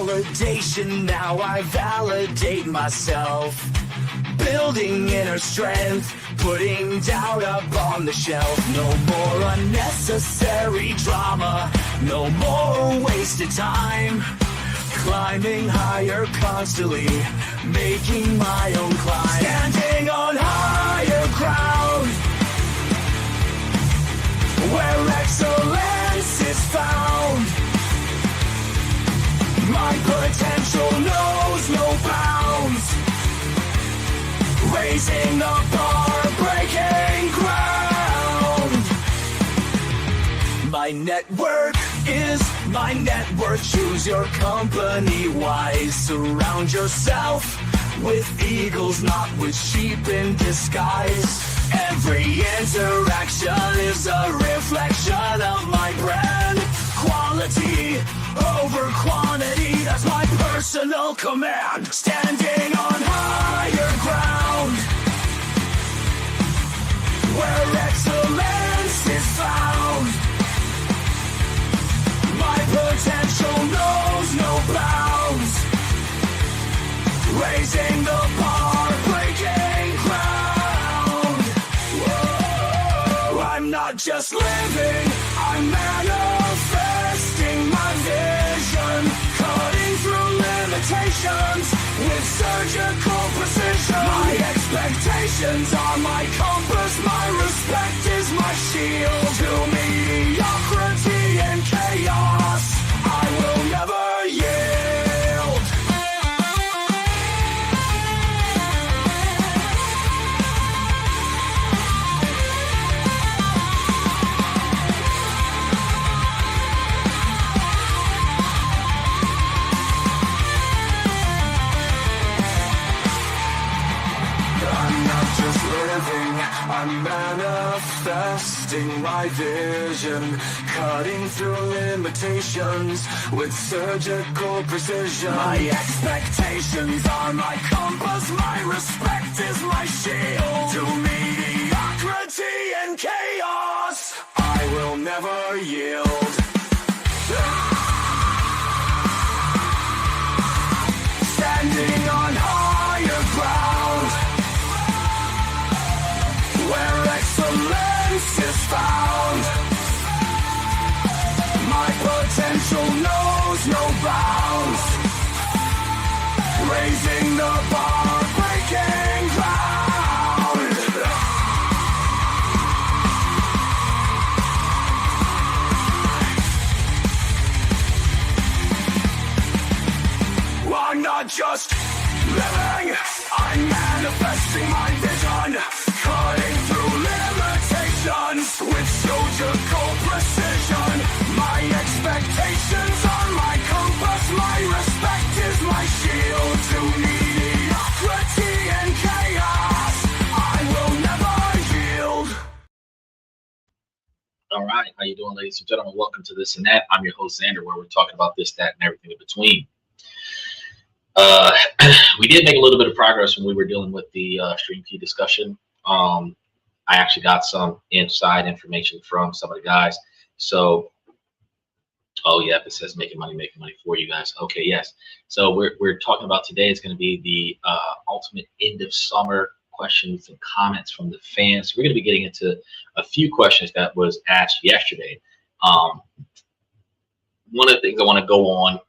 validation, now I validate myself. Building inner strength, putting doubt up on the shelf. No more unnecessary drama, no more wasted time. Climbing higher constantly, making my own climb. Standing on higher ground, where excellence is found. My potential knows no bounds. Raising the bar, breaking ground. My network is my net worth. Choose your company wise. Surround yourself with eagles, not with sheep in disguise. Every interaction is a reflection of my brand. Quality over quantity, that's my personal command. Standing on higher ground, where excellence is found. My potential knows no bounds. Raising the bar, breaking ground. Whoa. I'm not just living, I'm manifesting my vision. Cutting through limitations with surgical precision. My expectations are my compass, my respect is my shield. To mediocrity and chaos, I will never yield. I'm manifesting my vision, cutting through limitations with surgical precision. My expectations are my compass, my respect is my shield. To mediocrity and chaos, I will never yield. Standing on higher ground, where excellence is found. My potential knows no bounds. Raising the bar, breaking ground. I'm not just living, I'm manifesting my vision. Cutting through limitations with surgical precision. My expectations are my compass, my respect is my shield. To mediocrity and chaos, I will never yield. All right, how you doing, ladies and gentlemen? Welcome to This and That. I'm your host, Xander, where we're talking about this, that, and everything in between. We did make a little bit of progress when we were dealing with the stream key discussion. I actually got some inside information from some of the guys. So, oh yeah, it says making money for you guys. Okay, yes. So we're talking about today is going to be the ultimate end of summer questions and comments from the fans. We're going to be getting into a few questions that was asked yesterday. One of the things I want to go on.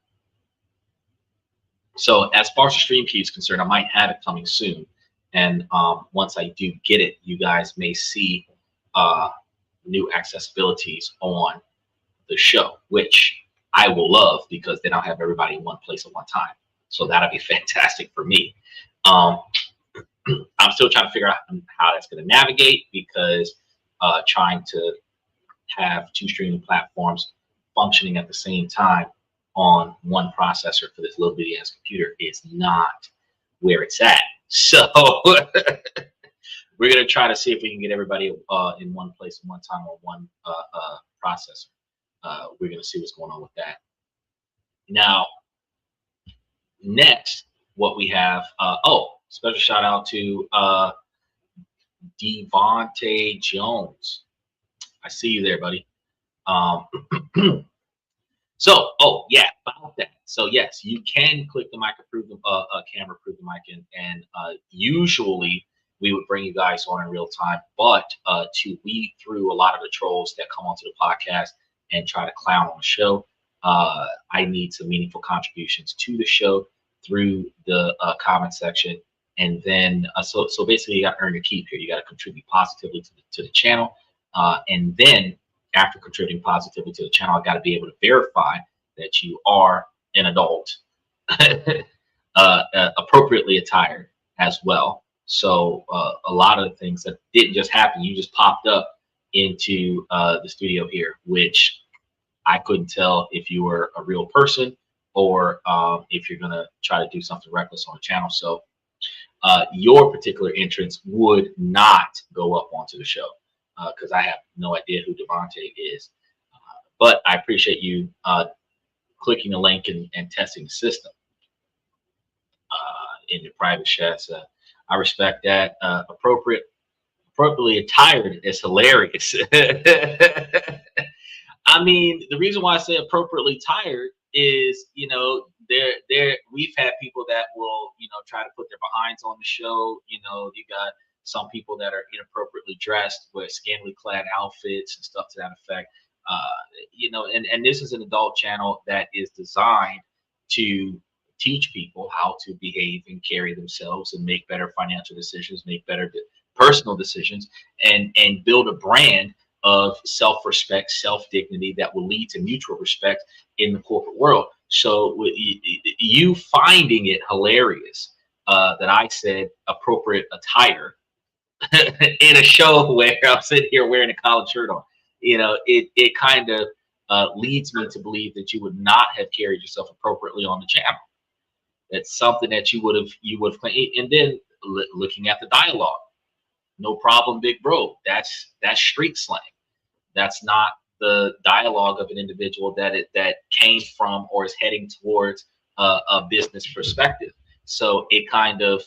So as far as the stream key is concerned, I might have it coming soon. And once I do get it, you guys may see new accessibilities on the show, which I will love because then I'll have everybody in one place at one time. So that'll be fantastic for me. I'm still trying to figure out how that's going to navigate because trying to have two streaming platforms functioning at the same time on one processor for this little bitty ass computer is not where it's at. So we're going to try to see if we can get everybody in one place at one time on one processor. We're going to see what's going on with that. Now, next, what we have, special shout out to Devontae Jones. I see you there, buddy. So, oh yeah, about that. So yes, you can click the mic, approve the camera, approve the mic, and usually we would bring you guys on in real time. But to weed through a lot of the trolls that come onto the podcast and try to clown on the show, I need some meaningful contributions to the show through the comment section. And then, so basically, you got to earn your keep here. You got to contribute positively to the channel. And then, after contributing positively to the channel, I got to be able to verify that you are an adult, appropriately attired as well. So a lot of the things that didn't just happen, you just popped up into the studio here, which I couldn't tell if you were a real person or if you're gonna try to do something reckless on the channel. So your particular entrance would not go up onto the show because I have no idea who Devontae is. But I appreciate you clicking the link and testing the system in your private chats. I respect that. Appropriately attired is hilarious. I mean, the reason why I say appropriately tired is, you know, we've had people that will, you know, try to put their behinds on the show. You know, you got some people that are inappropriately dressed with scantily clad outfits and stuff to that effect. You know, and this is an adult channel that is designed to teach people how to behave and carry themselves and make better financial decisions, make better personal decisions, and build a brand of self-respect, self-dignity that will lead to mutual respect in the corporate world. So you finding it hilarious that I said appropriate attire in a show where I'm sitting here wearing a collared shirt on, you know, it kind of leads me to believe that you would not have carried yourself appropriately on the channel. That's something that you would have and then looking at the dialogue, no problem, big bro. That's street slang. That's not the dialogue of an individual that came from or is heading towards a business perspective. So it kind of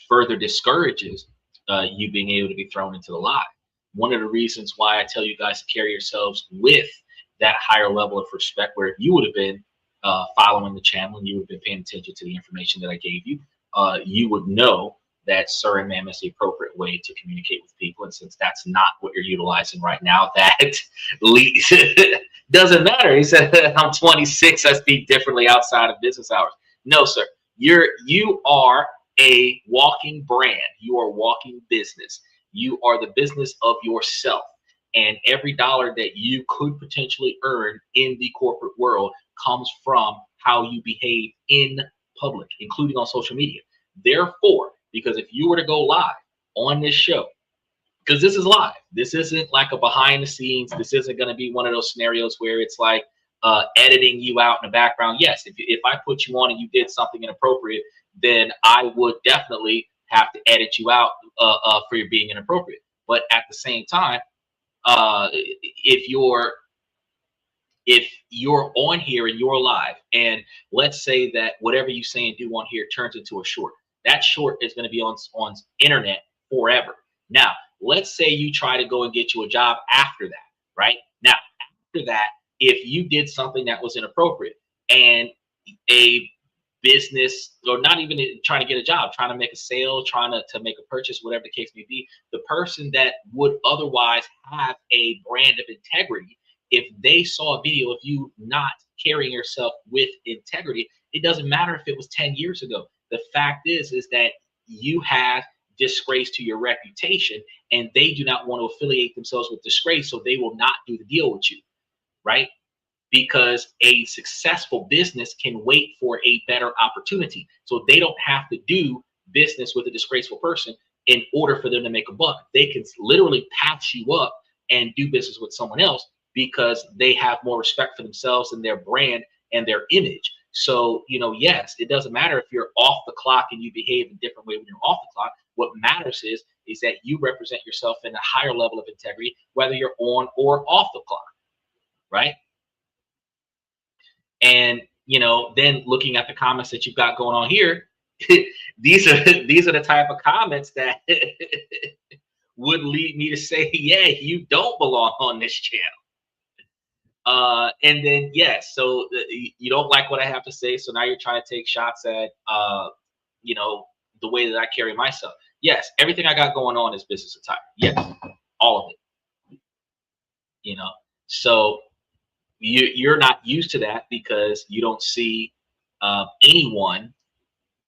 further discourages you being able to be thrown into the lie. One of the reasons why I tell you guys to carry yourselves with that higher level of respect, where if you would have been following the channel and you would have been paying attention to the information that I gave you, you would know that sir and ma'am is the appropriate way to communicate with people. And since that's not what you're utilizing right now, that doesn't matter. He said, I'm 26, I speak differently outside of business hours. No, sir. You are a walking brand. You are a walking business. You are the business of yourself. And every dollar that you could potentially earn in the corporate world comes from how you behave in public, including on social media. Therefore, because if you were to go live on this show, because this is live, this isn't like a behind the scenes, this isn't going to be one of those scenarios where it's like editing you out in the background. Yes, if I put you on and you did something inappropriate, then I would definitely have to edit you out for your being inappropriate. But at the same time, if you're on here and you're live, and let's say that whatever you say and do on here turns into a short, that short is going to be on internet forever. Now, let's say you try to go and get you a job after that, right? Now, after that, if you did something that was inappropriate and a business, or not even trying to get a job, trying to make a sale, trying to make a purchase, whatever the case may be, the person that would otherwise have a brand of integrity, if they saw a video of you not carrying yourself with integrity, it doesn't matter if it was 10 years ago. The fact is that you have disgrace to your reputation, and they do not want to affiliate themselves with disgrace, so they will not do the deal with you, right? Because a successful business can wait for a better opportunity. So they don't have to do business with a disgraceful person in order for them to make a buck. They can literally patch you up and do business with someone else because they have more respect for themselves and their brand and their image. So, you know, yes, it doesn't matter if you're off the clock and you behave a different way when you're off the clock. What matters is that you represent yourself in a higher level of integrity, whether you're on or off the clock, right? And, you know, then looking at the comments that you've got going on here, these are the type of comments that would lead me to say, yeah, you don't belong on this channel. And then yes, so you don't like what I have to say, so now you're trying to take shots at you know, the way that I carry myself. Yes, everything I got going on is business attire. Yes, all of it. You know, so you're not used to that because you don't see anyone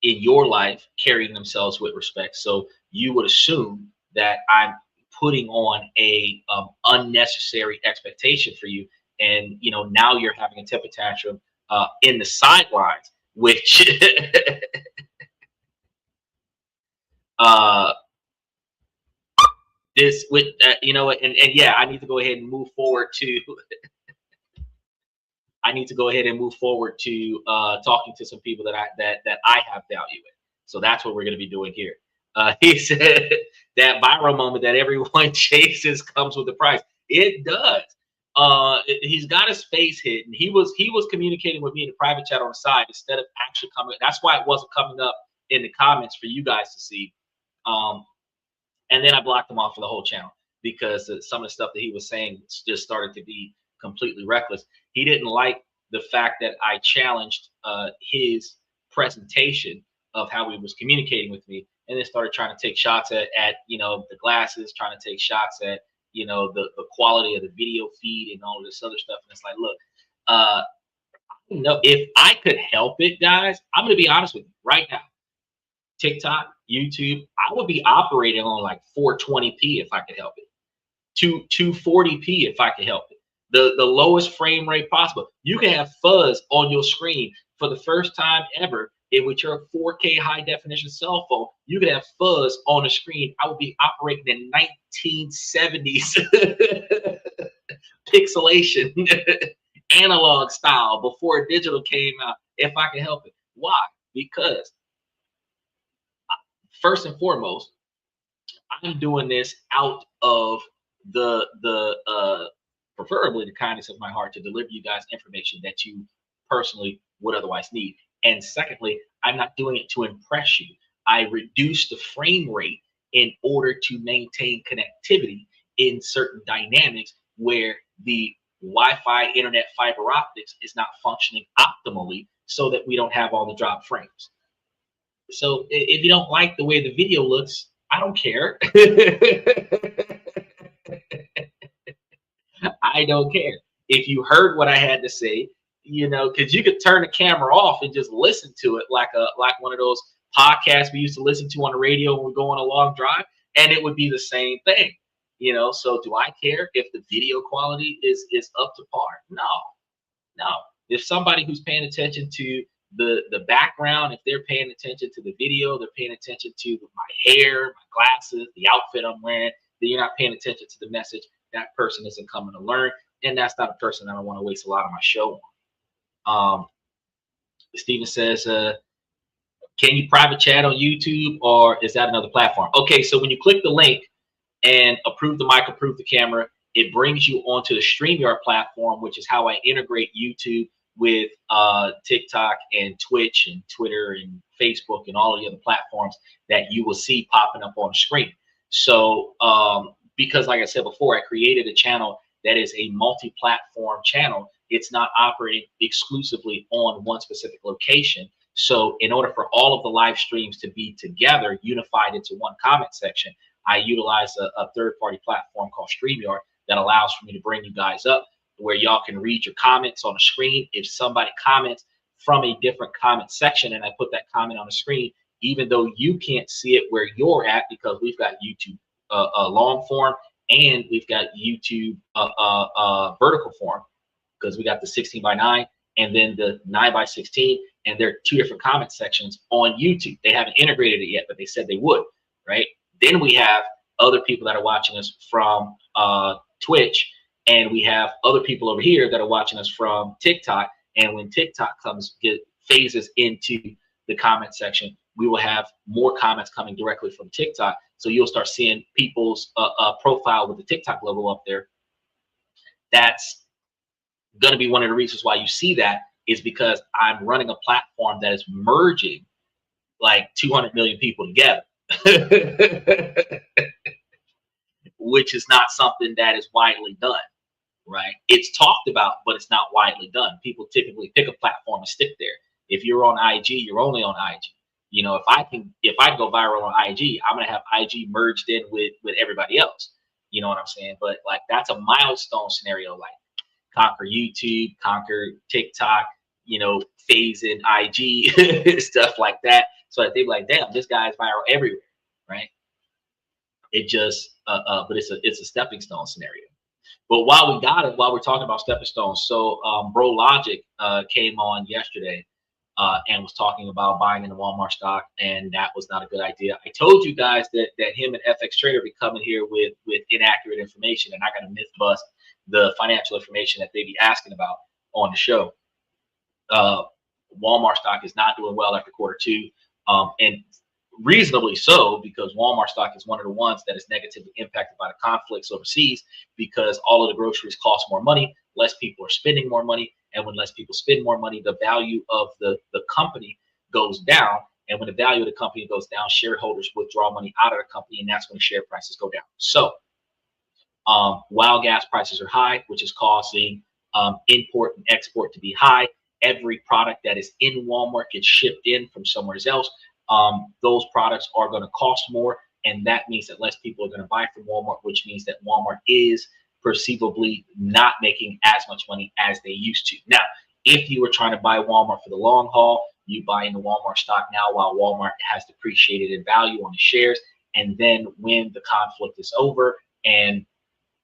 in your life carrying themselves with respect. So you would assume that I'm putting on a unnecessary expectation for you, and you know now you're having a temper tantrum in the sidelines, which uh, this with you know, and yeah, I need to go ahead and move forward to. I need to go ahead and move forward to talking to some people that I have value in. So that's what we're going to be doing here. He said that viral moment that everyone chases comes with a price. It does. He's got his face hit, and he was communicating with me in the private chat on the side instead of actually coming. That's why it wasn't coming up in the comments for you guys to see. Um, and then I blocked him off for the whole channel because some of the stuff that he was saying just started to be completely reckless. He didn't like the fact that I challenged his presentation of how he was communicating with me, and then started trying to take shots at you know, the glasses, trying to take shots at, you know, the quality of the video feed and all of this other stuff. And it's like, look, you know, if I could help it, guys, I'm gonna be honest with you right now. TikTok, YouTube, I would be operating on like 420p if I could help it. 240p if I could help it. The lowest frame rate possible. You can have fuzz on your screen for the first time ever. With your 4K high definition cell phone, you could have fuzz on the screen. I would be operating in 1970s pixelation, analog style before digital came out if I could help it. Why? Because first and foremost, I'm doing this out of the preferably the kindness of my heart to deliver you guys information that you personally would otherwise need. And secondly, I'm not doing it to impress you. I reduce the frame rate in order to maintain connectivity in certain dynamics where the Wi-Fi, internet, fiber optics is not functioning optimally, so that we don't have all the drop frames. So if you don't like the way the video looks, I don't care. I don't care. If you heard what I had to say, you know, because you could turn the camera off and just listen to it like one of those podcasts we used to listen to on the radio when we're going a long drive, and it would be the same thing. You know, so do I care if the video quality is up to par? No, no. If somebody who's paying attention to the background, if they're paying attention to the video, they're paying attention to my hair, my glasses, the outfit I'm wearing, then you're not paying attention to the message. That person isn't coming to learn, and that's not a person that I want to waste a lot of my show on. Steven says, can you private chat on YouTube, or is that another platform? Okay, so when you click the link and approve the mic, approve the camera, it brings you onto the StreamYard platform, which is how I integrate YouTube with TikTok and Twitch and Twitter and Facebook and all of the other platforms that you will see popping up on the screen. So because like I said before, I created a channel that is a multi-platform channel. It's not operating exclusively on one specific location. So in order for all of the live streams to be together, unified into one comment section, I utilize a third-party platform called StreamYard that allows for me to bring you guys up where y'all can read your comments on the screen. If somebody comments from a different comment section and I put that comment on the screen, even though you can't see it where you're at, because we've got YouTube long form and we've got YouTube vertical form, because we got the 16:9 and then the 9:16, and there are two different comment sections on YouTube. They haven't integrated it yet, but they said they would, right? Then we have other people that are watching us from Twitch, and we have other people over here that are watching us from TikTok. And when TikTok phases into the comment section, we will have more comments coming directly from TikTok. So you'll start seeing people's profile with the TikTok logo up there. That's going to be one of the reasons why you see that, is because I'm running a platform that is merging like 200 million people together, which is not something that is widely done. right? It's talked about, but it's not widely done. People typically pick a platform and stick there. If you're on IG, you're only on IG. You know, if I go viral on IG, I'm gonna have IG merged in with everybody else. You know what I'm saying? But like that's a milestone scenario. Like conquer YouTube, conquer TikTok, you know, phase in IG, stuff like that. So that they be like, damn, this guy's viral everywhere, right? It just, but it's a stepping stone scenario. But while we got it, while we're talking about stepping stones, so Bro Logic came on yesterday and was talking about buying in the Walmart stock, and that was not a good idea. I told you guys that him and FX Trader be coming here with inaccurate information, and I got to myth bust the financial information that they be asking about on the show. Walmart stock is not doing well after Q2, and reasonably so, because Walmart stock is one of the ones that is negatively impacted by the conflicts overseas, because all of the groceries cost more money, less people are spending more money, and when less people spend more money, the value of the company goes down, and when the value of the company goes down, shareholders withdraw money out of the company, and that's when share prices go down. So while gas prices are high, which is causing import and export to be high, every product that is in Walmart gets shipped in from somewhere else. Those products are going to cost more, and that means that less people are going to buy from Walmart, which means that Walmart is perceivably not making as much money as they used to. Now, if you were trying to buy Walmart for the long haul, you buy into Walmart stock now while Walmart has depreciated in value on the shares, and then when the conflict is over and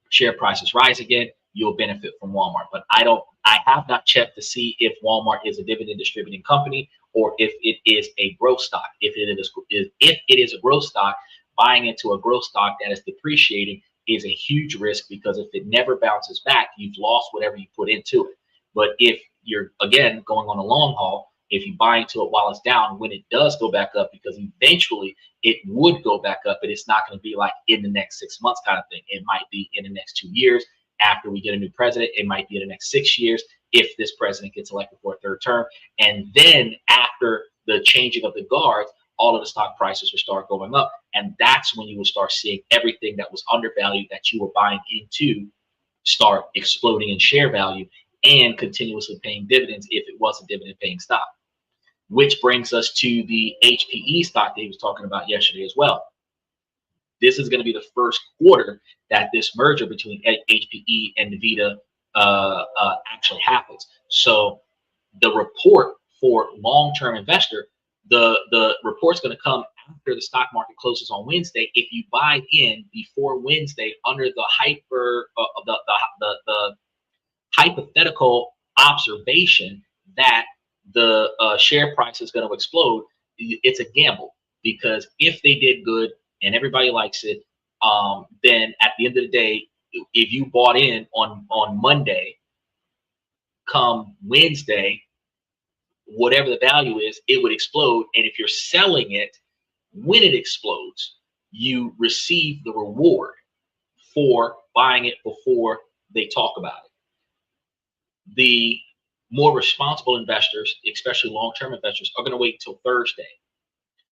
share prices rise again, you'll benefit from Walmart. But I have not checked to see if Walmart is a dividend distributing company or if it is a growth stock. If it is a growth stock, buying into a growth stock that is depreciating is a huge risk, because if it never bounces back, you've lost whatever you put into it. But if you're, again, going on a long haul, if you buy into it while it's down, when it does go back up, because eventually it would go back up, but it's not going to be like in the next 6 months kind of thing. It might be in the next 2 years after we get a new president. It might be in the next 6 years if this president gets elected for a third term. And then after the changing of the guards, all of the stock prices will start going up. And that's when you will start seeing everything that was undervalued that you were buying into start exploding in share value and continuously paying dividends if it was a dividend paying stock. Which brings us to the HPE stock that he was talking about yesterday as well. This is going to be the first quarter that this merger between HPE and NVIDIA actually happens. So the report for long-term investor, the report's going to come after the stock market closes on Wednesday. If you buy in before Wednesday under the the hypothetical observation that the share price is going to explode, it's a gamble, because if they did good and everybody likes it, then at the end of the day, if you bought in on Monday, come Wednesday, whatever the value is, it would explode. And if you're selling it when it explodes, you receive the reward for buying it before they talk about it. The more responsible investors, especially long-term investors, are going to wait until Thursday,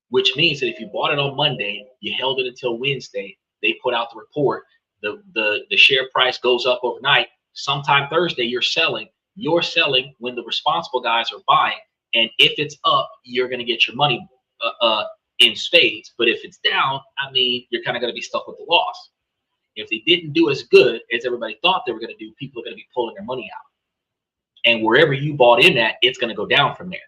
which means that if you bought it on Monday, you held it until Wednesday, they put out the report, the share price goes up overnight. Sometime Thursday, you're selling when the responsible guys are buying. And if it's up, you're going to get your money in spades. But if it's down, I mean, you're kind of going to be stuck with the loss. If they didn't do as good as everybody thought they were going to do, people are going to be pulling their money out. And wherever you bought in at, it's going to go down from there.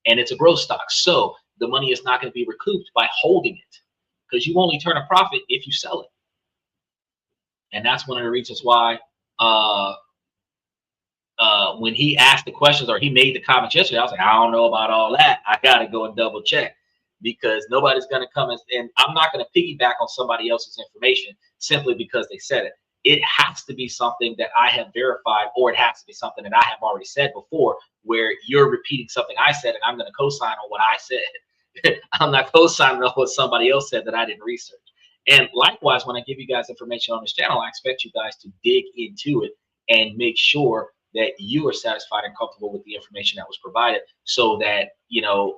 And it's a growth stock. So the money is not going to be recouped by holding it, because you only turn a profit if you sell it. And that's one of the reasons why when he asked the questions, or he made the comments yesterday, I was like, I don't know about all that. I got to go and double check, because nobody's going to come and I'm not going to piggyback on somebody else's information simply because they said it. It has to be something that I have verified, or it has to be something that I have already said before, where you're repeating something I said and I'm going to co-sign on what I said. I'm not co-signing on what somebody else said that I didn't research. And likewise, when I give you guys information on this channel, I expect you guys to dig into it and make sure that you are satisfied and comfortable with the information that was provided, so that, you know,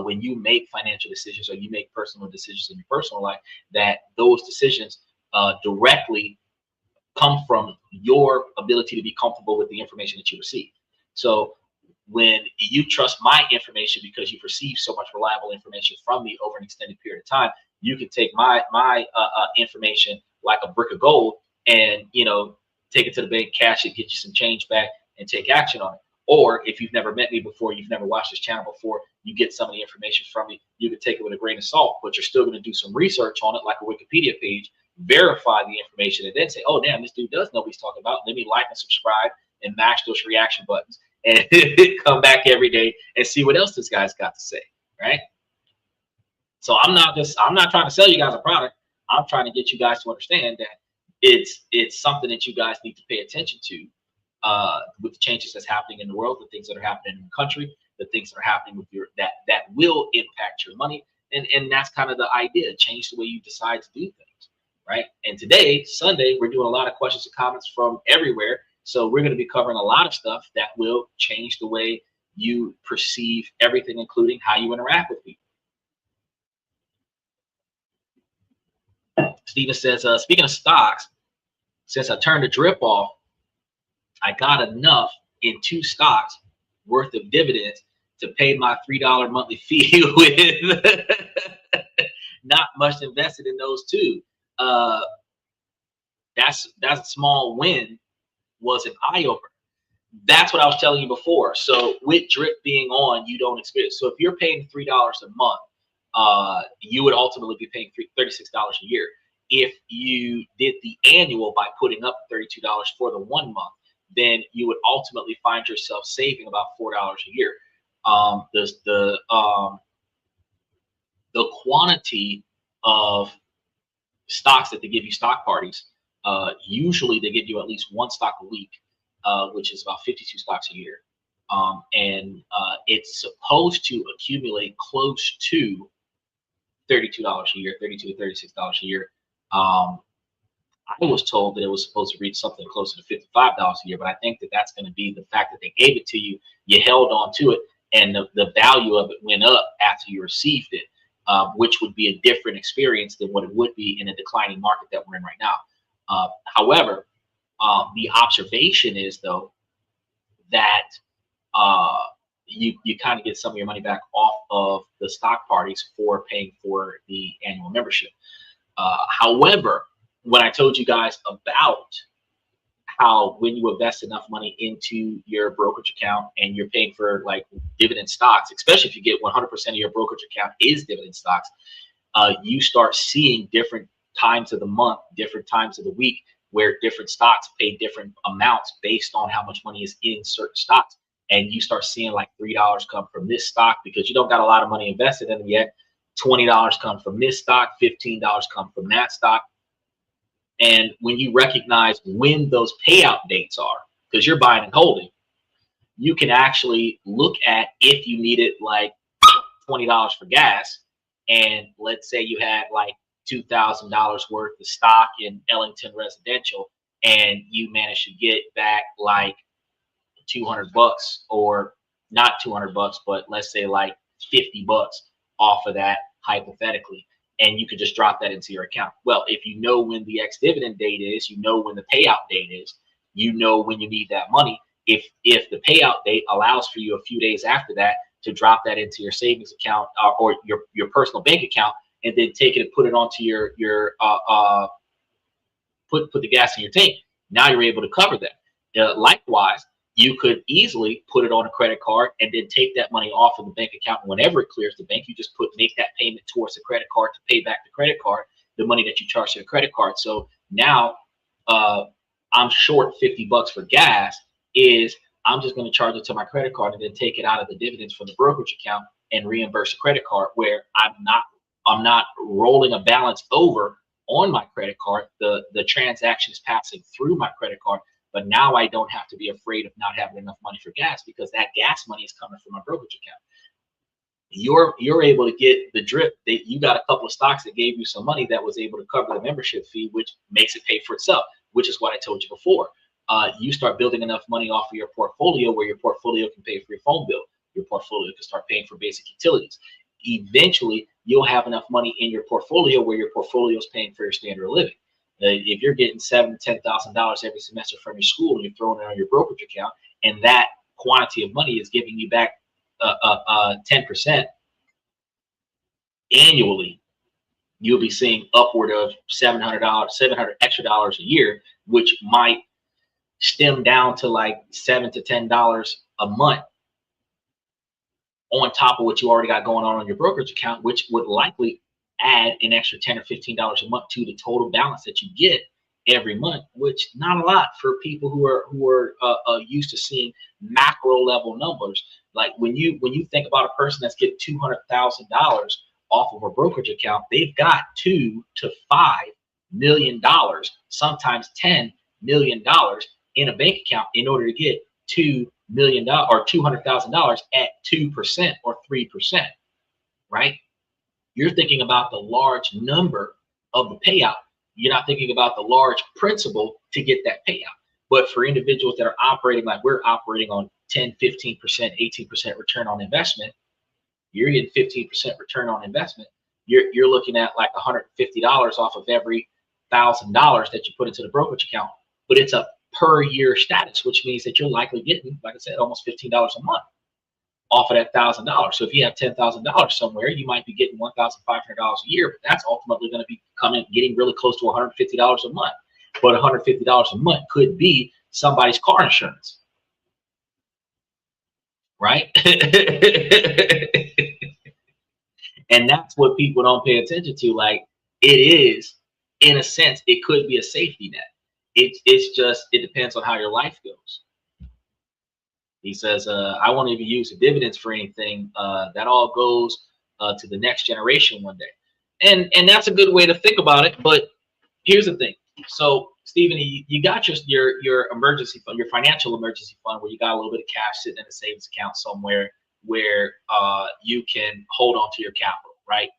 when you make financial decisions or you make personal decisions in your personal life, that those decisions directly come from your ability to be comfortable with the information that you receive. So when you trust my information because you've received so much reliable information from me over an extended period of time, you can take my information like a brick of gold and, you know, take it to the bank, cash it, get you some change back, and take action on it. Or if you've never met me before, you've never watched this channel before, you get some of the information from me, you can take it with a grain of salt, but you're still going to do some research on it like a Wikipedia page, verify the information, and then say, oh, damn, this dude does know what he's talking about. Let me like and subscribe and mash those reaction buttons and come back every day and see what else this guy's got to say, right? So I'm not trying to sell you guys a product. I'm trying to get you guys to understand that it's something that you guys need to pay attention to with the changes that's happening in the world, the things that are happening in the country, the things that are happening with your that will impact your money. And that's kind of the idea, change the way you decide to do things, right? And today, Sunday, we're doing a lot of questions and comments from everywhere. So we're going to be covering a lot of stuff that will change the way you perceive everything, including how you interact with people. Steven says, speaking of stocks, since I turned the drip off, I got enough in 2 stocks worth of dividends to pay my $3 monthly fee with not much invested in those 2. That's a small win, was an eye opener. That's what I was telling you before. So with drip being on, you don't experience. So if you're paying $3 a month, you would ultimately be paying $36 a year. If you did the annual by putting up $32 for the 1 month, then you would ultimately find yourself saving about $4 a year. The quantity of stocks that they give you stock parties, usually they give you at least 1 stock a week, which is about 52 stocks a year. And it's supposed to accumulate close to $32 a year, $32 to $36 a year. I was told that it was supposed to reach something closer to $55 a year, but I think that that's going to be the fact that they gave it to you, you held on to it, and the value of it went up after you received it, which would be a different experience than what it would be in a declining market that we're in right now. However, the observation is, though, that you kind of get some of your money back off of the stock parties for paying for the annual membership. However, when I told you guys about how when you invest enough money into your brokerage account and you're paying for like dividend stocks, especially if you get 100% of your brokerage account is dividend stocks, you start seeing different times of the month, different times of the week, where different stocks pay different amounts based on how much money is in certain stocks. And you start seeing like $3 come from this stock because you don't got a lot of money invested in them yet. $20 come from this stock, $15 come from that stock. And when you recognize when those payout dates are, because you're buying and holding, you can actually look at if you needed like $20 for gas. And let's say you had like $2,000 worth of stock in Ellington Residential, and you managed to get back like $200, or not $200, but let's say like $50 off of that, hypothetically, and you could just drop that into your account. Well, if you know when the ex-dividend date is, you know when the payout date is, you know when you need that money. If the payout date allows for you a few days after that to drop that into your savings account or your personal bank account, and then take it and put it onto your put the gas in your tank, now you're able to cover that. Likewise, you could easily put it on a credit card and then take that money off of the bank account. Whenever it clears the bank, you just make that payment towards the credit card to pay back the credit card, the money that you charge to the credit card. So now I'm short $50 for gas, is I'm just going to charge it to my credit card and then take it out of the dividends from the brokerage account and reimburse the credit card, where I'm not rolling a balance over on my credit card. The transaction is passing through my credit card. But now I don't have to be afraid of not having enough money for gas, because that gas money is coming from my brokerage account. You're able to get the drip. You got a couple of stocks that gave you some money that was able to cover the membership fee, which makes it pay for itself, which is what I told you before. You start building enough money off of your portfolio where your portfolio can pay for your phone bill. Your portfolio can start paying for basic utilities. Eventually, you'll have enough money in your portfolio where your portfolio is paying for your standard of living. If you're getting $7,000 to $10,000 every semester from your school and you're throwing it on your brokerage account, and that quantity of money is giving you back 10% annually, you'll be seeing upward of $700 extra dollars a year, which might stem down to like $7 to $10 a month on top of what you already got going on your brokerage account, which would likely add an extra $10 or $15 a month to the total balance that you get every month, which not a lot for people who are used to seeing macro level numbers. Like when you think about a person that's getting $200,000 off of a brokerage account, they've got $2 to $5 million, sometimes $10 million in a bank account in order to get $2 million or $200,000 at 2% or 3%, right? You're thinking about the large number of the payout. You're not thinking about the large principal to get that payout. But for individuals that are operating like we're operating on 10, 15%, 18% return on investment, you're getting 15% return on investment. You're looking at like $150 off of every $1,000 that you put into the brokerage account. But it's a per year status, which means that you're likely getting, like I said, almost $15 a month off of that $1,000. So if you have $10,000 somewhere, you might be getting $1,500 a year, but that's ultimately going to be getting really close to $150 a month. But $150 a month could be somebody's car insurance, right? And that's what people don't pay attention to. Like, it is, in a sense, it could be a safety net. It's just, it depends on how your life goes. He says, I won't even use the dividends for anything. That all goes to the next generation one day. And that's a good way to think about it. But here's the thing. So, Stephen, you got your emergency fund, your financial emergency fund, where you got a little bit of cash sitting in a savings account somewhere where you can hold on to your capital, right?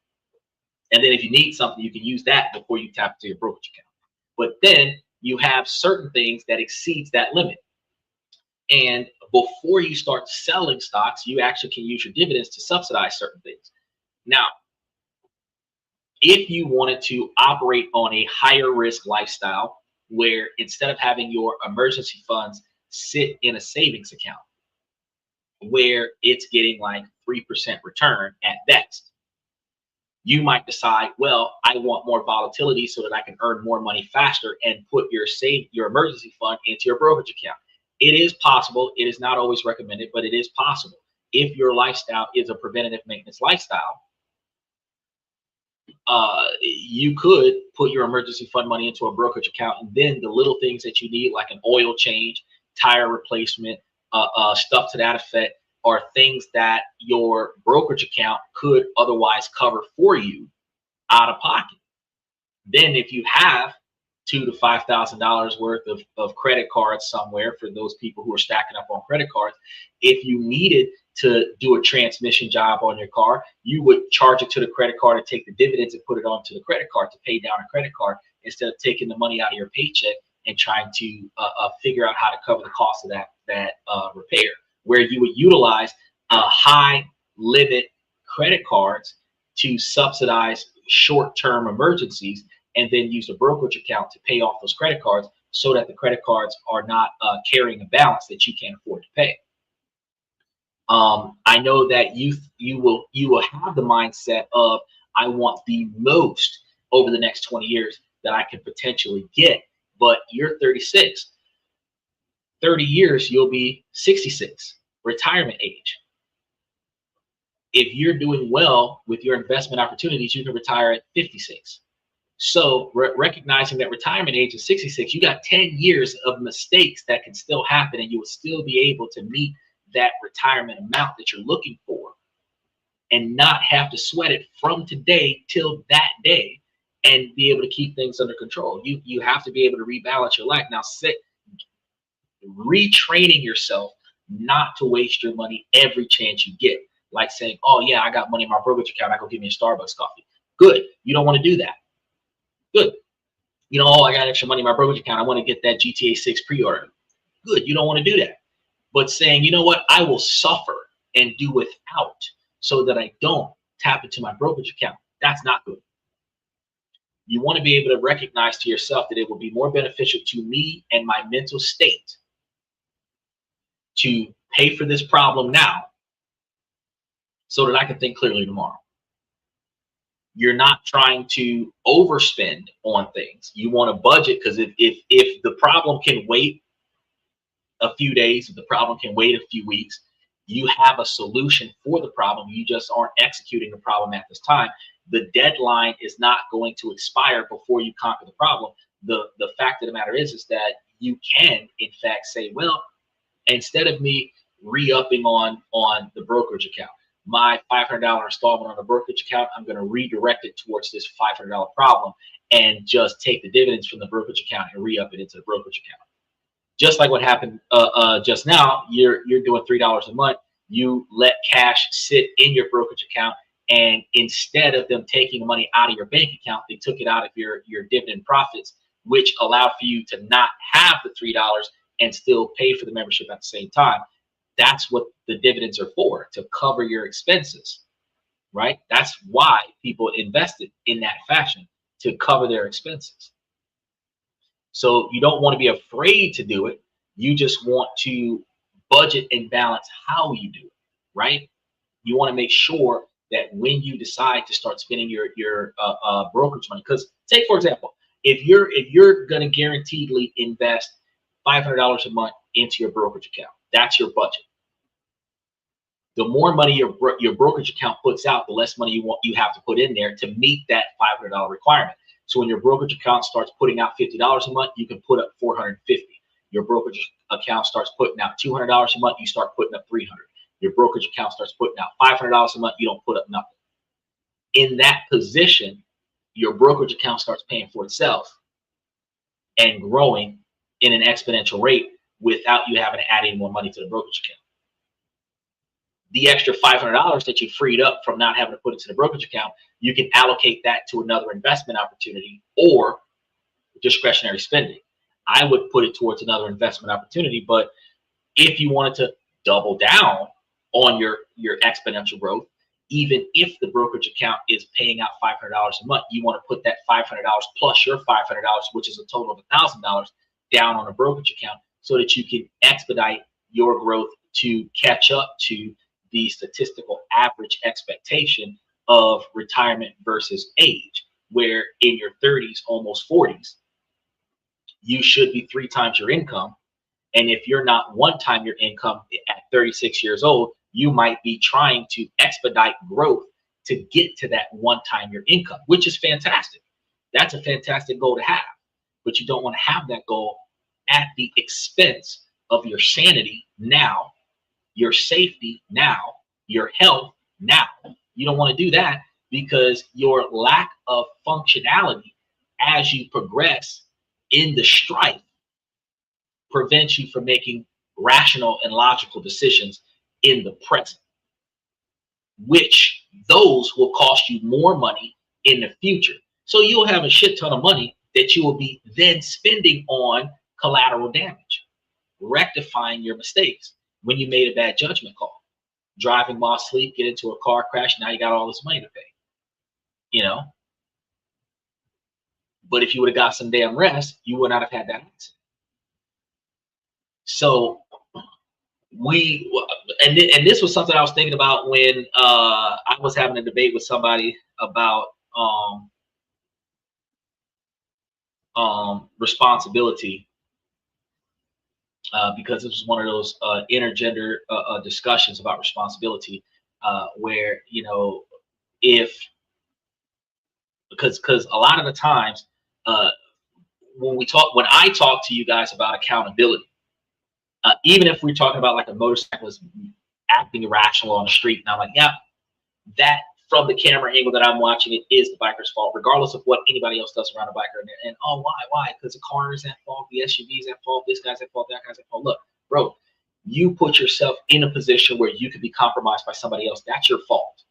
And then if you need something, you can use that before you tap into your brokerage account. But then you have certain things that exceeds that limit. And before you start selling stocks, you actually can use your dividends to subsidize certain things. Now, if you wanted to operate on a higher risk lifestyle, where instead of having your emergency funds sit in a savings account, where it's getting like 3% return at best, you might decide, well, I want more volatility so that I can earn more money faster, and put your emergency fund into your brokerage account. It is possible. It is not always recommended, but it is possible. If your lifestyle is a preventative maintenance lifestyle, you could put your emergency fund money into a brokerage account, and then the little things that you need, like an oil change, tire replacement, stuff to that effect, are things that your brokerage account could otherwise cover for you out of pocket. Then if you have $2,000 to $5,000 worth of credit cards somewhere, for those people who are stacking up on credit cards, if you needed to do a transmission job on your car, you would charge it to the credit card and take the dividends and put it onto the credit card to pay down a credit card, instead of taking the money out of your paycheck and trying to figure out how to cover the cost of that repair, where you would utilize high limit credit cards to subsidize short-term emergencies, and then use a brokerage account to pay off those credit cards, so that the credit cards are not carrying a balance that you can't afford to pay. I know that you will have the mindset of, I want the most over the next 20 years that I can potentially get, but you're 36. 30 years, you'll be 66, retirement age. If you're doing well with your investment opportunities, you can retire at 56. So recognizing that retirement age is 66, you got 10 years of mistakes that can still happen, and you will still be able to meet that retirement amount that you're looking for, and not have to sweat it from today till that day, and be able to keep things under control. You have to be able to rebalance your life. Now, retraining yourself not to waste your money every chance you get. Like saying, oh yeah, I got money in my brokerage account, I go give me a Starbucks coffee. Good. You don't want to do that. Good. You know, oh, I got extra money in my brokerage account, I want to get that GTA 6 pre-order. Good. You don't want to do that. But saying, you know what, I will suffer and do without so that I don't tap into my brokerage account, that's not good. You want to be able to recognize to yourself that it will be more beneficial to me and my mental state to pay for this problem now so that I can think clearly tomorrow. You're not trying to overspend on things. You want to budget, because if the problem can wait a few days, if the problem can wait a few weeks, you have a solution for the problem. You just aren't executing the problem at this time. The deadline is not going to expire before you conquer the problem. The fact of the matter is that you can, in fact, say, well, instead of me re-upping on the brokerage account, my $500 installment on the brokerage account, I'm going to redirect it towards this $500 problem and just take the dividends from the brokerage account and re-up it into the brokerage account. Just like what happened just now, you're doing $3 a month. You let cash sit in your brokerage account, and instead of them taking the money out of your bank account, they took it out of your dividend profits, which allowed for you to not have the $3 and still pay for the membership at the same time. That's what the dividends are for, to cover your expenses, right? That's why people invested in that fashion, to cover their expenses. So you don't want to be afraid to do it. You just want to budget and balance how you do it, right? You want to make sure that when you decide to start spending your brokerage money, because take, for example, if you're going to guaranteedly invest $500 a month into your brokerage account, that's your budget. The more money your brokerage account puts out, the less money you have to put in there to meet that $500 requirement. So when your brokerage account starts putting out $50 a month, you can put up $450. Your brokerage account starts putting out $200 a month, you start putting up $300. Your brokerage account starts putting out $500 a month, you don't put up nothing. In that position, your brokerage account starts paying for itself and growing in an exponential rate without you having to add any more money to the brokerage account. The extra $500 that you freed up from not having to put into the brokerage account, you can allocate that to another investment opportunity or discretionary spending. I would put it towards another investment opportunity, but if you wanted to double down on your exponential growth, even if the brokerage account is paying out $500 a month, you want to put that $500 plus your $500, which is a total of $1,000, down on a brokerage account so that you can expedite your growth to catch up to the statistical average expectation of retirement versus age, where in your 30s, almost 40s, you should be 3 times your income. And if you're not 1 time your income at 36 years old, you might be trying to expedite growth to get to that 1 time your income, which is fantastic. That's a fantastic goal to have, but you don't want to have that goal at the expense of your sanity now, your safety now, your health now. You don't want to do that, because your lack of functionality as you progress in the strife prevents you from making rational and logical decisions in the present, which those will cost you more money in the future. So you'll have a shit ton of money that you will be then spending on collateral damage, rectifying your mistakes when you made a bad judgment call, driving while asleep, get into a car crash. Now you got all this money to pay, you know. But if you would have got some damn rest, you would not have had that accident. So and this was something I was thinking about when I was having a debate with somebody about responsibility, because this was one of those intergender discussions about responsibility, where, you know, because a lot of the times when I talk to you guys about accountability, even if we're talking about like a motorcyclist acting irrational on the street, and I'm like, yeah, that from the camera angle that I'm watching, it is the biker's fault, regardless of what anybody else does around a biker. And oh, why? Because the car is at fault, the SUV is at fault, this guy's at fault, that guy's at fault. Look, bro, you put yourself in a position where you could be compromised by somebody else. That's your fault,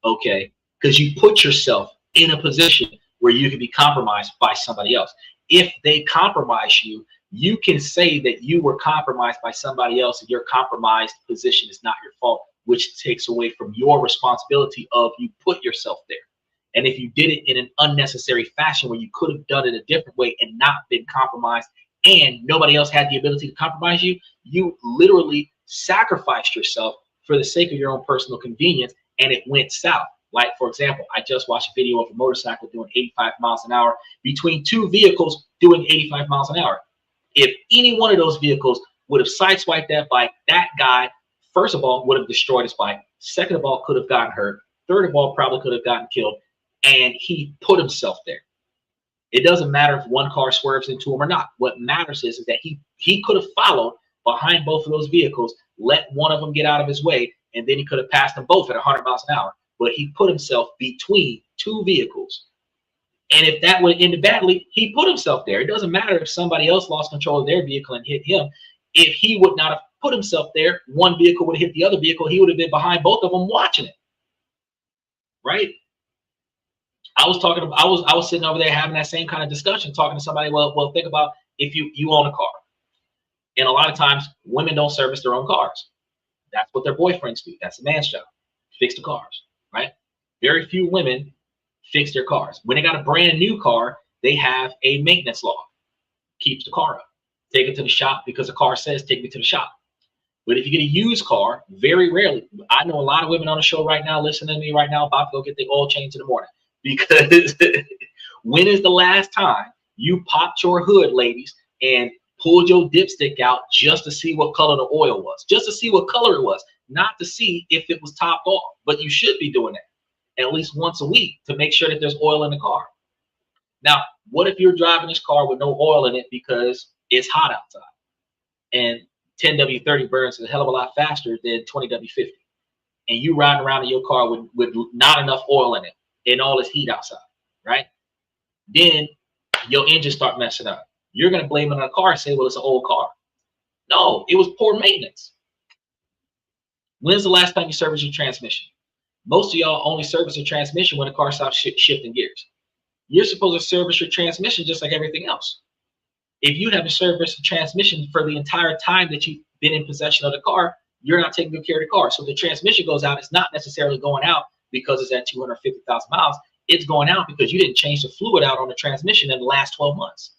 okay? Because you put yourself in a position where you could be compromised by somebody else. If they compromise you, you can say that you were compromised by somebody else, and your compromised position is not your fault, which takes away from your responsibility of you put yourself there. And if you did it in an unnecessary fashion where you could have done it a different way and not been compromised, and nobody else had the ability to compromise you, you literally sacrificed yourself for the sake of your own personal convenience, and it went south. Like, for example, I just watched a video of a motorcycle doing 85 miles an hour between two vehicles doing 85 miles an hour. If any one of those vehicles would have sideswiped that bike, that guy, first of all, would have destroyed his bike. Second of all, could have gotten hurt. Third of all, probably could have gotten killed. And he put himself there. It doesn't matter if one car swerves into him or not. What matters is that he could have followed behind both of those vehicles, let one of them get out of his way, and then he could have passed them both at 100 miles an hour. But he put himself between two vehicles. And if that would have ended badly, he put himself there. It doesn't matter if somebody else lost control of their vehicle and hit him. If he would not have put himself there, one vehicle would have hit the other vehicle. He would have been behind both of them watching it. Right? I was sitting over there having that same kind of discussion, talking to somebody. Well, think about if you own a car. And a lot of times women don't service their own cars. That's what their boyfriends do. That's a man's job. Fix the cars, right? Very few women fix their cars. When they got a brand new car, they have a maintenance log. Keeps the car up. Take it to the shop because the car says take me to the shop. But if you get a used car, very rarely. I know a lot of women on the show right now, listening to me right now, about to go get the oil change in the morning. Because when is the last time you popped your hood, ladies, and pulled your dipstick out just to see what color the oil was, just to see what color it was, not to see if it was topped off? But you should be doing that at least once a week to make sure that there's oil in the car. Now, what if you're driving this car with no oil in it because it's hot outside and 10W30 burns a hell of a lot faster than 20W50, and you riding around in your car with not enough oil in it and all this heat outside, right? Then your engine start messing up. You're going to blame it on the car and say, well, it's an old car. No, it was poor maintenance. When's the last time you serviced your transmission? Most of y'all only service your transmission when the car stops shifting gears. You're supposed to service your transmission just like everything else. If you haven't serviced the transmission for the entire time that you've been in possession of the car, you're not taking good care of the car. So if the transmission goes out, it's not necessarily going out because it's at 250,000 miles. It's going out because you didn't change the fluid out on the transmission in the last 12 months.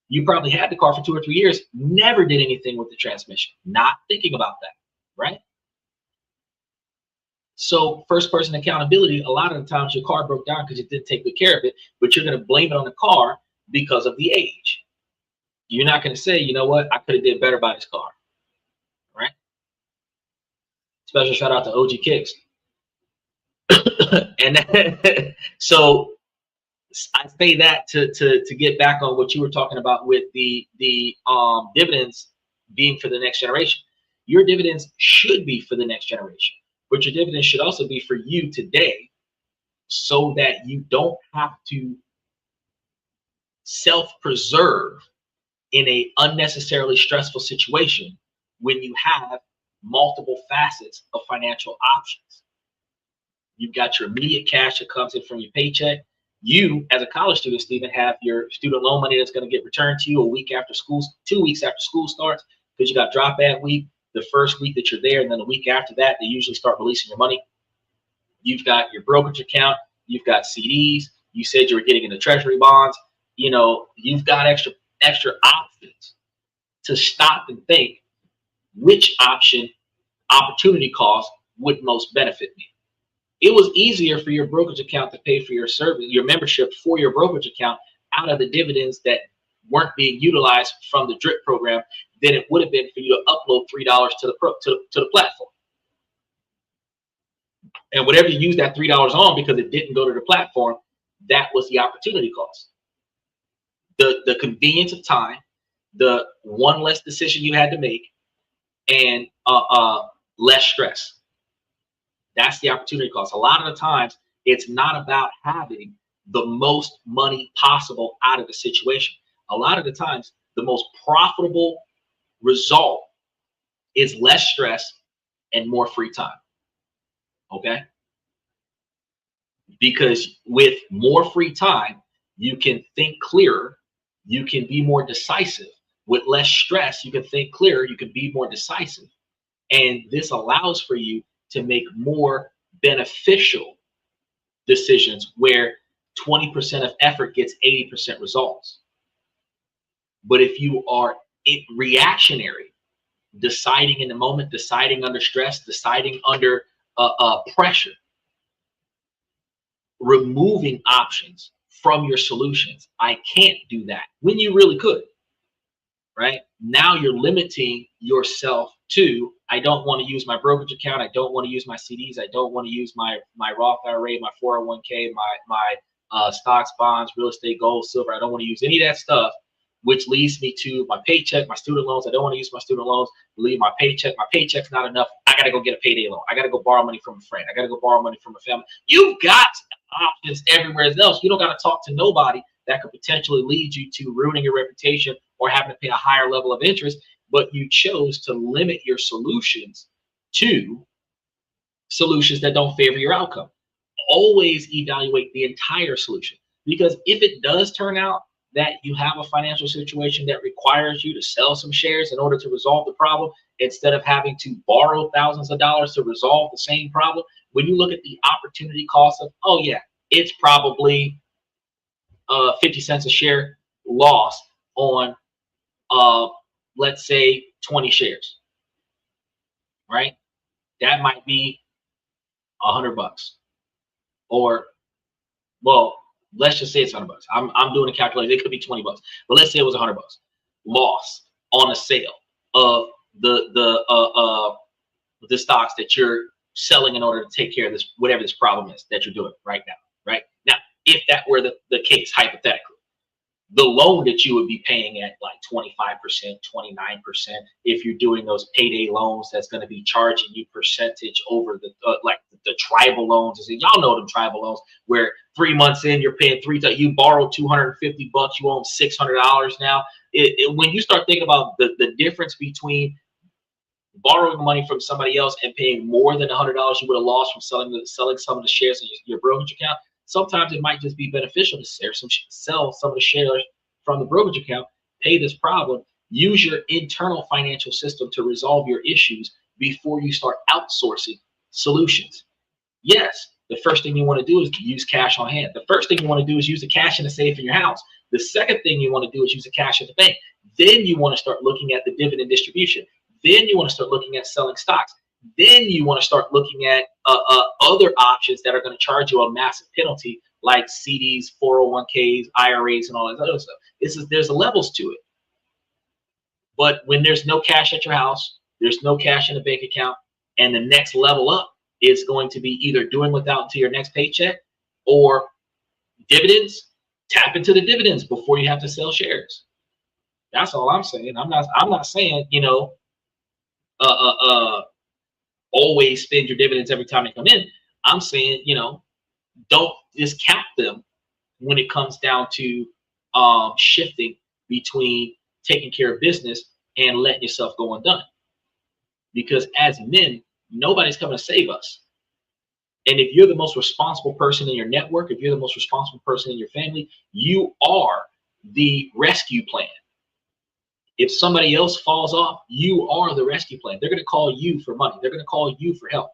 You probably had the car for 2 or 3 years, never did anything with the transmission, not thinking about that, right? So first person accountability, a lot of the times your car broke down because you didn't take good care of it, but you're going to blame it on the car because of the age. You're not going to say, you know what, I could have did better by this car, right? Special shout out to OG Kicks. And so I say that to get back on what you were talking about with the dividends being for the next generation. Your dividends should be for the next generation, but your dividends should also be for you today, so that you don't have to self-preserve in a unnecessarily stressful situation when you have multiple facets of financial options. You've got your immediate cash that comes in from your paycheck. You, as a college student, Stephen, have your student loan money that's going to get returned to you a week after school, 2 weeks after school starts, because you got drop bad week, the first week that you're there, and then the week after that, they usually start releasing your money. You've got your brokerage account. You've got CDs. You said you were getting into treasury bonds. You know, you've got extra options to stop and think which opportunity cost would most benefit me. It was easier for your brokerage account to pay for your service, your membership for your brokerage account out of the dividends that weren't being utilized from the DRIP program than it would have been for you to upload $3 to the platform. And whatever you use that $3 on, because it didn't go to the platform, that was the opportunity cost. The convenience of time, the one less decision you had to make, and less stress. That's the opportunity cost. A lot of the times, it's not about having the most money possible out of the situation. A lot of the times, the most profitable result is less stress and more free time. Okay? Because with more free time, you can think clearer, you can be more decisive. With less stress, you can think clearer, you can be more decisive. And this allows for you to make more beneficial decisions where 20% of effort gets 80% results. But if you are reactionary, deciding in the moment, deciding under stress, deciding under pressure, removing options from your solutions, I can't do that, when you really could, right? Now you're limiting yourself to, I don't want to use my brokerage account, I don't want to use my CDs, I don't want to use my Roth IRA, my 401k, my stocks, bonds, real estate, gold, silver. I don't want to use any of that stuff, which leads me to my paycheck, my student loans. I don't want to use my student loans, leave my paycheck. My paycheck's not enough. I got to go get a payday loan. I got to go borrow money from a friend. I got to go borrow money from a family. You've got options everywhere else. You don't got to talk to nobody that could potentially lead you to ruining your reputation or having to pay a higher level of interest. But you chose to limit your solutions to solutions that don't favor your outcome. Always evaluate the entire solution, because if it does turn out that you have a financial situation that requires you to sell some shares in order to resolve the problem, instead of having to borrow thousands of dollars to resolve the same problem, when you look at the opportunity cost of, oh yeah, it's probably 50 cents a share loss on, let's say 20 shares, right? That might be $100, or, well, let's just say it's $100. I'm doing a calculation. It could be $20, but let's say it was $100 loss on a sale of the stocks that you're selling in order to take care of this, whatever this problem is that you're doing right now. Right now, if that were the case, hypothetically, the loan that you would be paying at like 25%, 29%, if you're doing those payday loans, that's going to be charging you percentage over the like the tribal loans. Y'all know them tribal loans where 3 months in you're paying you borrowed $250, you own $600 now. When you start thinking about the difference between borrowing money from somebody else and paying more than $100 you would have lost from selling some of the shares in your brokerage account, sometimes it might just be beneficial to sell some of the shares from the brokerage account, pay this problem, use your internal financial system to resolve your issues before you start outsourcing solutions. Yes, the first thing you want to do is use cash on hand. The first thing you want to do is use the cash in the safe in your house. The second thing you want to do is use the cash at the bank. Then you want to start looking at the dividend distribution. Then you want to start looking at selling stocks. Then you want to start looking at other options that are going to charge you a massive penalty, like CDs, 401ks, IRAs, and all that other stuff. There's levels to it. But when there's no cash at your house, there's no cash in the bank account, and the next level up is going to be either doing without until your next paycheck or dividends. Tap into the dividends before you have to sell shares. That's all I'm saying. I'm not saying, always spend your dividends every time they come in. I'm saying, don't discount them when it comes down to shifting between taking care of business and letting yourself go undone. Because as men, nobody's coming to save us. And if you're the most responsible person in your network, if you're the most responsible person in your family, you are the rescue plan. If somebody else falls off, you are the rescue plan. They're going to call you for money. They're going to call you for help.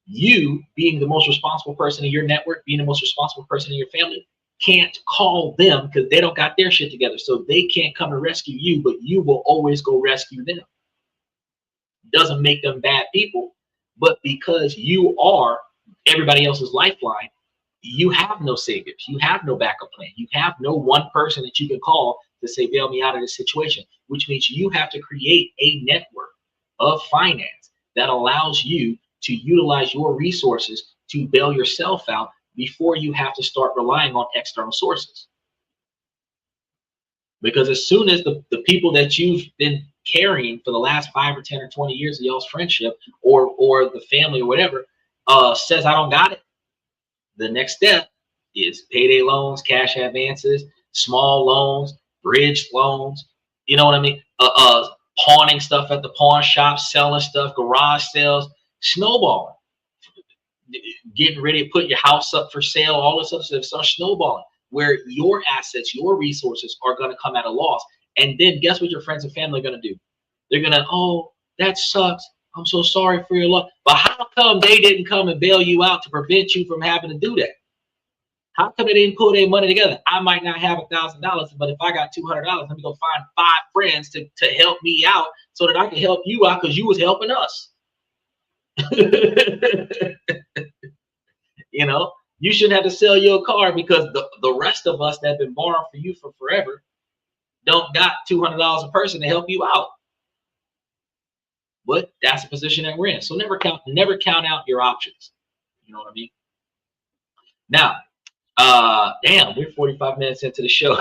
You, being the most responsible person in your network, being the most responsible person in your family, can't call them because they don't got their shit together. So they can't come and rescue you, but you will always go rescue them. Doesn't make them bad people, but because you are everybody else's lifeline, you have no saviors. You have no backup plan. You have no one person that you can call to say, bail me out of this situation, which means you have to create a network of finance that allows you to utilize your resources to bail yourself out before you have to start relying on external sources. Because as soon as the people that you've been carrying for the last 5 or 10 or 20 years of y'all's friendship, or the family or whatever, says I don't got it, the next step is payday loans, cash advances, small loans, bridge loans, you know what I mean? Pawning stuff at the pawn shop, selling stuff, garage sales, snowballing, getting ready to put your house up for sale, all this stuff starts snowballing, where your assets, your resources are going to come at a loss. And then guess what your friends and family are going to do? They're going to, oh, that sucks. I'm so sorry for your luck. But how come they didn't come and bail you out to prevent you from having to do that? How come they didn't pull their money together? I might not have $1,000, but if I got $200, let me go find 5 friends to help me out so that I can help you out because you was helping us. You know, you shouldn't have to sell your car because the rest of us that have been borrowing for you for forever don't got $200 a person to help you out. But that's the position that we're in. So never count out your options. You know what I mean? Now, damn, we're 45 minutes into the show.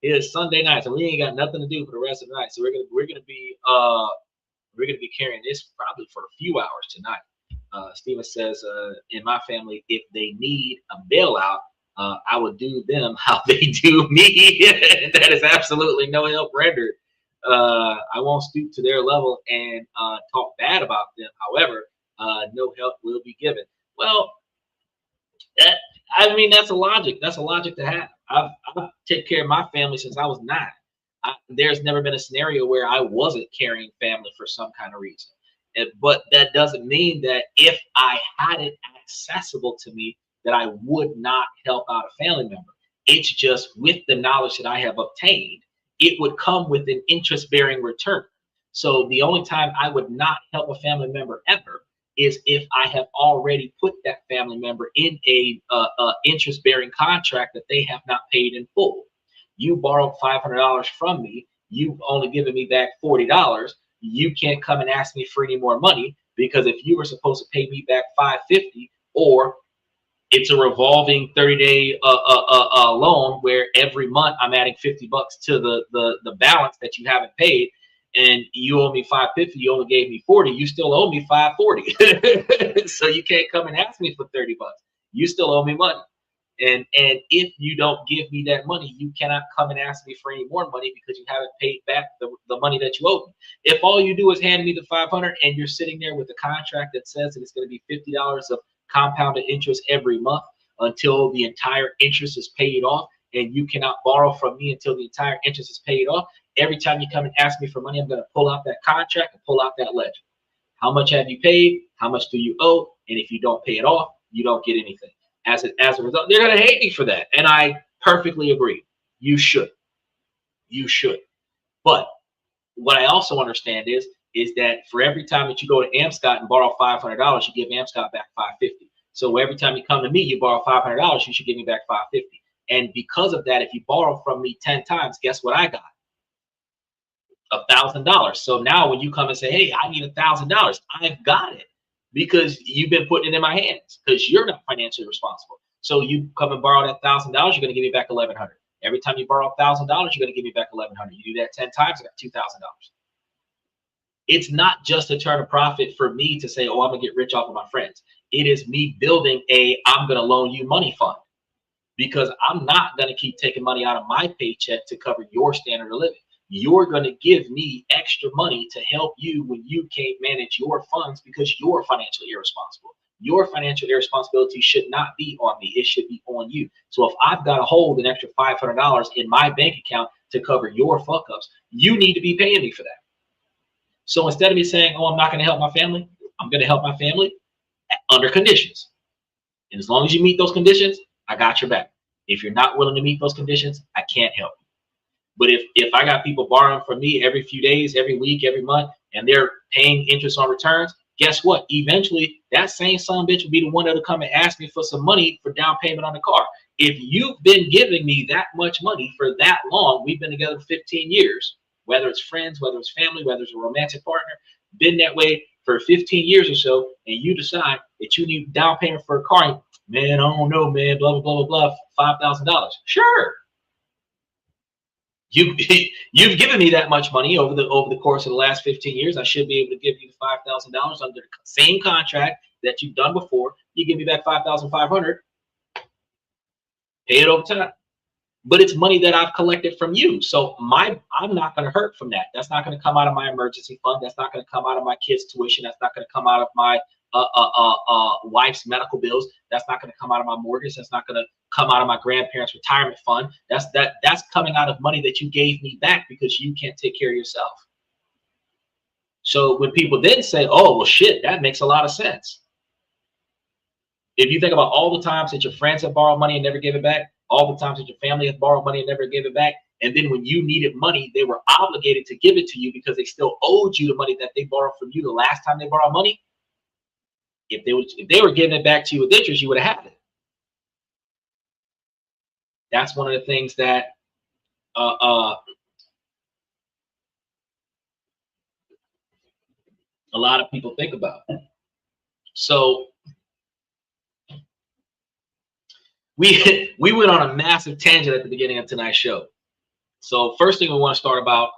It's Sunday night, so we ain't got nothing to do for the rest of the night. So we're gonna be carrying this probably for a few hours tonight. Steven says, in my family, if they need a bailout, I would do them how they do me. That is absolutely no help rendered. I won't stoop to their level and talk bad about them. However, no help will be given. Well, I mean, that's a logic. That's a logic to have. I've taken care of my family since I was 9. There's never been a scenario where I wasn't carrying family for some kind of reason. But that doesn't mean that if I had it accessible to me, that I would not help out a family member. It's just with the knowledge that I have obtained, it would come with an interest-bearing return. So the only time I would not help a family member ever is if I have already put that family member in a interest-bearing contract that they have not paid in full. You borrowed $500 from me. You've only given me back $40. You can't come and ask me for any more money because if you were supposed to pay me back $550, or it's a revolving 30-day loan where every month I'm adding $50 to the balance that you haven't paid, and you owe me $550, you only gave me $40, you still owe me $540. So you can't come and ask me for $30. You still owe me money. And if you don't give me that money, you cannot come and ask me for any more money because you haven't paid back the money that you owe me. If all you do is hand me the $500 and you're sitting there with a contract that says that it's going to be $50 of compounded interest every month until the entire interest is paid off, and you cannot borrow from me until the entire interest is paid off, every time you come and ask me for money, I'm going to pull out that contract and pull out that ledger. How much have you paid? How much do you owe? And if you don't pay it off, you don't get anything. As a result, they're going to hate me for that. And I perfectly agree. You should. You should. But what I also understand is that for every time that you go to AmScott and borrow $500, you give AmScott back $550. So every time you come to me, you borrow $500, you should give me back $550. And because of that, if you borrow from me 10 times, guess what I got? $1,000. So now when you come and say, hey, I need $1,000, I've got it because you've been putting it in my hands because you're not financially responsible. So you come and borrow that $1,000, you're going to give me back $1,100. Every time you borrow $1,000, you're going to give me back $1,100. You do that 10 times, I got $2,000. It's not just a turn of profit for me to say, oh, I'm going to get rich off of my friends. It is me building I'm going to loan you money fund, because I'm not going to keep taking money out of my paycheck to cover your standard of living. You're going to give me extra money to help you when you can't manage your funds because you're financially irresponsible. Your financial irresponsibility should not be on me. It should be on you. So if I've got to hold an extra $500 in my bank account to cover your fuck ups, you need to be paying me for that. So instead of me saying, oh, I'm not going to help my family, I'm going to help my family under conditions. And as long as you meet those conditions, I got your back. If you're not willing to meet those conditions, I can't help you. But if I got people borrowing from me every few days, every week, every month, and they're paying interest on returns, guess what? Eventually, that same son bitch will be the one that'll come and ask me for some money for down payment on the car. If you've been giving me that much money for that long, we've been together for 15 years, whether it's friends, whether it's family, whether it's a romantic partner, been that way for 15 years or so, and you decide that you need down payment for a car, man, I don't know, man, blah, blah, blah, blah, $5,000. Sure. You've given me that much money over the course of the last 15 years. I should be able to give you $5,000 under the same contract that you've done before. You give me back $5,500. Pay it over time. But it's money that I've collected from you. So I'm not going to hurt from that. That's not going to come out of my emergency fund. That's not going to come out of my kids' tuition. That's not going to come out of my wife's medical bills. That's not going to come out of my mortgage. That's not going to come out of my grandparents' retirement fund. That's coming out of money that you gave me back because you can't take care of yourself. So when people then say, oh, well, shit, that makes a lot of sense. If you think about all the times that your friends have borrowed money and never gave it back, all the times that your family has borrowed money and never gave it back, and then when you needed money, they were obligated to give it to you because they still owed you the money that they borrowed from you the last time they borrowed money. If they were giving it back to you with interest, you would have had it. That's one of the things that a lot of people think about. So we went on a massive tangent at the beginning of tonight's show. So first thing we want to talk about,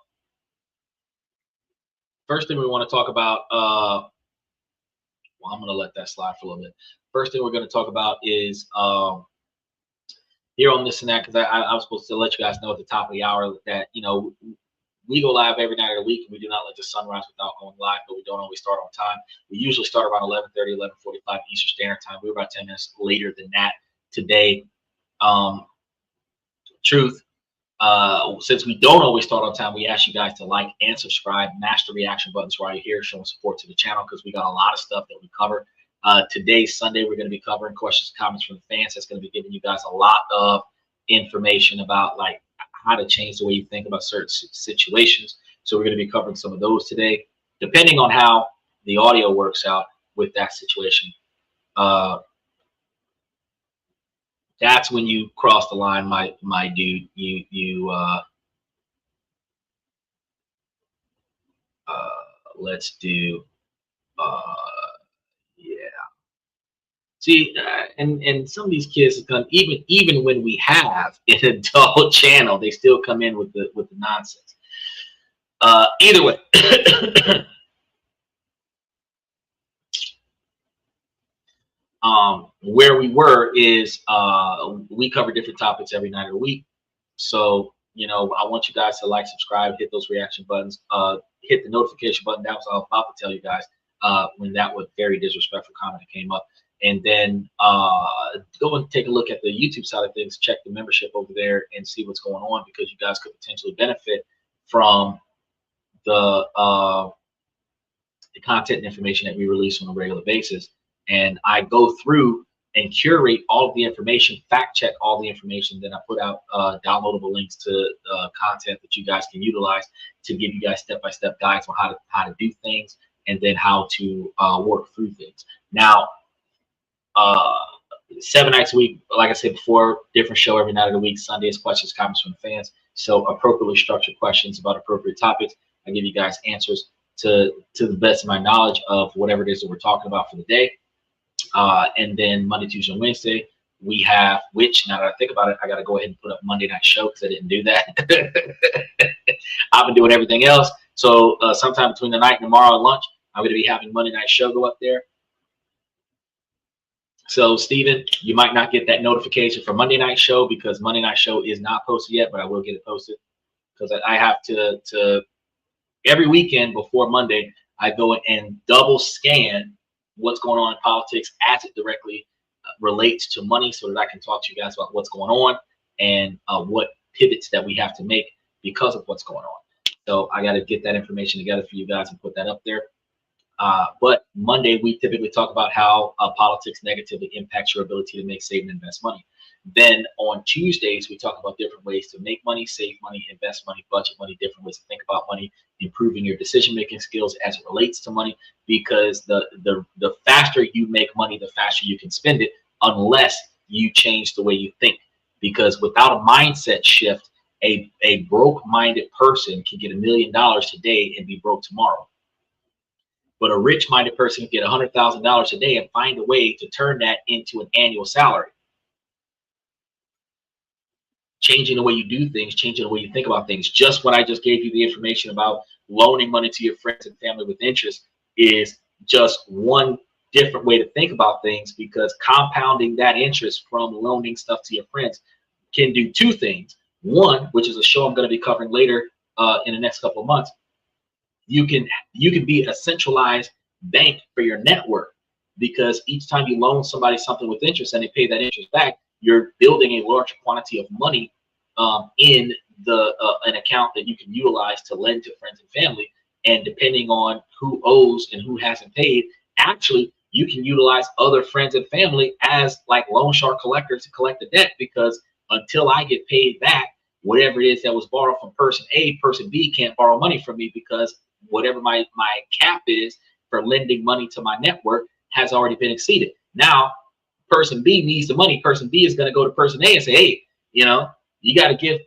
well, I'm going to let that slide for a little bit. First thing we're going to talk about is here on This and That, because I was supposed to let you guys know at the top of the hour that, you know, we go live every night of the week, and we do not let the sun rise without going live, but we don't always start on time. We usually start around 11:30, 11:45 Eastern Standard Time. We were about 10 minutes later than that today. Since we don't always start on time, we ask you guys to like and subscribe, mash the reaction buttons while you're here, showing support to the channel, because we got a lot of stuff that we cover. Today, Sunday, we're going to be covering questions and comments from the fans. That's going to be giving you guys a lot of information about like how to change the way you think about certain situations. So we're going to be covering some of those today, depending on how the audio works out with that situation. That's when you cross the line, my dude. Let's do yeah. See, and some of these kids have come, even when we have an adult channel, they still come in with the nonsense. Either way. Where we were is we cover different topics every night of the week. So, you know, I want you guys to like, subscribe, hit those reaction buttons, hit the notification button. That was what I was about to tell you guys when that was very disrespectful comment that came up. And then go and take a look at the YouTube side of things, check the membership over there and see what's going on, because you guys could potentially benefit from the content and information that we release on a regular basis. And I go through and curate all of the information, fact check all the information, then I put out downloadable links to content that you guys can utilize to give you guys step-by-step guides on how to do things, and then how to work through things. Now, 7 nights a week, like I said before, different show every night of the week. Sundays, questions, comments from the fans. So appropriately structured questions about appropriate topics. I give you guys answers to the best of my knowledge of whatever it is that we're talking about for the day. And then Monday, Tuesday, and Wednesday, we have, which now that I think about it, I got to go ahead and put up Monday night show because I didn't do that. I've been doing everything else. So sometime between the night and tomorrow at lunch, I'm going to be having Monday night show go up there. So, Steven, you might not get that notification for Monday night show because Monday night show is not posted yet, but I will get it posted because I have to every weekend before Monday, I go and double scan what's going on in politics as it directly relates to money, so that I can talk to you guys about what's going on and what pivots that we have to make because of what's going on. So I got to get that information together for you guys and put that up there. But Monday, we typically talk about how politics negatively impacts your ability to make, save, and invest money. Then on Tuesdays, we talk about different ways to make money, save money, invest money, budget money, different ways to think about money, improving your decision-making skills as it relates to money, because the faster you make money, the faster you can spend it, unless you change the way you think. Because without a mindset shift, a broke-minded person can get $1 million today and be broke tomorrow. But a rich-minded person can get $100,000 a day and find a way to turn that into an annual salary. Changing the way you do things, changing the way you think about things. Just what I just gave you the information about loaning money to your friends and family with interest is just one different way to think about things, because compounding that interest from loaning stuff to your friends can do two things. One, which is a show I'm going to be covering later in the next couple of months, you can be a centralized bank for your network, because each time you loan somebody something with interest and they pay that interest back, you're building a large quantity of money in an account that you can utilize to lend to friends and family. And depending on who owes and who hasn't paid, actually you can utilize other friends and family as like loan shark collectors to collect the debt, because until I get paid back whatever it is that was borrowed from person A, person B can't borrow money from me, because whatever my cap is for lending money to my network has already been exceeded. Now person B needs the money. Person B is going to go to person A and say, hey, you know, you got to give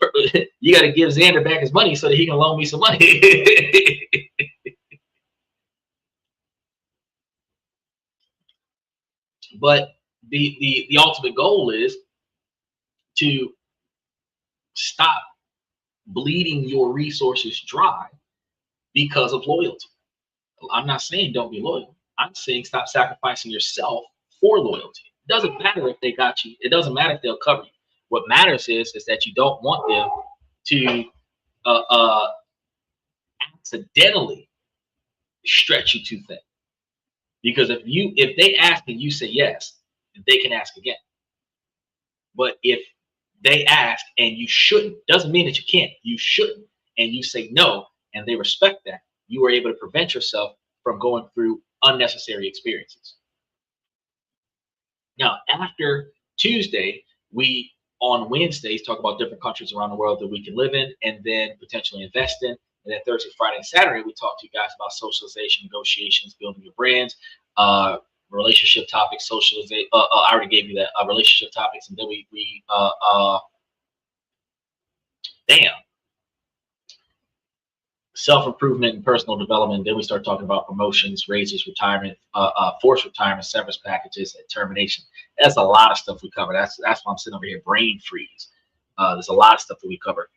Xander back his money so that he can loan me some money. But the ultimate goal is to stop bleeding your resources dry because of loyalty. I'm not saying don't be loyal. I'm saying stop sacrificing yourself for loyalty. It doesn't matter if they got you. It doesn't matter if they'll cover you. What matters is that you don't want them to accidentally stretch you too thin. Because if they ask and you say yes, they can ask again. But if they ask and you shouldn't, doesn't mean that you can't. You shouldn't, and you say no, and they respect that, you are able to prevent yourself from going through unnecessary experiences. Now, after Tuesday, we on Wednesdays talk about different countries around the world that we can live in and then potentially invest in. And then Thursday, Friday, and Saturday, we talk to you guys about socialization, negotiations, building your brands, relationship topics, socialization. I already gave you that, relationship topics, and then self-improvement and personal development. Then we start talking about promotions, raises, retirement, forced retirement, severance packages, and termination. That's a lot of stuff we cover. That's why I'm sitting over here brain freeze. There's a lot of stuff that we cover.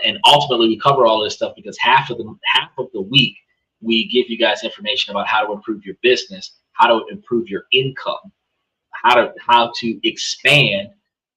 And ultimately we cover all this stuff because half of the week we give you guys information about how to improve your business, how to improve your income, how to expand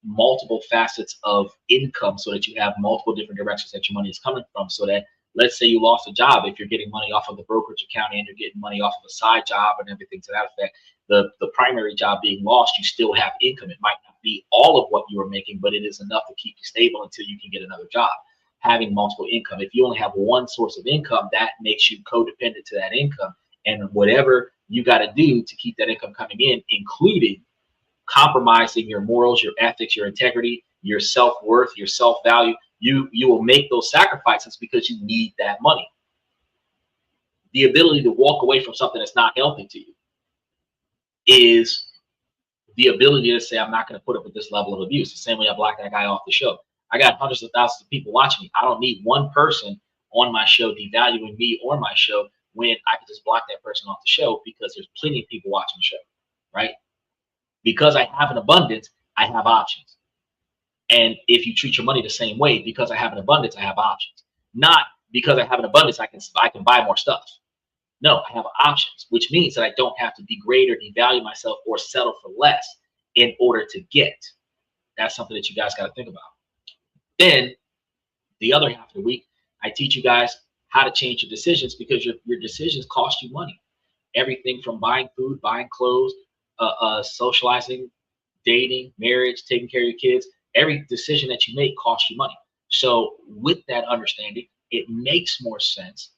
multiple facets of income so that you have multiple different directions that your money is coming from. So that, let's say you lost a job, if you're getting money off of the brokerage account and you're getting money off of a side job and everything to that effect, the primary job being lost, you still have income. It might not be all of what you were making, but it is enough to keep you stable until you can get another job. Having multiple income, if you only have one source of income, that makes you codependent to that income. And whatever you got to do to keep that income coming in, including compromising your morals, your ethics, your integrity, your self-worth, your self-value, you will make those sacrifices because you need that money. The ability to walk away from something that's not healthy to you is the ability to say, I'm not going to put up with this level of abuse. The same way I blocked that guy off the show. I got hundreds of thousands of people watching me. I don't need one person on my show devaluing me or my show when I can just block that person off the show, because there's plenty of people watching the show, right? Because I have an abundance, I have options. And if you treat your money the same way, because I have an abundance, I have options. Not because I have an abundance, I can buy more stuff. No, I have options, which means that I don't have to degrade or devalue myself or settle for less in order to get. That's something that you guys got to think about. Then the other half of the week, I teach you guys how to change your decisions, because your decisions cost you money. Everything from buying food, buying clothes, socializing, dating, marriage, taking care of your kids, every decision that you make costs you money. So with that understanding, it makes more sense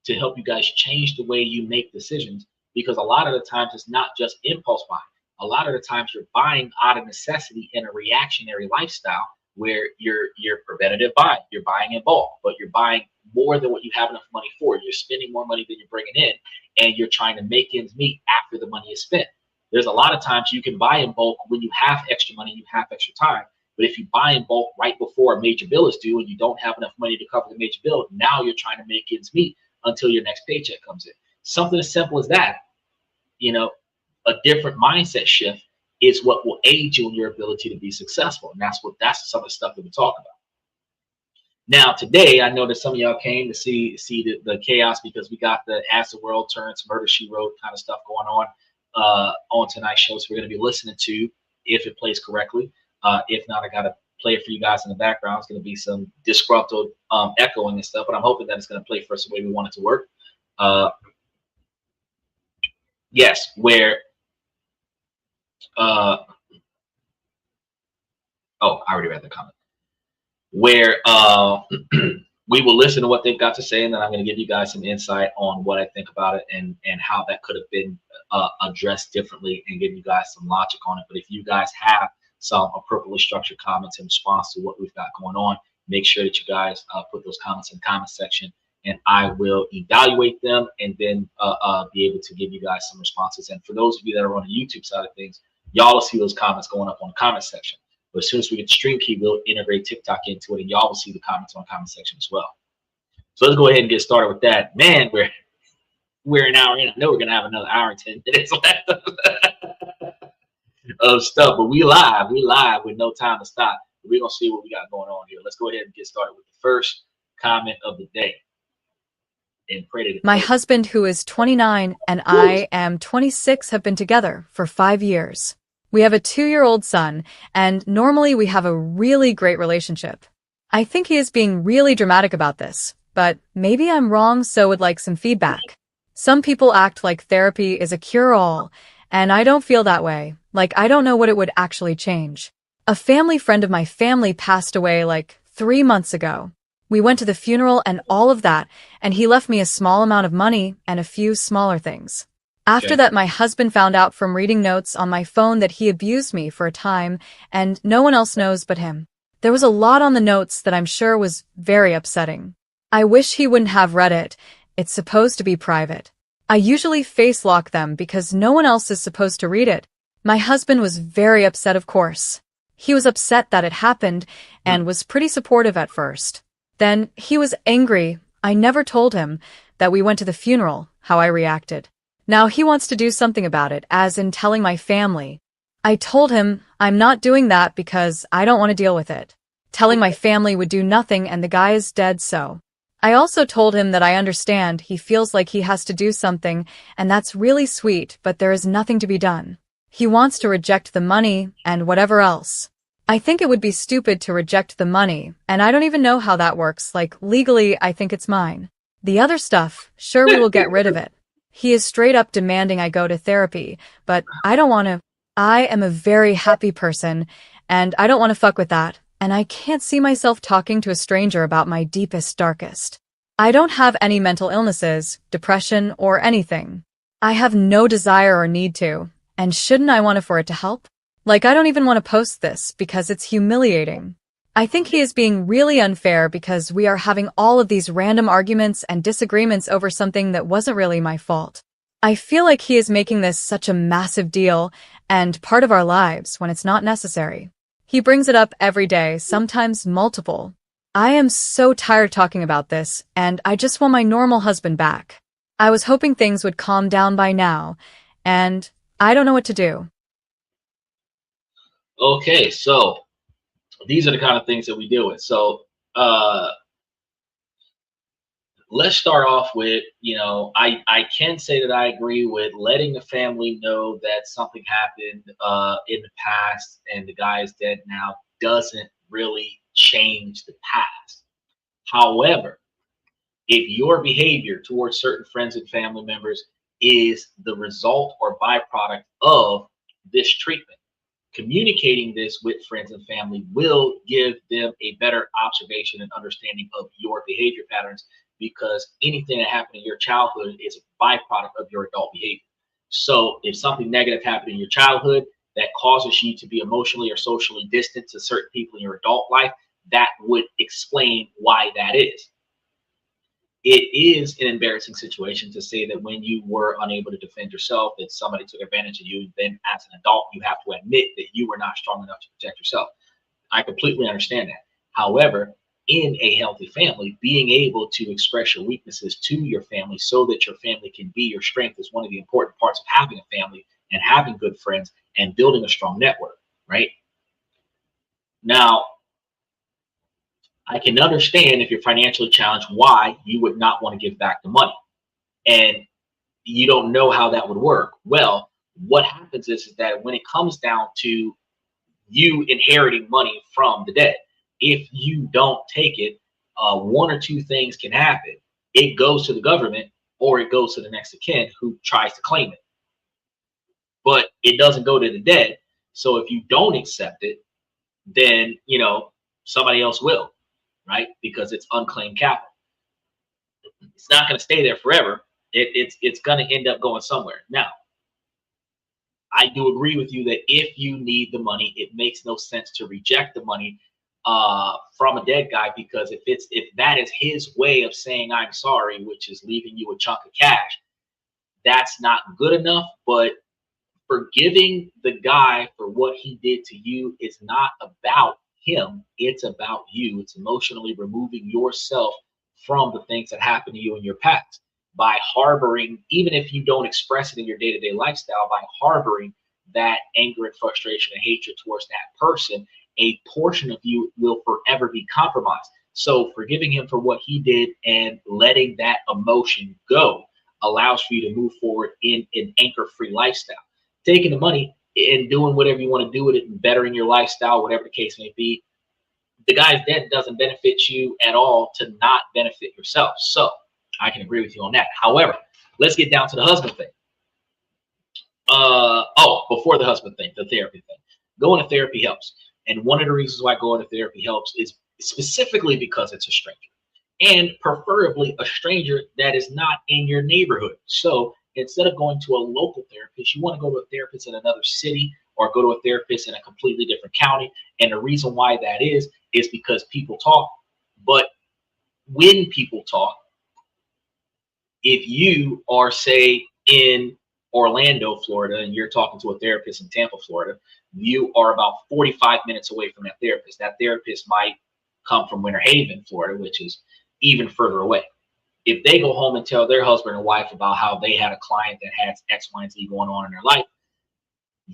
to help you guys change the way you make decisions, because a lot of the times it's not just impulse buying. A lot of the times you're buying out of necessity in a reactionary lifestyle where you're preventative buying. You're buying in bulk, but you're buying more than what you have enough money for. You're spending more money than you're bringing in, and you're trying to make ends meet after the money is spent. There's a lot of times you can buy in bulk when you have extra money, you have extra time. But if you buy in bulk right before a major bill is due and you don't have enough money to cover the major bill, now you're trying to make ends meet until your next paycheck comes in. Something as simple as that, a different mindset shift is what will aid you in your ability to be successful. And that's some of the stuff that we talk about. Now, today, I know that some of y'all came to see the chaos, because we got the As the World Turns, Murder, She Wrote kind of stuff going on tonight's show. So we're going to be listening to, if it plays correctly. If not, I got to play it for you guys in the background. It's going to be some disgruntled echoing and stuff, but I'm hoping that it's going to play for us the way we want it to work. Yes, where oh, I already read the comment. Where we will listen to what they've got to say, and then I'm going to give you guys some insight on what I think about it and how that could have been addressed differently, and give you guys some logic on it. But if you guys have some appropriately structured comments in response to what we've got going on, make sure that you guys put those comments in the comment section, and I will evaluate them and then be able to give you guys some responses. And for those of you that are on the YouTube side of things, y'all will see those comments going up on the comment section. But as soon as we get Stream Key, we'll integrate TikTok into it, and y'all will see the comments on the comment section as well. So let's go ahead and get started with that. Man, we're an hour in. I know we're gonna have another hour and 10 minutes left of stuff, but we live with no time to stop. We're gonna see what we got going on here. Let's go ahead and get started with the first comment of the day. And pray that my husband, who is 29 and I am 26, have been together for 5 years. We have a 2-year-old son, and normally we have a really great relationship. I think he is being really dramatic about this, but maybe I'm wrong, so would like some feedback. Some people act like therapy is a cure-all, and I don't feel that way. Like, I don't know what it would actually change. A family friend of my family passed away like 3 months ago. We went to the funeral and all of that, and he left me a small amount of money and a few smaller things. After that, my husband found out from reading notes on my phone that he abused me for a time, and no one else knows but him. There was a lot on the notes that I'm sure was very upsetting. I wish he wouldn't have read it. It's supposed to be private. I usually face lock them because no one else is supposed to read it. My husband was very upset, of course. He was upset that it happened and was pretty supportive at first. Then he was angry. I never told him that we went to the funeral, how I reacted. Now he wants to do something about it, as in telling my family. I told him I'm not doing that because I don't want to deal with it. Telling my family would do nothing, and the guy is dead, so. I also told him that I understand he feels like he has to do something, and that's really sweet, but there is nothing to be done. He wants to reject the money and whatever else. I think it would be stupid to reject the money, and I don't even know how that works. Like, legally, I think it's mine. The other stuff, sure, we will get rid of it. He is straight up demanding I go to therapy, but I don't want to. I am a very happy person, and I don't want to fuck with that, and I can't see myself talking to a stranger about my deepest, darkest. I don't have any mental illnesses, depression, or anything. I have no desire or need to, and shouldn't I want for it to help? Like, I don't even want to post this because it's humiliating. I think he is being really unfair because we are having all of these random arguments and disagreements over something that wasn't really my fault. I feel like he is making this such a massive deal and part of our lives when it's not necessary. He brings it up every day, sometimes multiple. I am so tired talking about this, and I just want my normal husband back. I was hoping things would calm down by now, and I don't know what to do. Okay, so these are the kind of things that we deal with. So let's start off with, I can say that I agree with letting the family know that something happened in the past and the guy is dead now doesn't really change the past. However, if your behavior towards certain friends and family members is the result or byproduct of this treatment, communicating this with friends and family will give them a better observation and understanding of your behavior patterns, because anything that happened in your childhood is a byproduct of your adult behavior. So if something negative happened in your childhood that causes you to be emotionally or socially distant to certain people in your adult life, that would explain why that is. It is an embarrassing situation to say that when you were unable to defend yourself, that somebody took advantage of you. Then as an adult, you have to admit that you were not strong enough to protect yourself. I completely understand that. However, in a healthy family, being able to express your weaknesses to your family so that your family can be your strength is one of the important parts of having a family and having good friends and building a strong network, right? Now, I can understand if you're financially challenged why you would not want to give back the money and you don't know how that would work. Well, what happens is that when it comes down to you inheriting money from the dead, if you don't take it, one or two things can happen. It goes to the government or it goes to the next of kin who tries to claim it. But it doesn't go to the dead. So if you don't accept it, then, somebody else will. right? Because it's unclaimed capital. It's not going to stay there forever. It's going to end up going somewhere. Now, I do agree with you that if you need the money, it makes no sense to reject the money from a dead guy, because if that is his way of saying I'm sorry, which is leaving you a chunk of cash, that's not good enough. But forgiving the guy for what he did to you is not about him. It's about you. It's emotionally removing yourself from the things that happened to you in your past by harboring, even if you don't express it in your day-to-day lifestyle, by harboring that anger and frustration and hatred towards that person, a portion of you will forever be compromised. So forgiving him for what he did and letting that emotion go allows for you to move forward in an anchor-free lifestyle. Taking the money and doing whatever you want to do with it and bettering your lifestyle, whatever the case may be, the guy's dead doesn't benefit you at all to not benefit yourself. So I can agree with you on that. However, let's get down to the husband thing. Before the husband thing, the therapy thing. Going to therapy helps. And one of the reasons why going to therapy helps is specifically because it's a stranger. And preferably a stranger that is not in your neighborhood. So instead of going to a local therapist, you want to go to a therapist in another city or go to a therapist in a completely different county. And the reason why that is because people talk. But when people talk, if you are, say, in Orlando, Florida, and you're talking to a therapist in Tampa, Florida, you are about 45 minutes away from that therapist. That therapist might come from Winter Haven, Florida, which is even further away. If they go home and tell their husband and wife about how they had a client that has X, Y, and Z going on in their life,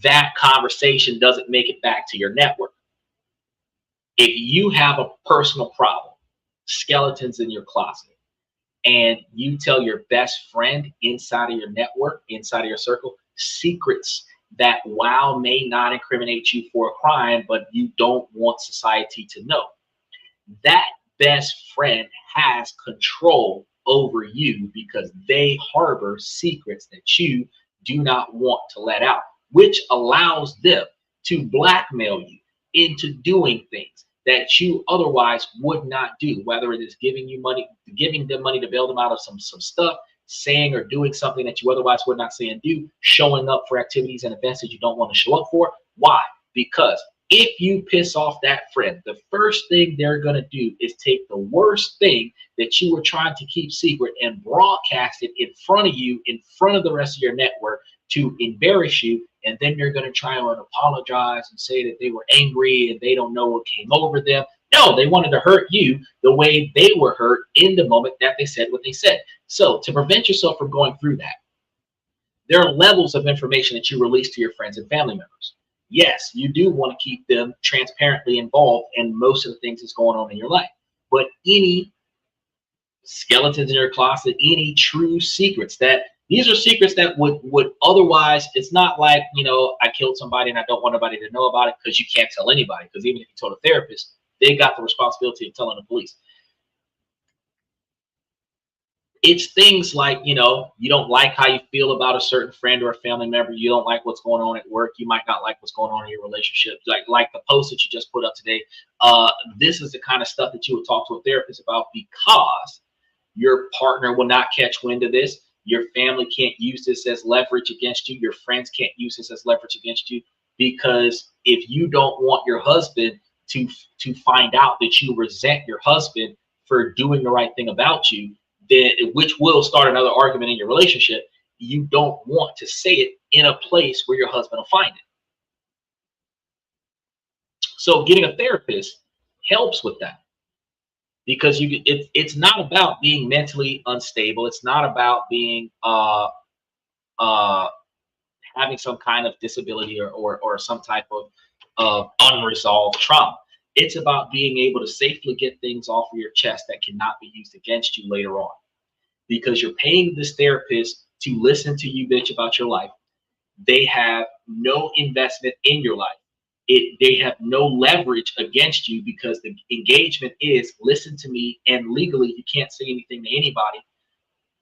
that conversation doesn't make it back to your network. If you have a personal problem, skeletons in your closet, and you tell your best friend inside of your network, inside of your circle, secrets that while may not incriminate you for a crime, but you don't want society to know, that best friend has control over you because they harbor secrets that you do not want to let out, which allows them to blackmail you into doing things that you otherwise would not do, whether it is giving you money, giving them money to bail them out of some stuff, saying or doing something that you otherwise would not say and do, showing up for activities and events that you don't want to show up for. Why? Because if you piss off that friend, the first thing they're going to do is take the worst thing that you were trying to keep secret and broadcast it in front of you, in front of the rest of your network, to embarrass you. And then they're going to try and apologize and say that they were angry and they don't know what came over them. No, they wanted to hurt you the way they were hurt in the moment that they said what they said. So to prevent yourself from going through that, there are levels of information that you release to your friends and family members. Yes, you do want to keep them transparently involved in most of the things that's going on in your life. But any skeletons in your closet, any true secrets these are secrets that would otherwise, it's not like, I killed somebody and I don't want nobody to know about it, because you can't tell anybody, because even if you told a therapist, they got the responsibility of telling the police. It's things like, you don't like how you feel about a certain friend or a family member. You don't like what's going on at work. You might not like what's going on in your relationship. Like the post that you just put up today. This is the kind of stuff that you would talk to a therapist about, because your partner will not catch wind of this. Your family can't use this as leverage against you. Your friends can't use this as leverage against you, because if you don't want your husband to find out that you resent your husband for doing the right thing about you, then, which will start another argument in your relationship, you don't want to say it in a place where your husband will find it. So getting a therapist helps with that. Because it's not about being mentally unstable. It's not about being having some kind of disability or some type of unresolved trauma. It's about being able to safely get things off of your chest that cannot be used against you later on. Because you're paying this therapist to listen to you bitch about your life. They have no investment in your life. They have no leverage against you, because the engagement is listen to me, and legally you can't say anything to anybody.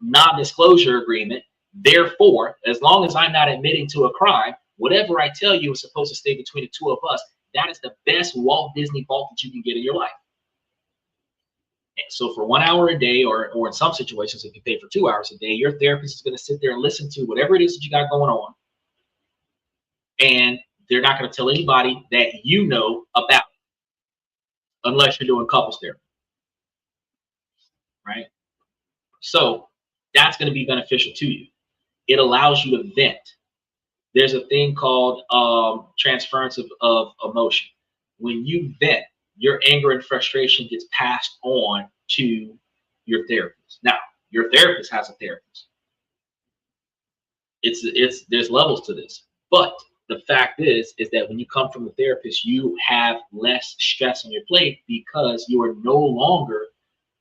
Non-disclosure agreement. Therefore, as long as I'm not admitting to a crime, whatever I tell you is supposed to stay between the two of us. That is the best Walt Disney vault that you can get in your life. And so for 1 hour a day, or in some situations, if you pay for 2 hours a day, your therapist is going to sit there and listen to whatever it is that you got going on. And they're not going to tell anybody that you know about it, unless you're doing couples therapy, right? So that's going to be beneficial to you. It allows you to vent. There's a thing called transference of emotion. When you vent, your anger and frustration gets passed on to your therapist. Now, your therapist has a therapist. There's levels to this, but the fact is that when you come from the therapist, you have less stress on your plate because you are no longer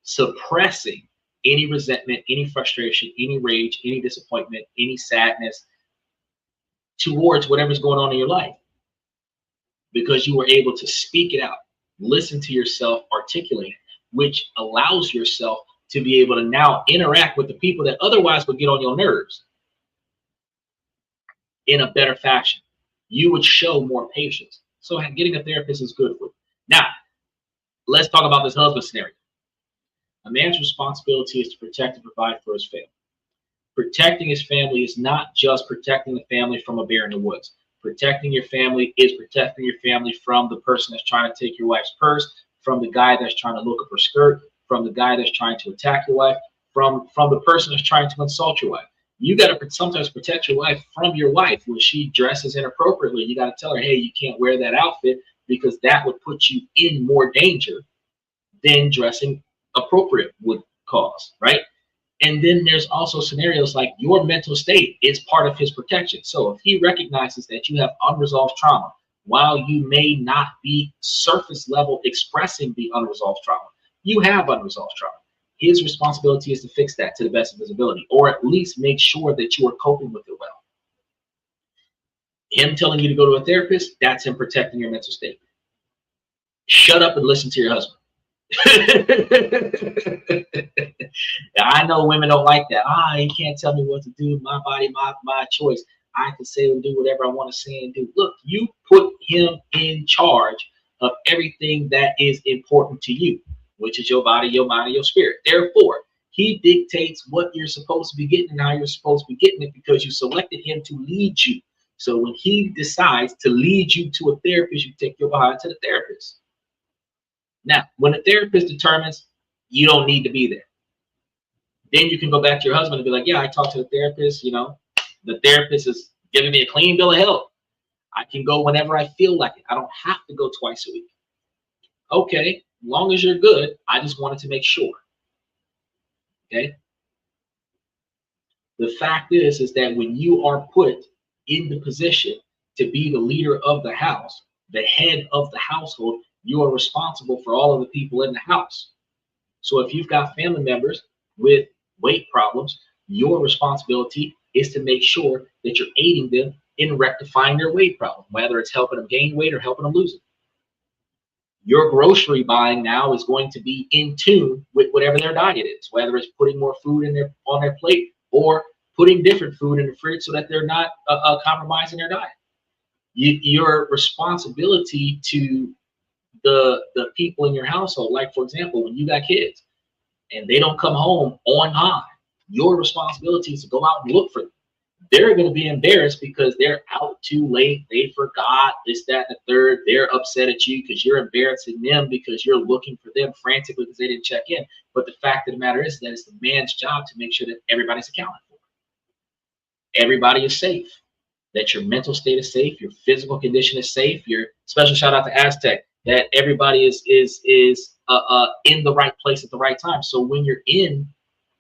suppressing any resentment, any frustration, any rage, any disappointment, any sadness towards whatever's going on in your life, because you were able to speak it out, listen to yourself, articulate, which allows yourself to be able to now interact with the people that otherwise would get on your nerves in a better fashion. You would show more patience. So getting a therapist is good for you. Now, let's talk about this husband scenario. A man's responsibility is to protect and provide for his family. Protecting his family is not just protecting the family from a bear in the woods. Protecting your family is protecting your family from the person that's trying to take your wife's purse, from the guy that's trying to look up her skirt, from the guy that's trying to attack your wife, from the person that's trying to insult your wife. You got to sometimes protect your wife from your wife. When she dresses inappropriately, you got to tell her, hey, you can't wear that outfit, because that would put you in more danger than dressing appropriate would cause, right? And then there's also scenarios like your mental state is part of his protection. So if he recognizes that you have unresolved trauma, while you may not be surface level expressing the unresolved trauma, you have unresolved trauma. His responsibility is to fix that to the best of his ability, or at least make sure that you are coping with it well. Him telling you to go to a therapist, that's him protecting your mental state. Shut up and listen to your husband. I know women don't like that. You can't tell me what to do. My body, my choice. I can say and do whatever I want to say and do. Look, you put him in charge of everything that is important to you, which is your body, your mind, and your spirit. Therefore, he dictates what you're supposed to be getting and how you're supposed to be getting it, because you selected him to lead you. So when he decides to lead you to a therapist, you take your behind to the therapist. Now, when a therapist determines you don't need to be there, then you can go back to your husband and be like, yeah, I talked to the therapist, the therapist is giving me a clean bill of health. I can go whenever I feel like it. I don't have to go twice a week. Okay, as long as you're good, I just wanted to make sure. Okay. The fact is that when you are put in the position to be the leader of the house, the head of the household, you are responsible for all of the people in the house. So if you've got family members with weight problems, your responsibility is to make sure that you're aiding them in rectifying their weight problem, whether it's helping them gain weight or helping them lose it. Your grocery buying now is going to be in tune with whatever their diet is, whether it's putting more food on their plate or putting different food in the fridge so that they're not compromising their diet. Your responsibility to the people in your household, like for example, when you got kids and they don't come home on time, your responsibility is to go out and look for them. They're going to be embarrassed because they're out too late, they forgot this, that, and the third. They're upset at you because you're embarrassing them because you're looking for them frantically because they didn't check in. But the fact of the matter is that it's the man's job to make sure that everybody's accounted for, everybody is safe, that your mental state is safe, your physical condition is safe. Your special shout out to Aztec, that everybody is in the right place at the right time. So when you're in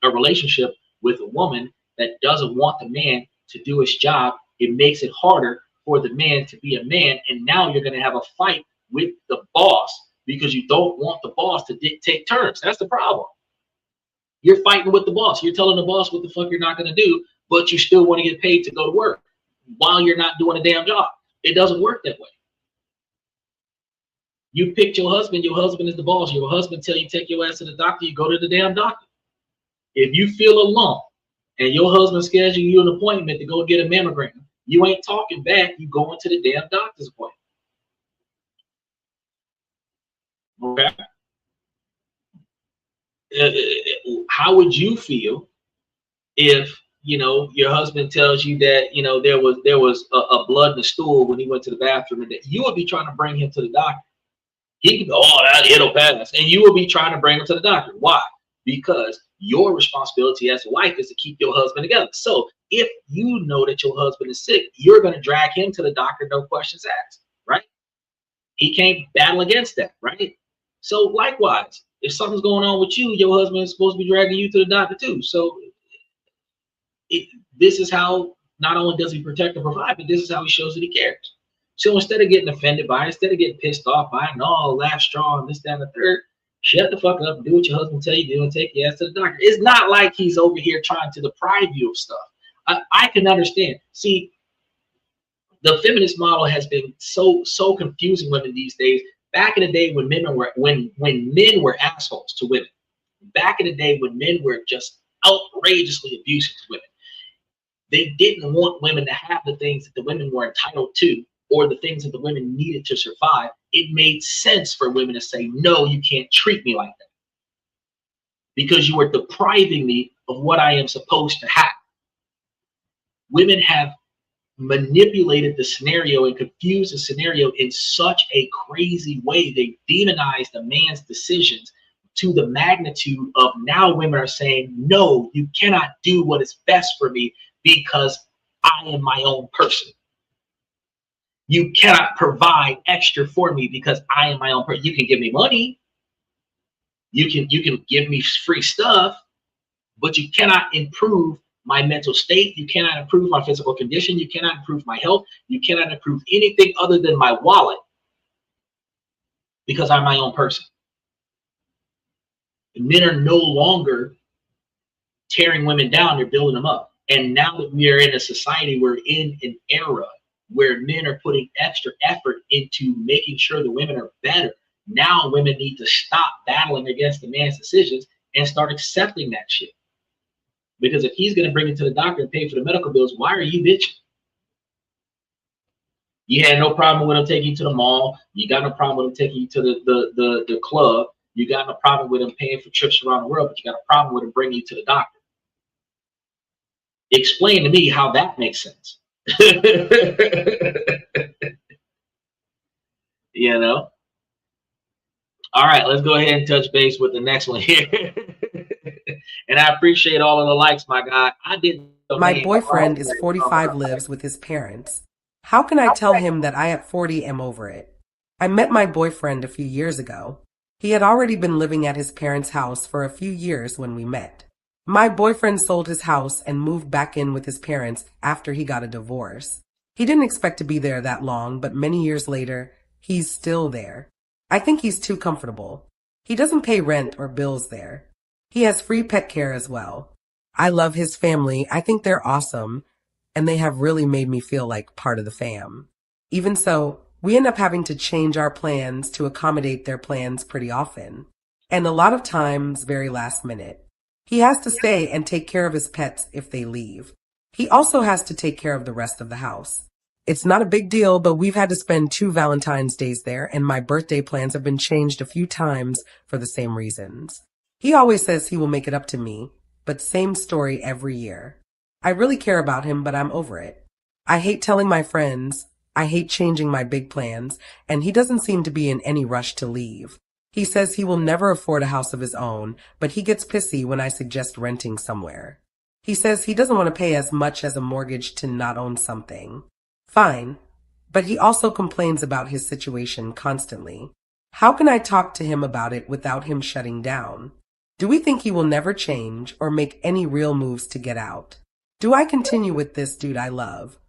a relationship with a woman that doesn't want the man to do his job, it makes it harder for the man to be a man. And now you're going to have a fight with the boss because you don't want the boss to dictate terms. That's the problem. You're fighting with the boss. You're telling the boss what the fuck you're not going to do, but you still want to get paid to go to work while you're not doing a damn job. It doesn't work that way. You picked your husband is the boss. Your husband tell you take your ass to the doctor, you go to the damn doctor. If you feel a lump and your husband schedules you an appointment to go get a mammogram, you ain't talking back, you going to the damn doctor's appointment. Okay. how would you feel if, you know, your husband tells you that, you know, there was a blood in the stool when he went to the bathroom, and that you would be trying to bring him to the doctor? He could go, oh, it'll pass, and you will be trying to bring him to the doctor. Why? Because your responsibility as a wife is to keep your husband together. So if you know that your husband is sick, you're going to drag him to the doctor, no questions asked, right? He can't battle against that, right? So likewise, if something's going on with you, your husband is supposed to be dragging you to the doctor too. So this is how not only does he protect and provide, but this is how he shows that he cares. So instead of getting offended by it, instead of getting pissed off by it, no, last straw and this, that, and the third, shut the fuck up and do what your husband tell you to do and take your ass to the doctor. It's not like he's over here trying to deprive you of stuff. I can understand. See, the feminist model has been so confusing women these days. Back in the day when men were assholes to women, back in the day when men were just outrageously abusive to women, they didn't want women to have the things that the women were entitled to, or the things that the women needed to survive. It made sense for women to say, no, you can't treat me like that, because you are depriving me of what I am supposed to have. Women have manipulated the scenario and confused the scenario in such a crazy way. They demonize the man's decisions to the magnitude of now women are saying, no, you cannot do what is best for me because I am my own person. You cannot provide extra for me because I am my own person. You can give me money. You can give me free stuff, but you cannot improve my mental state. You cannot improve my physical condition. You cannot improve my health. You cannot improve anything other than my wallet, because I'm my own person. Men are no longer tearing women down, they're building them up. And now that we are in a society, we're in an era where men are putting extra effort into making sure the women are better. Now women need to stop battling against the man's decisions and start accepting that shit. Because if he's going to bring it to the doctor and pay for the medical bills, why are you bitching? You had no problem with him taking you to the mall. You got no problem with him taking you to the club. You got no problem with him paying for trips around the world, but you got a problem with him bringing you to the doctor. Explain to me how that makes sense. You know? All right, let's go ahead and touch base with the next one here. And I appreciate all of the likes, my guy. My boyfriend is 45, lives with his parents. How can I tell him that I at 40 am over it? I met my boyfriend a few years ago. He had already been living at his parents' house for a few years when we met. My boyfriend sold his house and moved back in with his parents after he got a divorce. He didn't expect to be there that long, but many years later, he's still there. I think he's too comfortable. He doesn't pay rent or bills there. He has free pet care as well. I love his family. I think they're awesome, and they have really made me feel like part of the fam. Even so, we end up having to change our plans to accommodate their plans pretty often, and a lot of times very last minute. He has to stay and take care of his pets if they leave. He also has to take care of the rest of the house. It's not a big deal, but we've had to spend 2 Valentine's days there, and my birthday plans have been changed a few times for the same reasons. He always says he will make it up to me, but same story every year. I really care about him, but I'm over it. I hate telling my friends. I hate changing my big plans, and he doesn't seem to be in any rush to leave. He says he will never afford a house of his own, but he gets pissy when I suggest renting somewhere. He says he doesn't want to pay as much as a mortgage to not own something. Fine, but he also complains about his situation constantly. How can I talk to him about it without him shutting down? Do we think he will never change or make any real moves to get out? Do I continue with this dude I love?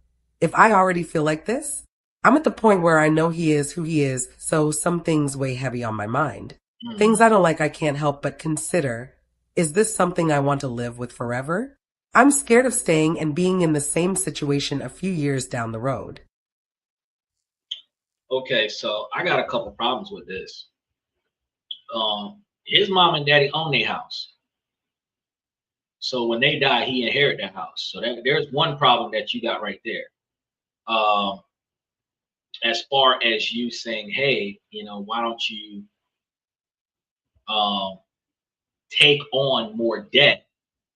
If I already feel like this, I'm at the point where I know he is who he is, so some things weigh heavy on my mind. Things I don't like I can't help but consider. Is this something I want to live with forever? I'm scared of staying and being in the same situation a few years down the road. Okay, so I got a couple problems with this. His mom and daddy own their house. So when they die, he inherit that house. So there's one problem that you got right there. As far as you saying, hey, why don't you take on more debt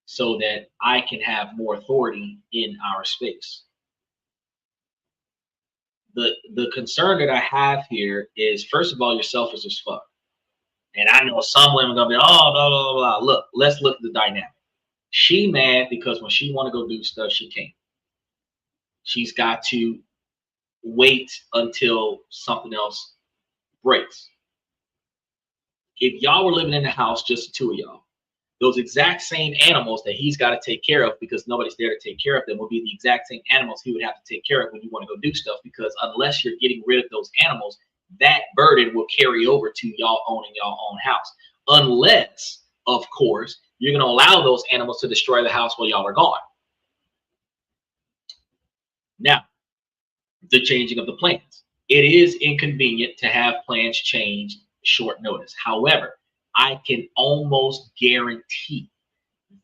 so that I can have more authority in our space. The concern that I have here is, first of all, you're selfish as fuck. And I know some women are gonna be, oh, blah, blah, blah, blah. Look, let's look at the dynamic. She mad because when she want to go do stuff, she can't. She's got to wait until something else breaks. If y'all were living in the house, just the two of y'all, those exact same animals that he's got to take care of because nobody's there to take care of them will be the exact same animals he would have to take care of when you want to go do stuff, because unless you're getting rid of those animals, that burden will carry over to y'all owning y'all own house. Unless, of course, you're going to allow those animals to destroy the house while y'all are gone. Now, the changing of the plans. It is inconvenient to have plans changed short notice. However, I can almost guarantee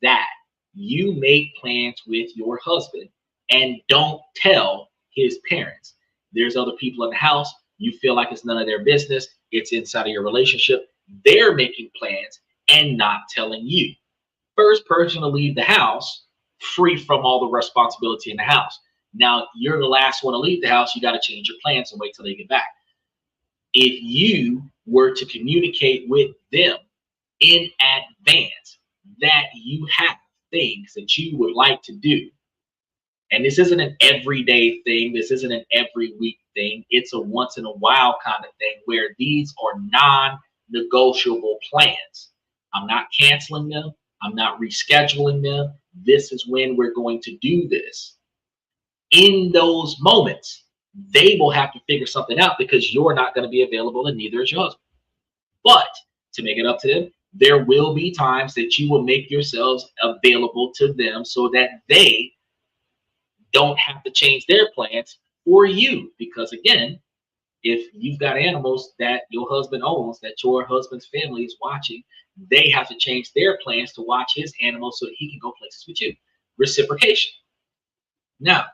that you make plans with your husband and don't tell his parents. There's other people in the house. You feel like it's none of their business. It's inside of your relationship. They're making plans and not telling you. First person to leave the house, free from all the responsibility in the house. Now, you're the last one to leave the house. You got to change your plans and wait till they get back. If you were to communicate with them in advance that you have things that you would like to do, and this isn't an everyday thing, this isn't an every week thing, it's a once in a while kind of thing where these are non-negotiable plans. I'm not canceling them. I'm not rescheduling them. This is when we're going to do this. In those moments, they will have to figure something out because you're not going to be available and neither is your husband. But to make it up to them, there will be times that you will make yourselves available to them so that they don't have to change their plans for you. Because again, if you've got animals that your husband owns, that your husband's family is watching, they have to change their plans to watch his animals so that he can go places with you. Reciprocation. Now,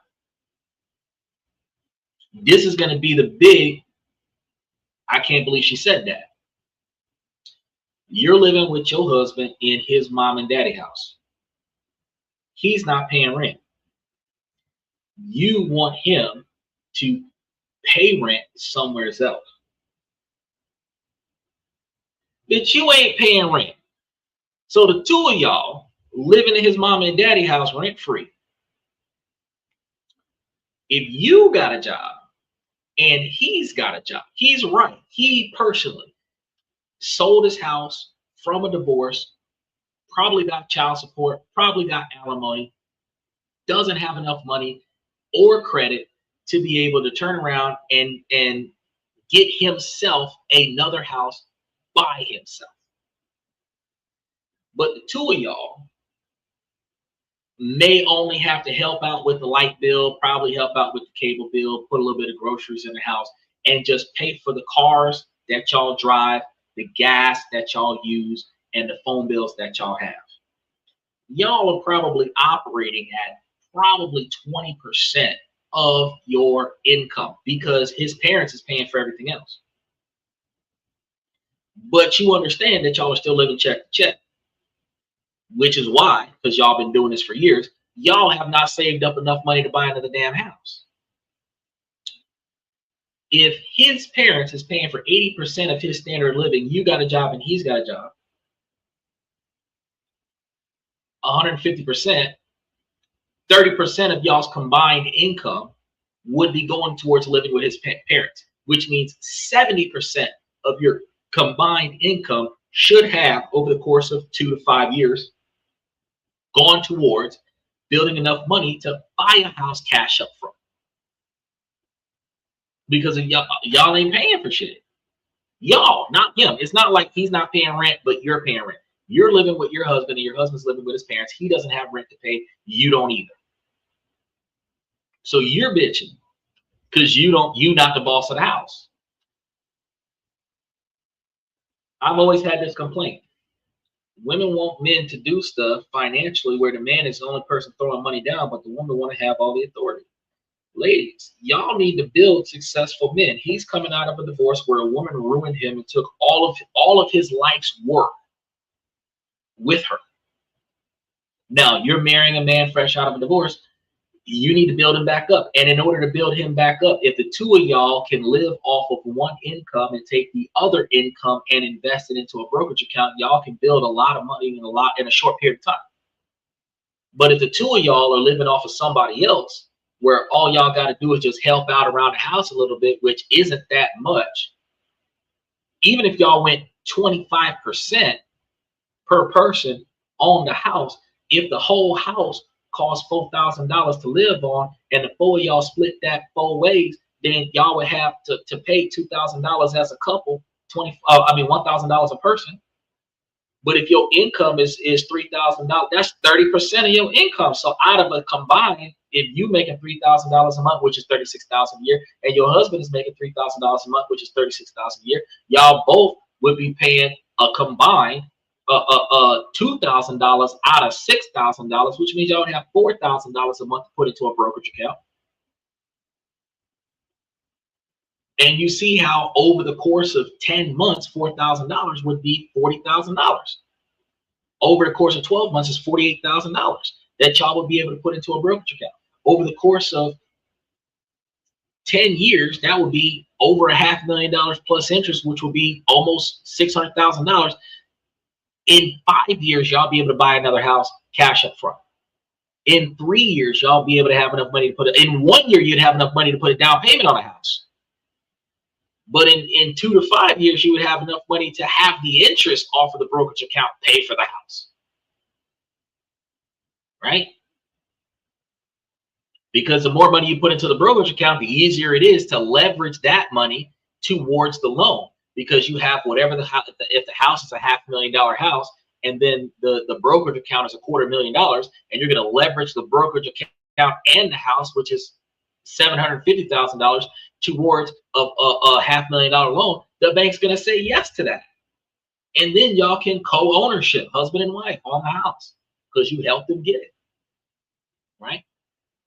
this is going to be the big, I can't believe she said that. You're living with your husband in his mom and daddy house. He's not paying rent. You want him to pay rent somewhere else. But you ain't paying rent. So the two of y'all living in his mom and daddy house rent free. If you got a job and he's got a job, he's right. He personally sold his house from a divorce, probably got child support, probably got alimony, doesn't have enough money or credit to be able to turn around and get himself another house by himself. But the two of y'all may only have to help out with the light bill, probably help out with the cable bill, put a little bit of groceries in the house, and just pay for the cars that y'all drive, the gas that y'all use, and the phone bills that y'all have. Y'all are probably operating at probably 20% of your income because his parents is paying for everything else. But you understand that y'all are still living check to check, which is why, because y'all been doing this for years, y'all have not saved up enough money to buy another damn house. If his parents is paying for 80% of his standard of living, you got a job and he's got a job, 150%, 30% of y'all's combined income would be going towards living with his parents, which means 70% of your combined income should have, over the course of 2 to 5 years, gone towards building enough money to buy a house cash up front. Because of y'all ain't paying for shit. Y'all, not him. It's not like he's not paying rent, but you're paying rent. You're living with your husband and your husband's living with his parents. He doesn't have rent to pay. You don't either. So you're bitching because you not the boss of the house. I've always had this complaint. Women want men to do stuff financially where the man is the only person throwing money down, but the woman want to have all the authority. Ladies, y'all need to build successful men. He's coming out of a divorce where a woman ruined him and took all of his life's work, with her. Now, you're marrying a man fresh out of a divorce. You need to build him back up. And in order to build him back up, if the two of y'all can live off of one income and take the other income and invest it into a brokerage account, y'all can build a lot of money in a short period of time. But if the two of y'all are living off of somebody else, where all y'all got to do is just help out around the house a little bit, which isn't that much, even if y'all went 25% per person on the house, if the whole house costs $4,000 to live on, and the four of y'all split that 4 ways, then y'all would have to pay $2,000 as a couple, $1,000 a person. But if your income is $3,000, that's 30% of your income. So out of a combined, if you making $3,000 a month, which is $36,000 a year, and your husband is making $3,000 a month, which is $36,000 a year, y'all both would be paying a combined $2,000 out of $6,000, which means y'all would have $4,000 a month to put into a brokerage account. And you see how over the course of 10 months, $4,000 would be $40,000. Over the course of 12 months, is $48,000 that y'all would be able to put into a brokerage account. Over the course of 10 years, that would be over $500,000 plus interest, which will be almost $600,000. In 5 years, y'all be able to buy another house cash up front. In 3 years, y'all be able to have enough money to put it. In 1 year, you'd have enough money to put a down payment on a house. But in 2 to 5 years, you would have enough money to have the interest off of the brokerage account pay for the house. Right? Because the more money you put into the brokerage account, the easier it is to leverage that money towards the loan. Because you have whatever if the house is a $500,000 house, and then the brokerage account is $250,000, and you're going to leverage the brokerage account and the house, which is $750,000, towards a $500,000 loan, the bank's going to say yes to that. And then y'all can co-ownership, husband and wife, on the house, because you helped them get it. Right?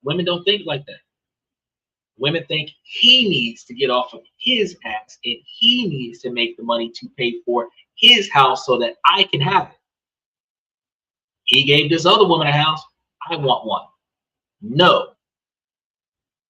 Women don't think like that. Women think he needs to get off of his ass, and he needs to make the money to pay for his house so that I can have it. He gave this other woman a house. I want one. No.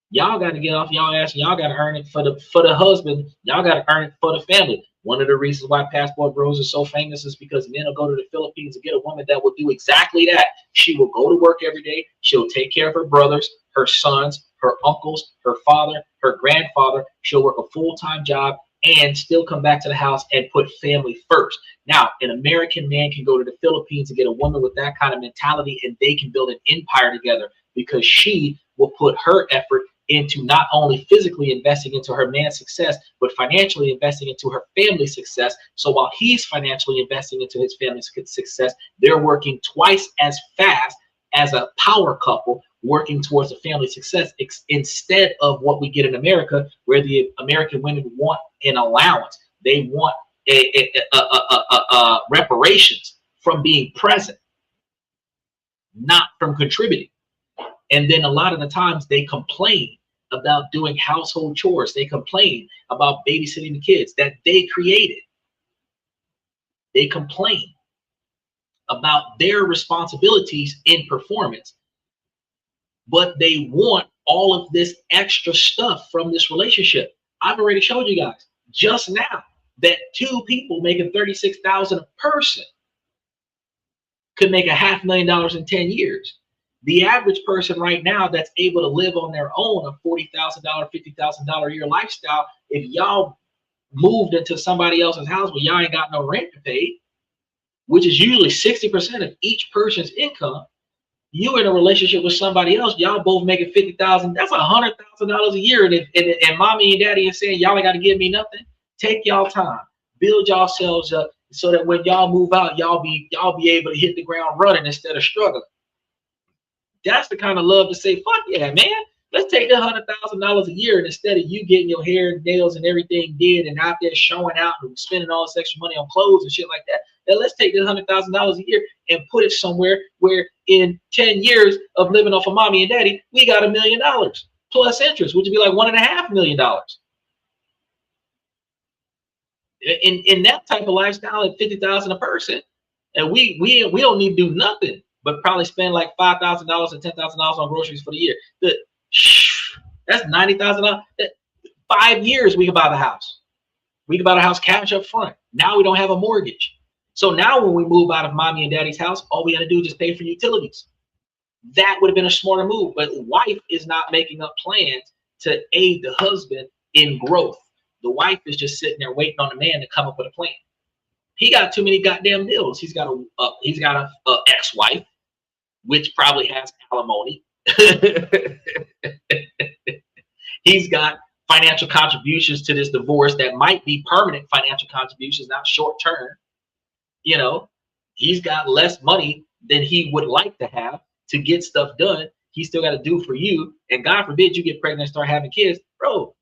Y'all got to get off y'all ass. Y'all got to earn it for the husband. Y'all got to earn it for the family. One of the reasons why Passport Bros is so famous is because men will go to the Philippines and get a woman that will do exactly that. She will go to work every day. She'll take care of her brothers, her sons, her uncles, her father, her grandfather. She'll work a full-time job and still come back to the house and put family first. Now, an American man can go to the Philippines and get a woman with that kind of mentality, and they can build an empire together, because she will put her effort into not only physically investing into her man's success, but financially investing into her family's success. So while he's financially investing into his family's success, they're working twice as fast as a power couple working towards a family success, instead of what we get in America, where the American women want an allowance. They want reparations from being present, not from contributing. And then a lot of the times they complain about doing household chores. They complain about babysitting the kids that they created. They complain about their responsibilities in performance, but they want all of this extra stuff from this relationship. I've already showed you guys just now that 2 people making $36,000 a person could make $500,000 in 10 years. The average person right now that's able to live on their own a $40,000, $50,000 a year lifestyle, if y'all moved into somebody else's house where y'all ain't got no rent to pay, which is usually 60% of each person's income, you in a relationship with somebody else, y'all both making $50,000, that's $100,000 a year. And mommy and daddy is saying, y'all ain't got to give me nothing. Take y'all time, build yourselves up so that when y'all move out, y'all be able to hit the ground running instead of struggling. That's the kind of love to say, fuck yeah, man. Let's take the $100,000 a year, and instead of you getting your hair and nails and everything did and out there showing out and spending all this extra money on clothes and shit like that, then let's take this $100,000 a year and put it somewhere where in 10 years of living off of mommy and daddy, we got $1 million plus interest, which would be like $1.5 million. In that type of lifestyle at $50,000 a person, And we don't need to do nothing but probably spend like $5,000 and $10,000 on groceries for the year. That's $90,000. 5 years we can buy the house. We can buy the house cash up front. Now we don't have a mortgage. So now when we move out of mommy and daddy's house, all we got to do is just pay for utilities. That would have been a smarter move. But wife is not making up plans to aid the husband in growth. The wife is just sitting there waiting on the man to come up with a plan. He got too many goddamn bills. He's got a ex-wife, which probably has alimony. He's got financial contributions to this divorce that might be permanent financial contributions, not short term. You know, he's got less money than he would like to have to get stuff done. He's still got to do for you. And God forbid you get pregnant and start having kids, bro.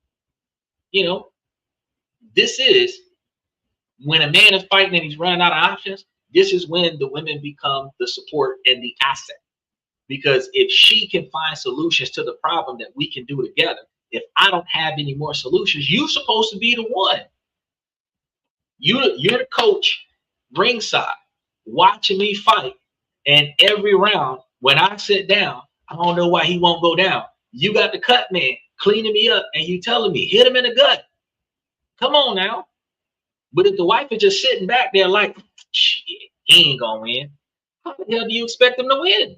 You know, this is when a man is fighting and he's running out of options. This is when the women become the support and the asset. Because if she can find solutions to the problem that we can do together, if I don't have any more solutions, you're supposed to be the one. You're the coach ringside watching me fight. And every round, when I sit down, I don't know why he won't go down. You got the cut man cleaning me up and you telling me, hit him in the gut. Come on now. But if the wife is just sitting back there like, shit, he ain't gonna win, how the hell do you expect him to win?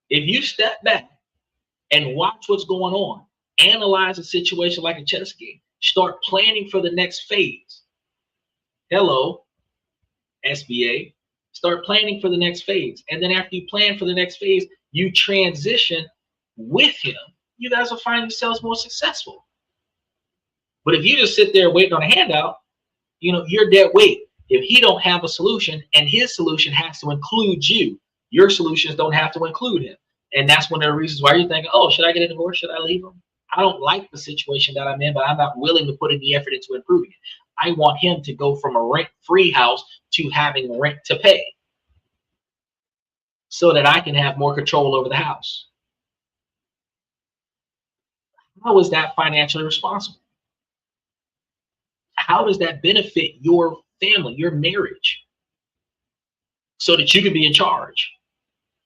If you step back and watch what's going on, analyze the situation like a chess game, start planning for the next phase. Hello, SBA. Start planning for the next phase. And then after you plan for the next phase, you transition with him. You guys will find yourselves more successful. But if you just sit there waiting on a handout, you know, you're dead weight. If he don't have a solution and his solution has to include you, your solutions don't have to include him. And that's one of the reasons why you're thinking, oh, should I get a divorce? Should I leave him? I don't like the situation that I'm in, but I'm not willing to put any effort into improving it. I want him to go from a rent-free house to having rent to pay so that I can have more control over the house. How is that financially responsible? How does that benefit your family, your marriage, so that you can be in charge?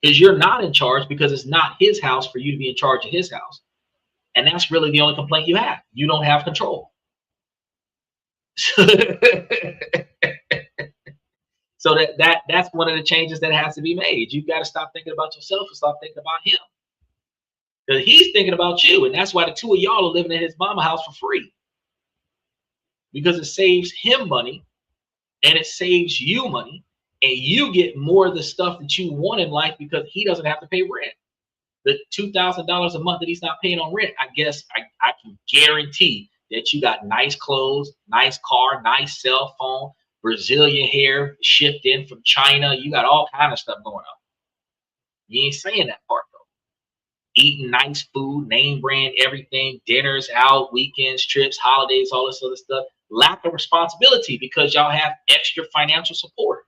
Because you're not in charge because it's not his house for you to be in charge of his house. And that's really the only complaint you have. You don't have control. So that's one of the changes that has to be made. You've got to stop thinking about yourself and stop thinking about him. Because he's thinking about you. And that's why the two of y'all are living in his mama house for free. Because it saves him money and it saves you money. And you get more of the stuff that you want in life because he doesn't have to pay rent. The $2,000 a month that he's not paying on rent, I guess I can guarantee that you got nice clothes, nice car, nice cell phone, Brazilian hair shipped in from China. You got all kind of stuff going on. You ain't saying that part though. Eating nice food, name brand, everything, dinners out, weekends, trips, holidays, all this other stuff. Lack of responsibility because y'all have extra financial support.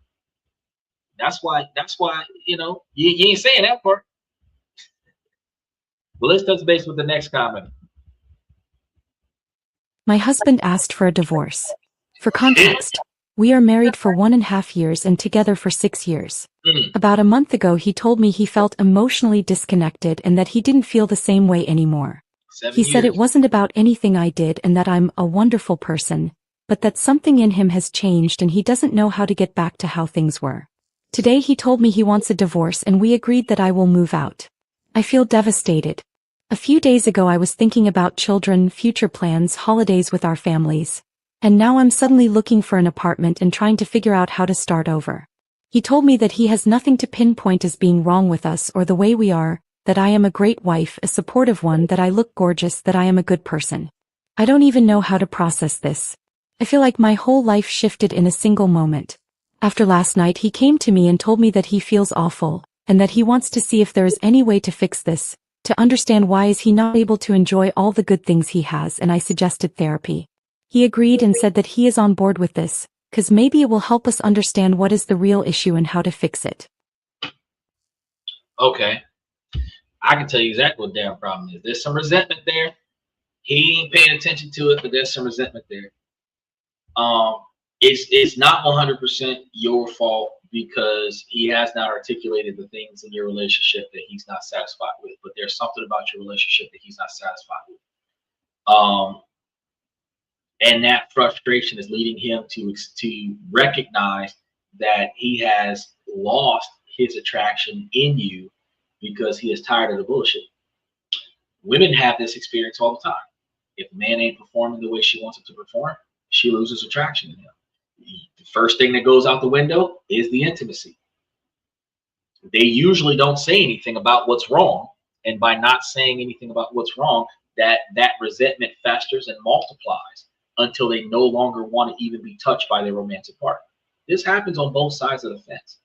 That's why, you know, you ain't saying that part. Well, let's touch base with the next comment. My husband asked for a divorce. For context, we are married for 1.5 years and together for 6 years. About a month ago, he told me he felt emotionally disconnected and that he didn't feel the same way anymore. He said it wasn't about anything I did and that I'm a wonderful person, but that something in him has changed and he doesn't know how to get back to how things were. Today he told me he wants a divorce and we agreed that I will move out. I feel devastated. A few days ago I was thinking about children, future plans, holidays with our families. And now I'm suddenly looking for an apartment and trying to figure out how to start over. He told me that he has nothing to pinpoint as being wrong with us or the way we are, that I am a great wife, a supportive one, that I look gorgeous, that I am a good person. I don't even know how to process this. I feel like my whole life shifted in a single moment. After last night he came to me and told me that he feels awful, and that he wants to see if there is any way to fix this, to understand why is he not able to enjoy all the good things he has, and I suggested therapy. He agreed and said that he is on board with this, because maybe it will help us understand what is the real issue and how to fix it. Okay. I can tell you exactly what the damn problem is. There's some resentment there. He ain't paying attention to it, but there's some resentment there. it's not 100% your fault because he has not articulated the things in your relationship that he's not satisfied with. But there's something about your relationship that he's not satisfied with. And that frustration is leading him to recognize that he has lost his attraction in you because he is tired of the bullshit. Women have this experience all the time. If a man ain't performing the way she wants it to perform, she loses attraction in him. The first thing that goes out the window is the intimacy. They usually don't say anything about what's wrong, and by not saying anything about what's wrong, that resentment festers and multiplies until they no longer want to even be touched by their romantic partner. This happens on both sides of the fence.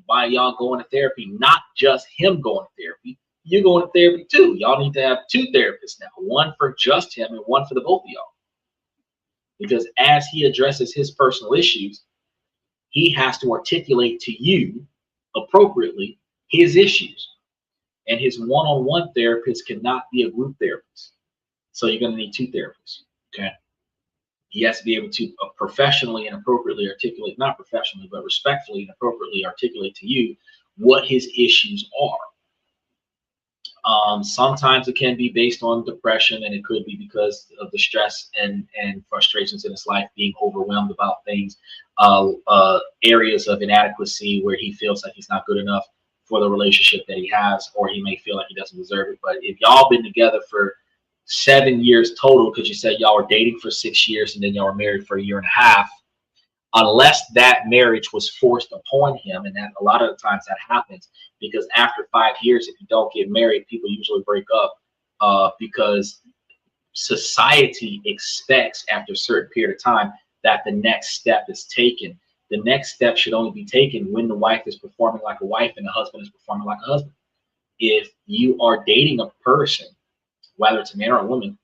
By y'all going to therapy, not just him going to therapy, you're going to therapy too. Y'all need to have two therapists now, one for just him and one for the both of y'all. Because as he addresses his personal issues, he has to articulate to you appropriately his issues. And his one-on-one therapist cannot be a group therapist. So you're going to need two therapists. Okay. He has to be able to professionally and appropriately articulate, not professionally, but respectfully and appropriately articulate to you what his issues are. Sometimes it can be based on depression, and it could be because of the stress and frustrations in his life, being overwhelmed about things, areas of inadequacy where he feels like he's not good enough for the relationship that he has, or he may feel like he doesn't deserve it. But if y'all been together for 7 years total, because you said y'all were dating for 6 years and then y'all were married for 1.5 years, unless that marriage was forced upon him, and that a lot of the times that happens because after 5 years, if you don't get married, people usually break up because society expects after a certain period of time that the next step is taken. The next step should only be taken when the wife is performing like a wife and the husband is performing like a husband. If you are dating a person, whether it's a man or a woman,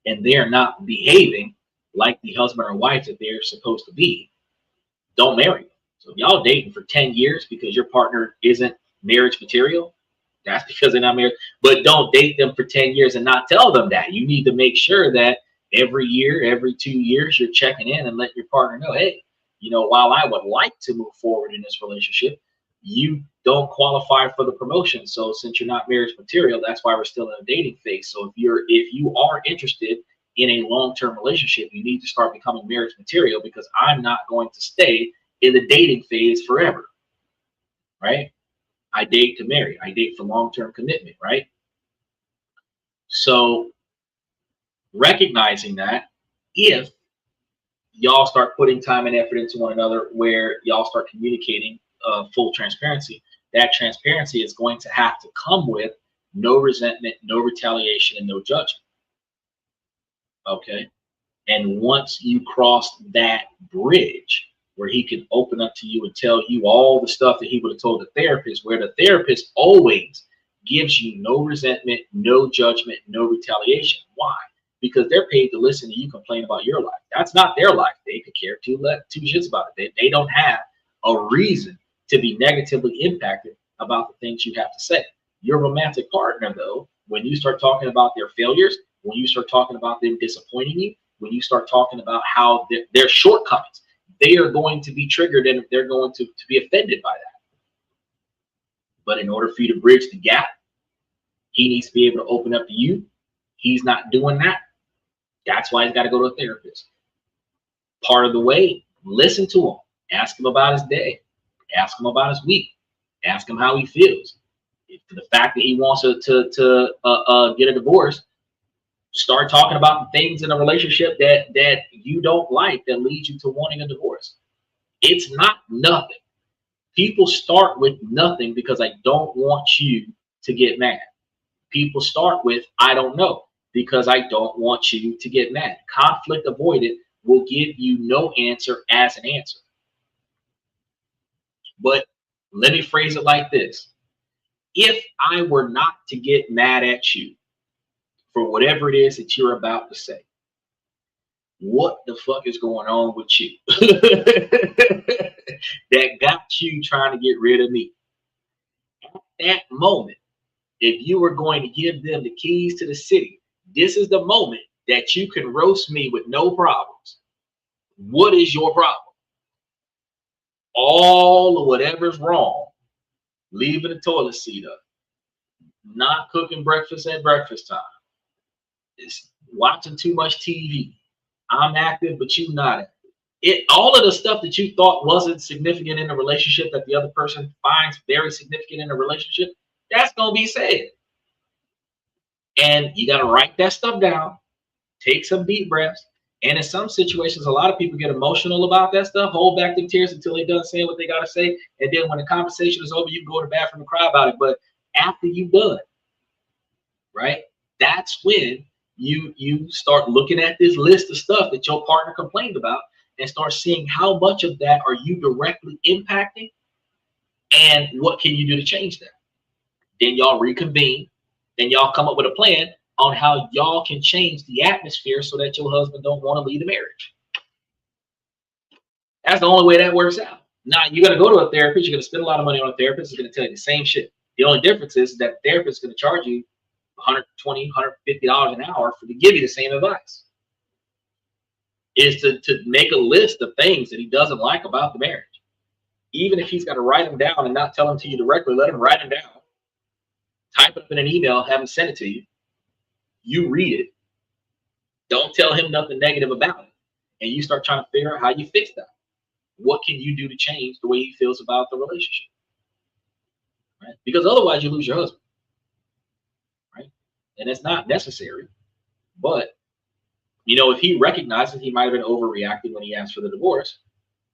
and they're not behaving like the husband or wife that they're supposed to be, don't marry them. So if y'all dating for 10 years because your partner isn't marriage material, that's because they're not married. But don't date them for 10 years and not tell them that. You need to make sure that every year, every 2 years, you're checking in and letting your partner know, hey, you know, while I would like to move forward in this relationship, you don't qualify for the promotion. So since you're not marriage material, that's why we're still in a dating phase. So if you are interested in a long-term relationship, you need to start becoming marriage material, because I'm not going to stay in the dating phase forever, right? I date to marry. I date for long-term commitment, right? So recognizing that, if y'all start putting time and effort into one another, where y'all start communicating full transparency, that transparency is going to have to come with no resentment, no retaliation, and no judgment. Okay. And once you cross that bridge where he can open up to you and tell you all the stuff that he would have told the therapist, where the therapist always gives you no resentment, no judgment, no retaliation. Why? Because they're paid to listen to you complain about your life. That's not their life. They could care two shits about it. They don't have a reason to be negatively impacted about the things you have to say. Your romantic partner, though, when you start talking about their failures, when you start talking about them disappointing you, when you start talking about how their shortcomings, they are going to be triggered and they're going to be offended by that. But in order for you to bridge the gap, he needs to be able to open up to you. He's not doing that. That's why he's got to go to a therapist. Part of the way, listen to him. Ask him about his day. Ask him about his week. Ask him how he feels. If the fact that he wants to get a divorce, start talking about the things in a relationship that you don't like that leads you to wanting a divorce. It's not nothing. People start with nothing because I don't want you to get mad. People start with I don't know because I don't want you to get mad. Conflict avoided will give you no answer as an answer. But let me phrase it like this. If I were not to get mad at you for whatever it is that you're about to say, what the fuck is going on with you that got you trying to get rid of me? At that moment, if you were going to give them the keys to the city, this is the moment that you can roast me with no problems. What is your problem? All of whatever's wrong, leaving the toilet seat up, not cooking breakfast at breakfast time, it's watching too much TV. I'm active, but you not active. All of the stuff that you thought wasn't significant in a relationship that the other person finds very significant in a relationship, that's gonna be said. And you gotta write that stuff down, take some deep breaths. And in some situations, a lot of people get emotional about that stuff, hold back their tears until they're done saying what they gotta say. And then when the conversation is over, you can go to the bathroom and cry about it. But after you've done, right? That's when you start looking at this list of stuff that your partner complained about and start seeing how much of that are you directly impacting and what can you do to change that. Then y'all reconvene, then y'all come up with a plan on how y'all can change the atmosphere so that your husband don't want to leave the marriage. That's the only way that works out. Now you're gonna go to a therapist, you're gonna spend a lot of money on a therapist, it's gonna tell you the same shit. The only difference is that the therapist is gonna charge you $120, $150 an hour to give you the same advice. Is to make a list of things that he doesn't like about the marriage. Even if he's got to write them down and not tell them to you directly, let him write them down. Type it up in an email, have him send it to you. You read it. Don't tell him nothing negative about it. And you start trying to figure out how you fix that. What can you do to change the way he feels about the relationship? Right? Because otherwise you lose your husband. Right? And it's not necessary, but you know, if he recognizes he might have been overreacting when he asked for the divorce,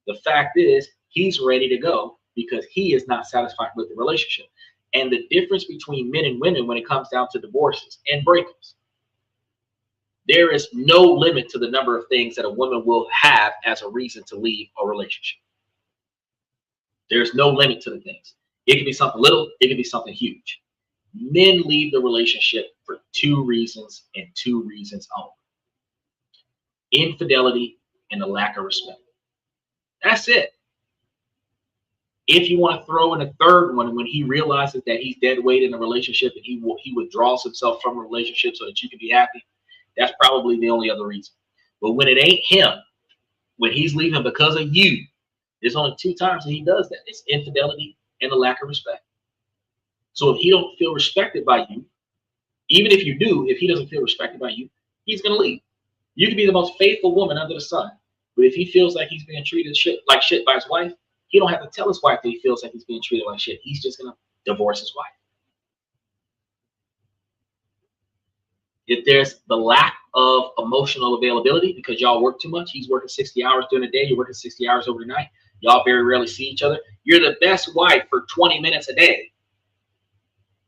the fact is he's ready to go because he is not satisfied with the relationship. And the difference between men and women when it comes down to divorces and breakups, there is no limit to the number of things that a woman will have as a reason to leave a relationship. There's no limit to the things. It can be something little, it can be something huge. Men leave the relationship for 2 reasons and 2 reasons only. Infidelity and a lack of respect. That's it. If you want to throw in a third one, when he realizes that he's dead weight in a relationship and he withdraws himself from a relationship so that you can be happy, that's probably the only other reason. But when it ain't him, when he's leaving because of you, there's only 2 times that he does that. It's infidelity and a lack of respect. So if he don't feel respected by you, even if you do, if he doesn't feel respected by you, he's going to leave. You can be the most faithful woman under the sun, but if he feels like he's being treated like shit by his wife, he don't have to tell his wife that he feels like he's being treated like shit. He's just going to divorce his wife. If there's the lack of emotional availability because y'all work too much, he's working 60 hours during the day, you're working 60 hours over the night, y'all very rarely see each other, you're the best wife for 20 minutes a day.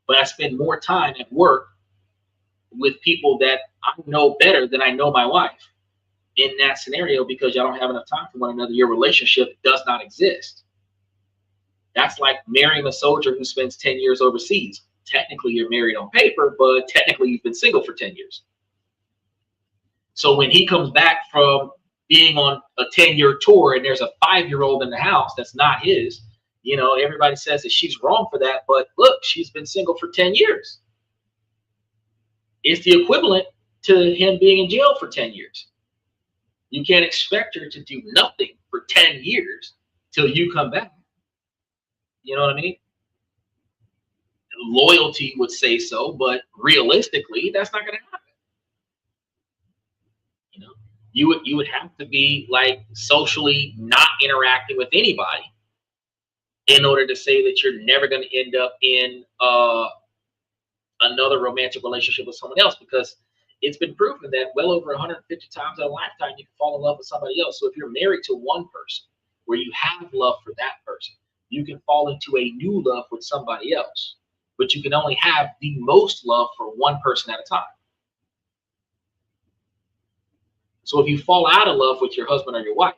But I spend more time at work with people that I know better than I know my wife in that scenario because y'all don't have enough time for one another. Your relationship does not exist. That's like marrying a soldier who spends 10 years overseas. Technically, you're married on paper, but technically you've been single for 10 years. So when he comes back from being on a 10-year tour and there's a 5-year-old in the house that's not his, you know, everybody says that she's wrong for that, but look, she's been single for 10 years. It's the equivalent to him being in jail for 10 years. You can't expect her to do nothing for 10 years till you come back. You know what I mean? Loyalty would say so, but realistically, that's not going to happen. You know, you would have to be like socially not interacting with anybody in order to say that you're never going to end up in another romantic relationship with someone else, because it's been proven that well over 150 times in a lifetime you can fall in love with somebody else. So if you're married to one person where you have love for that person, you can fall into a new love with somebody else, but you can only have the most love for one person at a time. So if you fall out of love with your husband or your wife,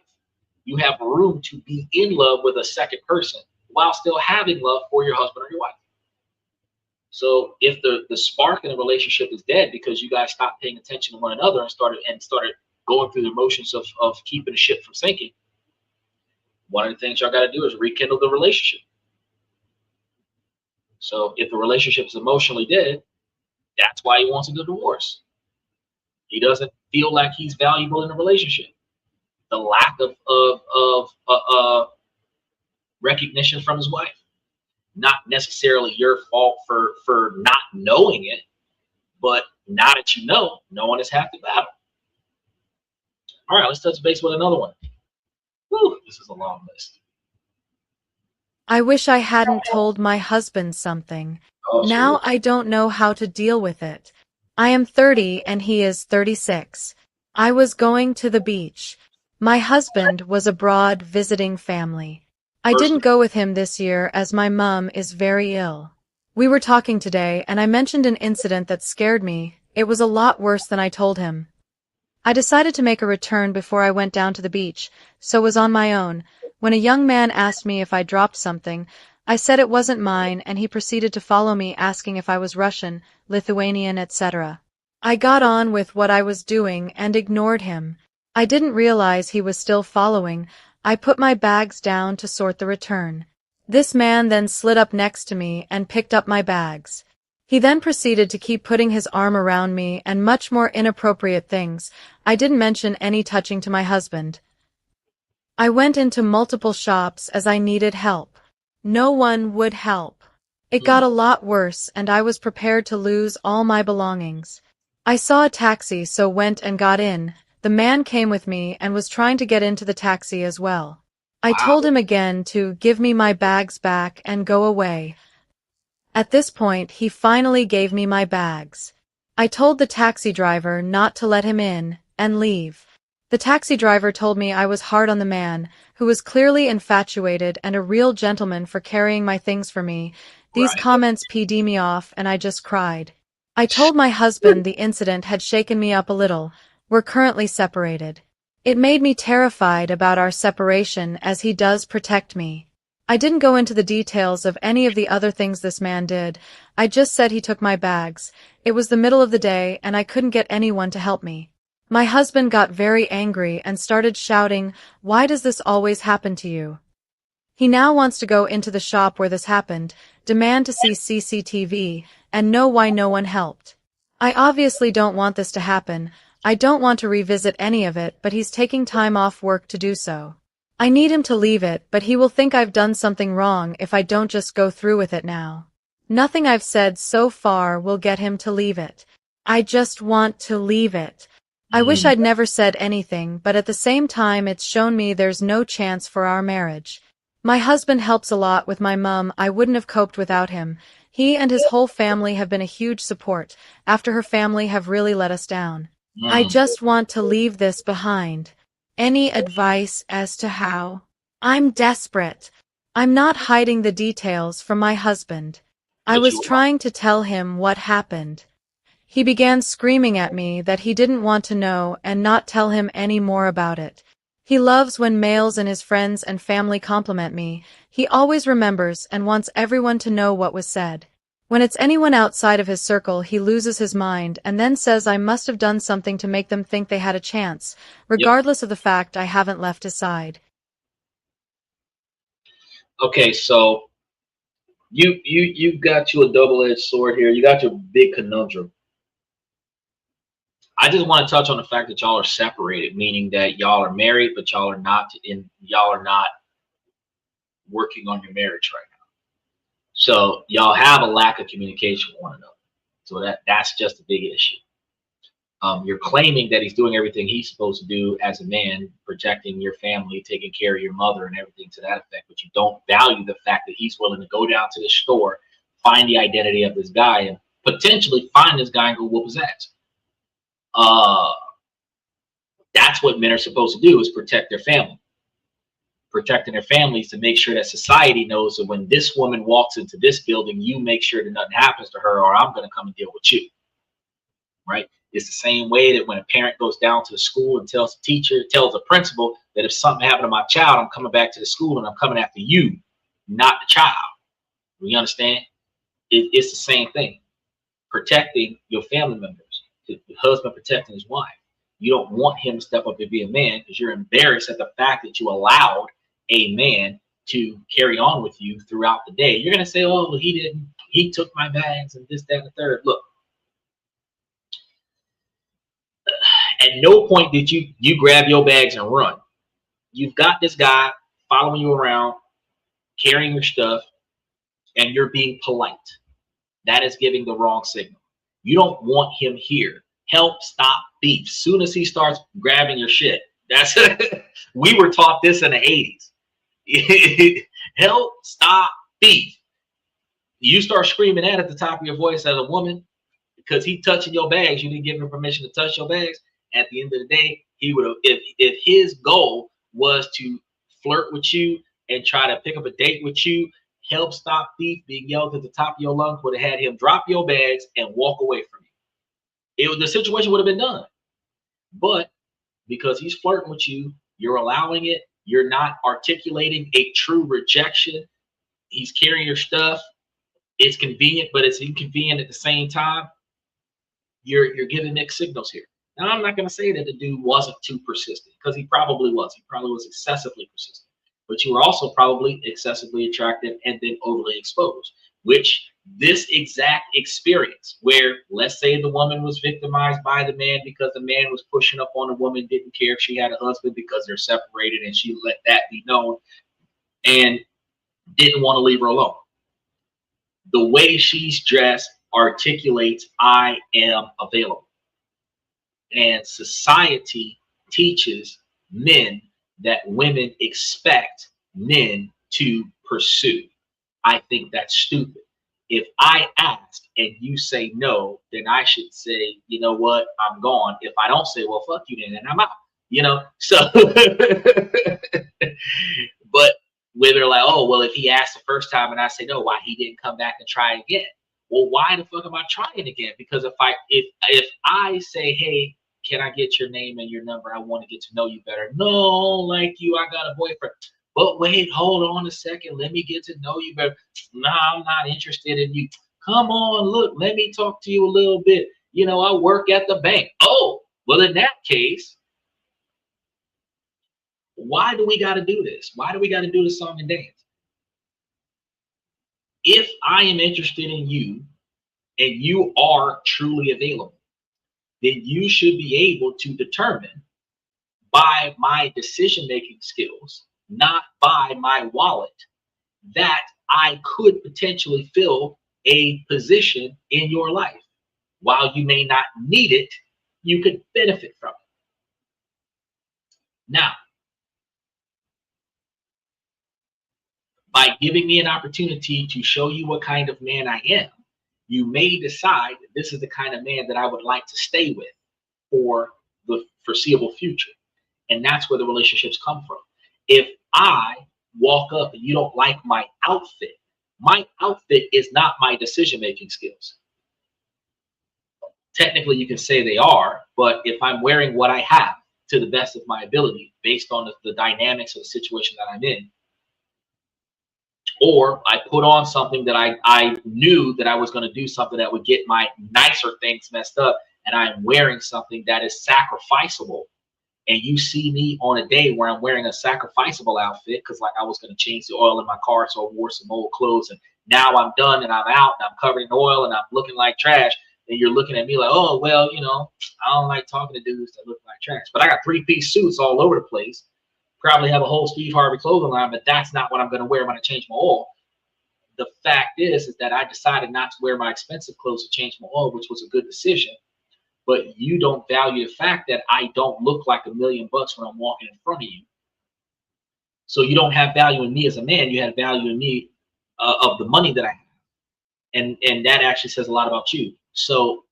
you have room to be in love with a second person while still having love for your husband or your wife. So if the spark in the relationship is dead because you guys stopped paying attention to one another and started going through the motions of keeping the ship from sinking, one of the things y'all got to do is rekindle the relationship. So if the relationship is emotionally dead, that's why he wants a divorce. He doesn't feel like he's valuable in the relationship. the lack of recognition from his wife. Not necessarily your fault for not knowing it, but now that you know, no one is half the battle. All right, let's touch base with another one. Whew, this is a long list. I wish I hadn't told my husband something. Oh, Now sure. I don't know how to deal with it. I am 30 and he is 36. I was going to the beach. My husband was abroad visiting family. I didn't go with him this year as my mum is very ill. We were talking today and I mentioned an incident that scared me. It was a lot worse than I told him. I decided to make a return before I went down to the beach, so was on my own. When a young man asked me if I dropped something, I said it wasn't mine and he proceeded to follow me asking if I was Russian, Lithuanian, etc. I got on with what I was doing and ignored him. I didn't realize he was still following. I put my bags down to sort the return. This man then slid up next to me and picked up my bags. He then proceeded to keep putting his arm around me and much more inappropriate things. I didn't mention any touching to my husband. I went into multiple shops as I needed help. No one would help. It got a lot worse and I was prepared to lose all my belongings. I saw a taxi, so went and got in. The man came with me and was trying to get into the taxi as well. I told him again to give me my bags back and go away. At this point, he finally gave me my bags. I told the taxi driver not to let him in and leave. The taxi driver told me I was hard on the man, who was clearly infatuated and a real gentleman for carrying my things for me. These comments p'd me off and I just cried. I told my husband the incident had shaken me up a little. We're currently separated. It made me terrified about our separation as he does protect me. I didn't go into the details of any of the other things this man did. I just said he took my bags. It was the middle of the day and I couldn't get anyone to help me. My husband got very angry and started shouting, "Why does this always happen to you?" He now wants to go into the shop where this happened, demand to see CCTV, and know why no one helped. I obviously don't want this to happen. I don't want to revisit any of it, but he's taking time off work to do so. I need him to leave it, but he will think I've done something wrong if I don't just go through with it now. Nothing I've said so far will get him to leave it. I just want to leave it. I wish I'd never said anything, but at the same time it's shown me there's no chance for our marriage. My husband helps a lot with my mum. I wouldn't have coped without him. He and his whole family have been a huge support, after her family have really let us down. I just want to leave this behind. Any advice as to how? I'm desperate. I'm not hiding the details from my husband. I was trying to tell him what happened. He began screaming at me that he didn't want to know and not tell him any more about it. He loves when males and his friends and family compliment me. He always remembers and wants everyone to know what was said. When it's anyone outside of his circle, he loses his mind and then says I must have done something to make them think they had a chance, regardless of the fact I haven't left his side. Okay, so you got you a double-edged sword here. You got your big conundrum. I just want to touch on the fact that y'all are separated, meaning that y'all are married, but y'all are not working on your marriage right now. So y'all have a lack of communication with one another. So that's just a big issue. You're claiming that he's doing everything he's supposed to do as a man, protecting your family, taking care of your mother and everything to that effect, but you don't value the fact that he's willing to go down to the store, find the identity of this guy, and potentially find this guy and go whoop his ass. That's what men are supposed to do, is protect their family. Protecting their families to make sure that society knows that when this woman walks into this building, you make sure that nothing happens to her, or I'm going to come and deal with you. Right? It's the same way that when a parent goes down to the school and tells the teacher, tells the principal that if something happened to my child, I'm coming back to the school and I'm coming after you, not the child. You understand? It's the same thing. Protecting your family members, the husband protecting his wife. You don't want him to step up and be a man because you're embarrassed at the fact that you allowed a man to carry on with you throughout the day. You're going to say, oh, well, he took my bags and this, that, and the third. Look, at no point did you grab your bags and run. you've got this guy following you around, carrying your stuff, and you're being polite. That is giving the wrong signal. You don't want him here. Help stop beef. Soon as he starts grabbing your shit, that's we were taught this in the 80s. Help stop beef. You start screaming that at the top of your voice as a woman because he touching your bags. You didn't give him permission to touch your bags. At the end of the day, he would have, if his goal was to flirt with you and try to pick up a date with you, help stop beef being yelled at the top of your lungs would have had him drop your bags and walk away from you. The situation would have been done. But because he's flirting with you, you're allowing it. You're not articulating a true rejection. He's carrying your stuff. It's convenient, but it's inconvenient at the same time. You're giving mixed signals here. Now, I'm not going to say that the dude wasn't too persistent, because he probably was. He probably was excessively persistent. But you were also probably excessively attractive and then overly exposed, which this exact experience where, let's say the woman was victimized by the man because the man was pushing up on the woman, didn't care if she had a husband because they're separated, and she let that be known and didn't want to leave her alone. The way she's dressed articulates, I am available. And society teaches men that women expect men to pursue. I think that's stupid. If I ask and you say no, then I should say, you know what, I'm gone. If I don't say, well, fuck you then, and I'm out. You know, so but where they're like, oh, well, if he asked the first time and I say no, why he didn't come back and try again? Well, why the fuck am I trying again? Because if I say, hey, can I get your name and your number? I want to get to know you better. No, like you, I got a boyfriend. But wait, hold on a second. Let me get to know you better. Nah, I'm not interested in you. Come on, look, let me talk to you a little bit. You know, I work at the bank. Oh, well, in that case, why do we got to do this? Why do we got to do the song and dance? If I am interested in you and you are truly available, then you should be able to determine by my decision-making skills, not by my wallet, that I could potentially fill a position in your life. While you may not need it, you could benefit from it. Now, by giving me an opportunity to show you what kind of man I am, you may decide that this is the kind of man that I would like to stay with for the foreseeable future. And that's where the relationships come from. If I walk up and you don't like my outfit is not my decision-making skills. Technically, you can say they are, but if I'm wearing what I have to the best of my ability, based on the dynamics of the situation that I'm in, or I put on something that I knew that I was going to do something that would get my nicer things messed up, and I'm wearing something that is sacrificable, and you see me on a day where I'm wearing a sacrificable outfit because like I was going to change the oil in my car, so I wore some old clothes, and now I'm done and I'm out and I'm covered in oil and I'm looking like trash, and you're looking at me like, oh, well, you know, I don't like talking to dudes that look like trash, but I got 3-piece suits all over the place. Probably have a whole Steve Harvey clothing line, but that's not what I'm going to wear when I change my oil. The fact is that I decided not to wear my expensive clothes to change my oil, which was a good decision. But you don't value the fact that I don't look like $1 million when I'm walking in front of you. So you don't have value in me as a man. You have value in me of the money that I have. And that actually says a lot about you. So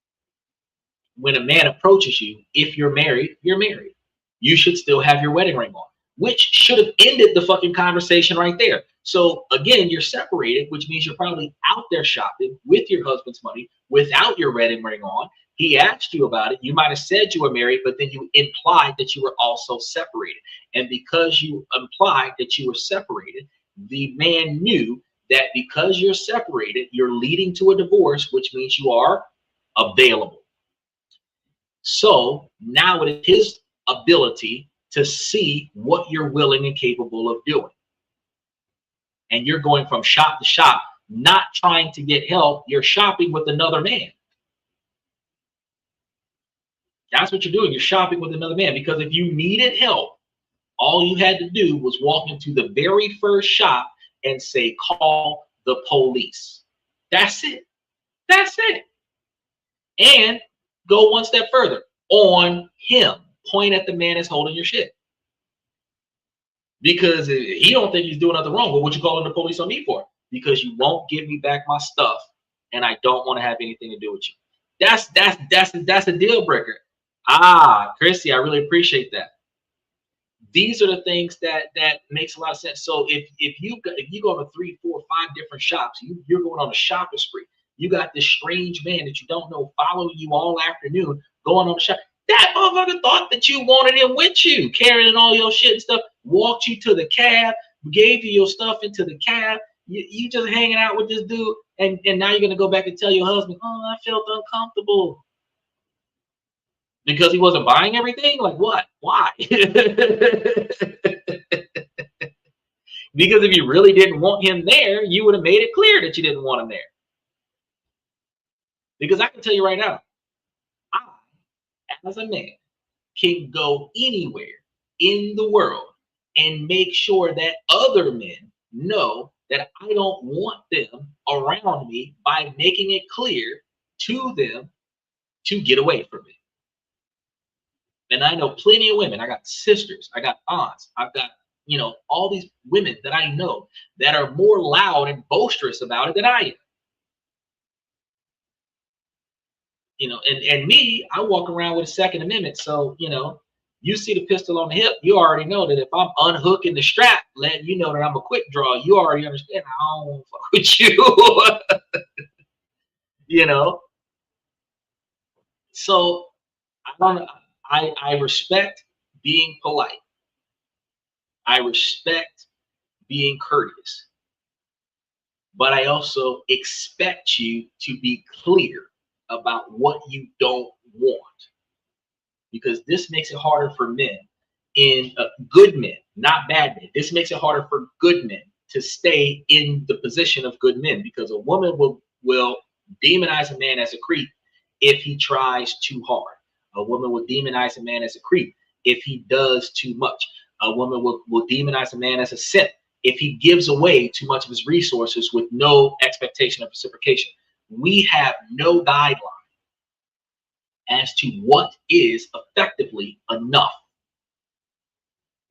when a man approaches you, if you're married, you're married. You should still have your wedding ring on, which should have ended the fucking conversation right there. So again, you're separated, which means you're probably out there shopping with your husband's money without your wedding ring on. He asked you about it. You might have said you were married, but then you implied that you were also separated. And because you implied that you were separated, the man knew that because you're separated, you're leading to a divorce, which means you are available. So now it is his ability to see what you're willing and capable of doing. And you're going from shop to shop, not trying to get help. You're shopping with another man. That's what you're doing. You're shopping with another man, because if you needed help All you had to do was walk into the very first shop and say, call the police. That's it. That's it. And go one step further on him. Point at the man that's holding your shit. Because he don't think he's doing nothing wrong. But what you calling the police on me for? Because you won't give me back my stuff, and I don't want to have anything to do with you. That's a deal breaker. Ah, Chrissy, I really appreciate that. These are the things that makes a lot of sense. So if you go to 3, 4, 5 different shops, you're going on a shopping spree. You got this strange man that you don't know following you all afternoon, going on the shop. That motherfucker thought that you wanted him with you, carrying all your shit and stuff, walked you to the cab, gave you your stuff into the cab. You just hanging out with this dude, and now you're going to go back and tell your husband, oh, I felt uncomfortable. Because he wasn't buying everything? Like what? Why? Because if you really didn't want him there, you would have made it clear that you didn't want him there. Because I can tell you right now, I, as a man, can go anywhere in the world and make sure that other men know that I don't want them around me by making it clear to them to get away from me. And I know plenty of women. I got sisters, I got aunts, I've got, all these women that I know that are more loud and boisterous about it than I am. And me, I walk around with a Second Amendment. So, you see the pistol on the hip, you already know that if I'm unhooking the strap, letting you know that I'm a quick draw, you already understand I don't want to fuck with you. So I respect being polite. I respect being courteous. But I also expect you to be clear about what you don't want. Because this makes it harder for men, good men, not bad men. This makes it harder for good men to stay in the position of good men, because a woman will demonize a man as a creep if he tries too hard. A woman will demonize a man as a creep if he does too much. A woman will demonize a man as a simp if he gives away too much of his resources with no expectation of reciprocation. We have no guideline as to what is effectively enough.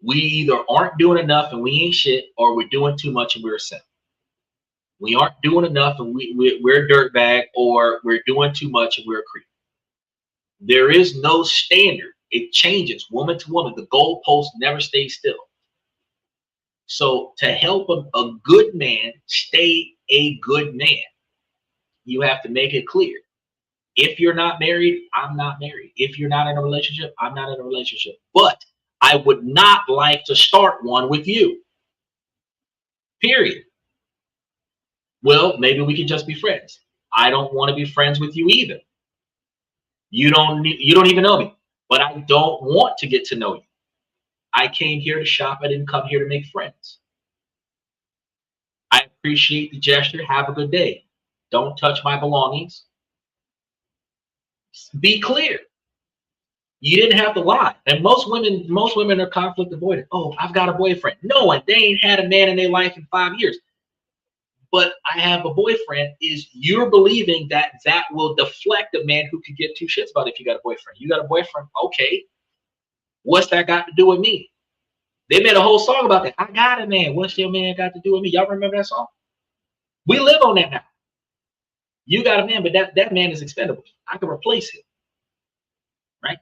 We either aren't doing enough and we ain't shit, or we're doing too much and we're a simp. We aren't doing enough and we're a dirtbag, or we're doing too much and we're a creep. There is no standard. It changes woman to woman. The goalpost never stays still. So to help a good man stay a good man, you have to make it clear. If you're not married, I'm not married. If you're not in a relationship, I'm not in a relationship. But I would not like to start one with you. Period. Well, maybe we can just be friends. I don't want to be friends with you either. You don't even know me, but I don't want to get to know you. I came here to shop. I didn't come here to make friends. I appreciate the gesture. Have a good day. Don't touch my belongings. Be clear. You didn't have to lie. And most women are conflict avoidant. Oh, I've got a boyfriend. No, and they ain't had a man in their life in 5 years. But I have a boyfriend is you're believing that will deflect a man who could get two shits about if you got a boyfriend. You got a boyfriend. Okay. What's that got to do with me? They made a whole song about that. I got a man. What's your man got to do with me? Y'all remember that song? We live on that now. You got a man, but that man is expendable. I can replace him. Right?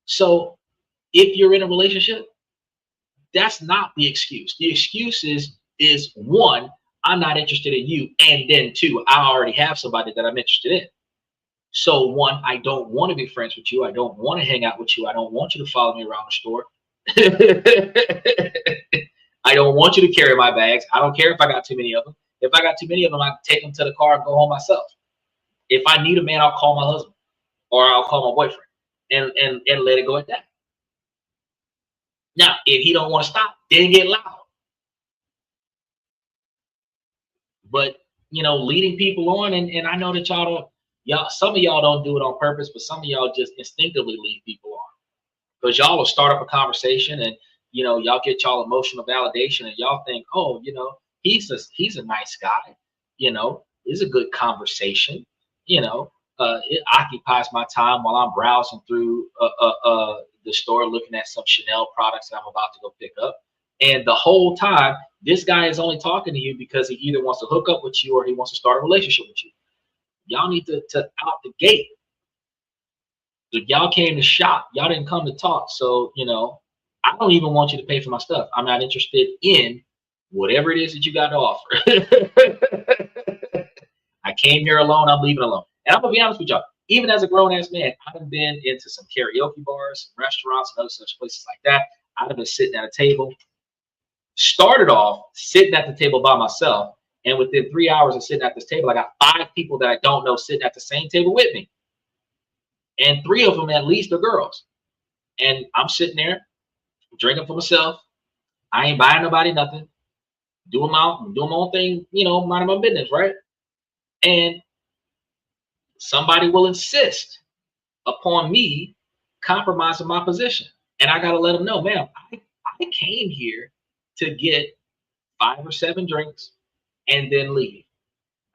So if you're in a relationship, that's not the excuse. The excuse is one, I'm not interested in you. And then two, I already have somebody that I'm interested in. So one, I don't want to be friends with you. I don't want to hang out with you. I don't want you to follow me around the store. I don't want you to carry my bags. I don't care if I got too many of them. If I got too many of them, I can take them to the car and go home myself. If I need a man, I'll call my husband or I'll call my boyfriend and let it go at that. Now, if he don't want to stop, then get loud. But, leading people on, and I know that some of y'all don't do it on purpose, but some of y'all just instinctively lead people on. Because y'all will start up a conversation and, y'all get y'all emotional validation and y'all think, oh, he's a nice guy, it's a good conversation, it occupies my time while I'm browsing through the store looking at some Chanel products that I'm about to go pick up. And the whole time, this guy is only talking to you because he either wants to hook up with you or he wants to start a relationship with you. Y'all need to out the gate. If y'all came to shop, y'all didn't come to talk. So, I don't even want you to pay for my stuff. I'm not interested in whatever it is that you got to offer. I came here alone. I'm leaving alone. And I'm going to be honest with y'all. Even as a grown-ass man, I've been into some karaoke bars, restaurants, and other such places like that. I've been sitting at a table. Started off sitting at the table by myself. And within 3 hours of sitting at this table, I got 5 people that I don't know sitting at the same table with me. And 3 of them at least are girls. And I'm sitting there drinking for myself. I ain't buying nobody nothing. Doing my own thing, minding my business, right? And somebody will insist upon me compromising my position. And I got to let them know, ma'am, I came here to get 5 or 7 drinks and then leave.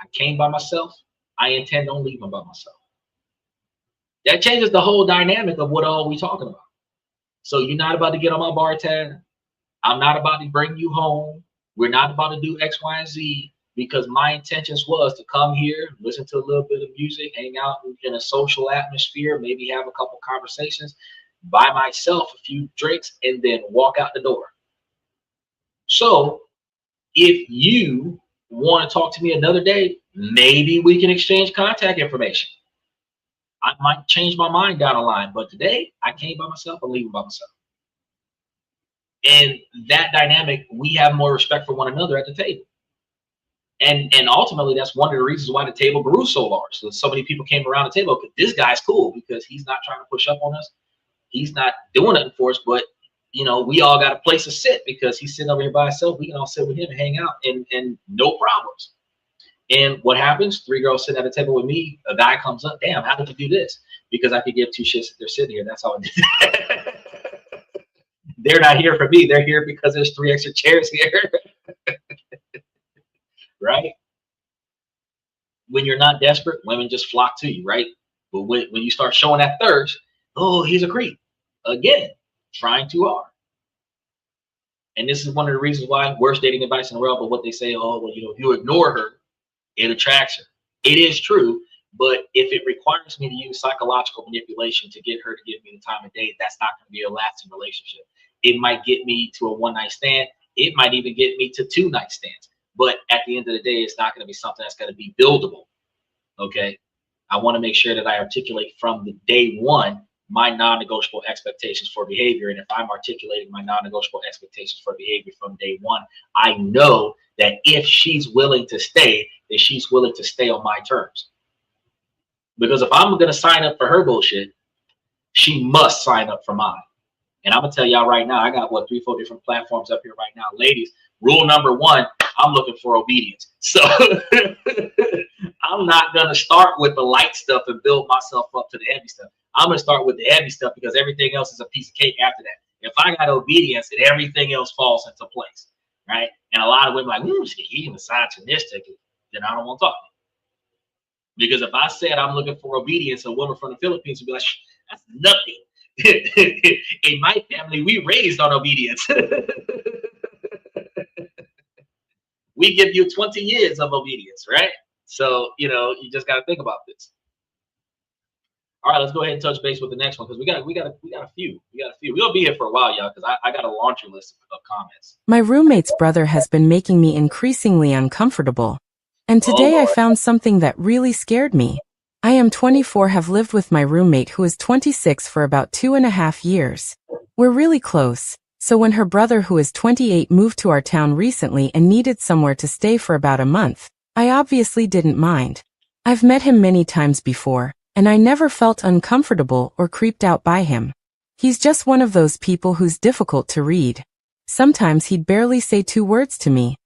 I came by myself. I intend on leaving by myself. That changes the whole dynamic of what all we talking about. So you're not about to get on my bar tab. I'm not about to bring you home. We're not about to do X, Y, and Z, because my intentions was to come here, listen to a little bit of music, hang out in a social atmosphere, maybe have a couple conversations, buy myself a few drinks, and then walk out the door. So if you want to talk to me another day, maybe we can exchange contact information. I might change my mind down the line, but today I came by myself. I'm leaving by myself. And that dynamic, we have more respect for one another at the table. And ultimately, that's one of the reasons why the table grew so large. So many people came around the table. This guy's cool because he's not trying to push up on us. He's not doing nothing for us, but we all got a place to sit because he's sitting over here by himself. We can all sit with him and hang out and no problems. And what happens? 3 girls sitting at a table with me. A guy comes up. Damn, how did you do this? Because I could give 2 shits if they're sitting here. That's all I did. They're not here for me. They're here because there's 3 extra chairs here. Right? When you're not desperate, women just flock to you, right? But when you start showing that thirst, oh, he's a creep. Again, trying too hard. And this is one of the reasons why worst dating advice in the world, but what they say, oh, well, if you ignore her, it attracts her. It is true, but if it requires me to use psychological manipulation to get her to give me the time of day, that's not going to be a lasting relationship. It might get me to a 1-night stand. It might even get me to 2-night stands. But at the end of the day, it's not going to be something that's going to be buildable. Okay. I want to make sure that I articulate from the day one my non-negotiable expectations for behavior. And if I'm articulating my non-negotiable expectations for behavior from day one, I know that if she's willing to stay, then she's willing to stay on my terms. Because if I'm going to sign up for her bullshit, she must sign up for mine. And I'm going to tell y'all right now, I got 3-4 different platforms up here right now. Ladies, rule number 1, I'm looking for obedience. So I'm not going to start with the light stuff and build myself up to the heavy stuff. I'm going to start with the heavy stuff because everything else is a piece of cake after that. If I got obedience, then everything else falls into place, right? And a lot of women are like, he's misogynistic, then I don't want to talk to you. Because if I said I'm looking for obedience, a woman from the Philippines would be like, that's nothing. In my family, we raised on obedience. We give you 20 years of obedience, right? So, you just got to think about this. All right, let's go ahead and touch base with the next one because we got a few. We're gonna be here for a while, y'all, because I got a laundry list of comments. My roommate's brother has been making me increasingly uncomfortable. And today I found something that really scared me. I am 24, have lived with my roommate who is 26 for about 2.5 years. We're really close. So when her brother who is 28 moved to our town recently and needed somewhere to stay for about a month, I obviously didn't mind. I've met him many times before, and I never felt uncomfortable or creeped out by him. He's just one of those people who's difficult to read. Sometimes he'd barely say 2 words to me.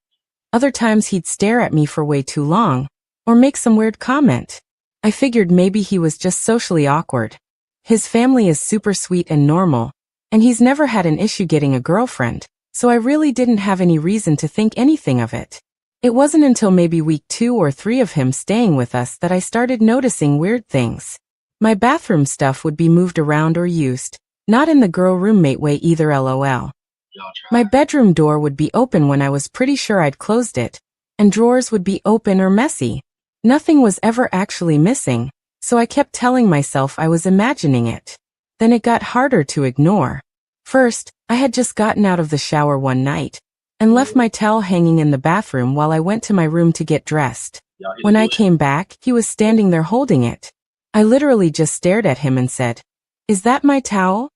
Other times he'd stare at me for way too long, or make some weird comment. I figured maybe he was just socially awkward. His family is super sweet and normal, And he's never had an issue getting a girlfriend, so I really didn't have any reason to think anything of it. It wasn't until maybe week 2 or 3 of him staying with us that I started noticing weird things. My bathroom stuff would be moved around or used, not in the girl roommate way either, lol. Y'all try. My bedroom door would be open when I was pretty sure I'd closed it, and drawers would be open or messy. Nothing was ever actually missing, so I kept telling myself I was imagining it. Then it got harder to ignore. First, I had just gotten out of the shower one night and left my towel hanging in the bathroom while I went to my room to get dressed. Y'all hear When the I bullshit? came back, he was standing there holding it. I literally just stared at him and said, "Is that my towel?"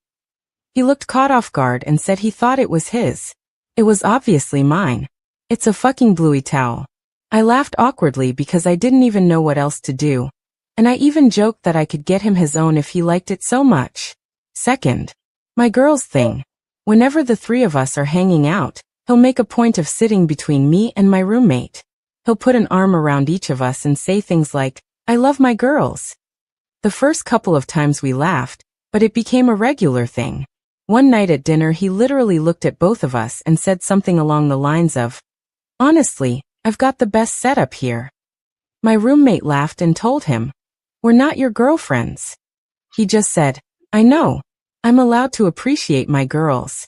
He looked caught off guard and said he thought it was his. It was obviously mine. It's a fucking bluey towel. I laughed awkwardly because I didn't even know what else to do. And I even joked that I could get him his own if he liked it so much. Second, my girl's thing. Whenever the 3 of us are hanging out, he'll make a point of sitting between me and my roommate. He'll put an arm around each of us and say things like, "I love my girls." The first couple of times we laughed, but it became a regular thing. One night at dinner he literally looked at both of us and said something along the lines of, "Honestly, I've got the best setup here." My roommate laughed and told him, "We're not your girlfriends." He just said, "I know. I'm allowed to appreciate my girls."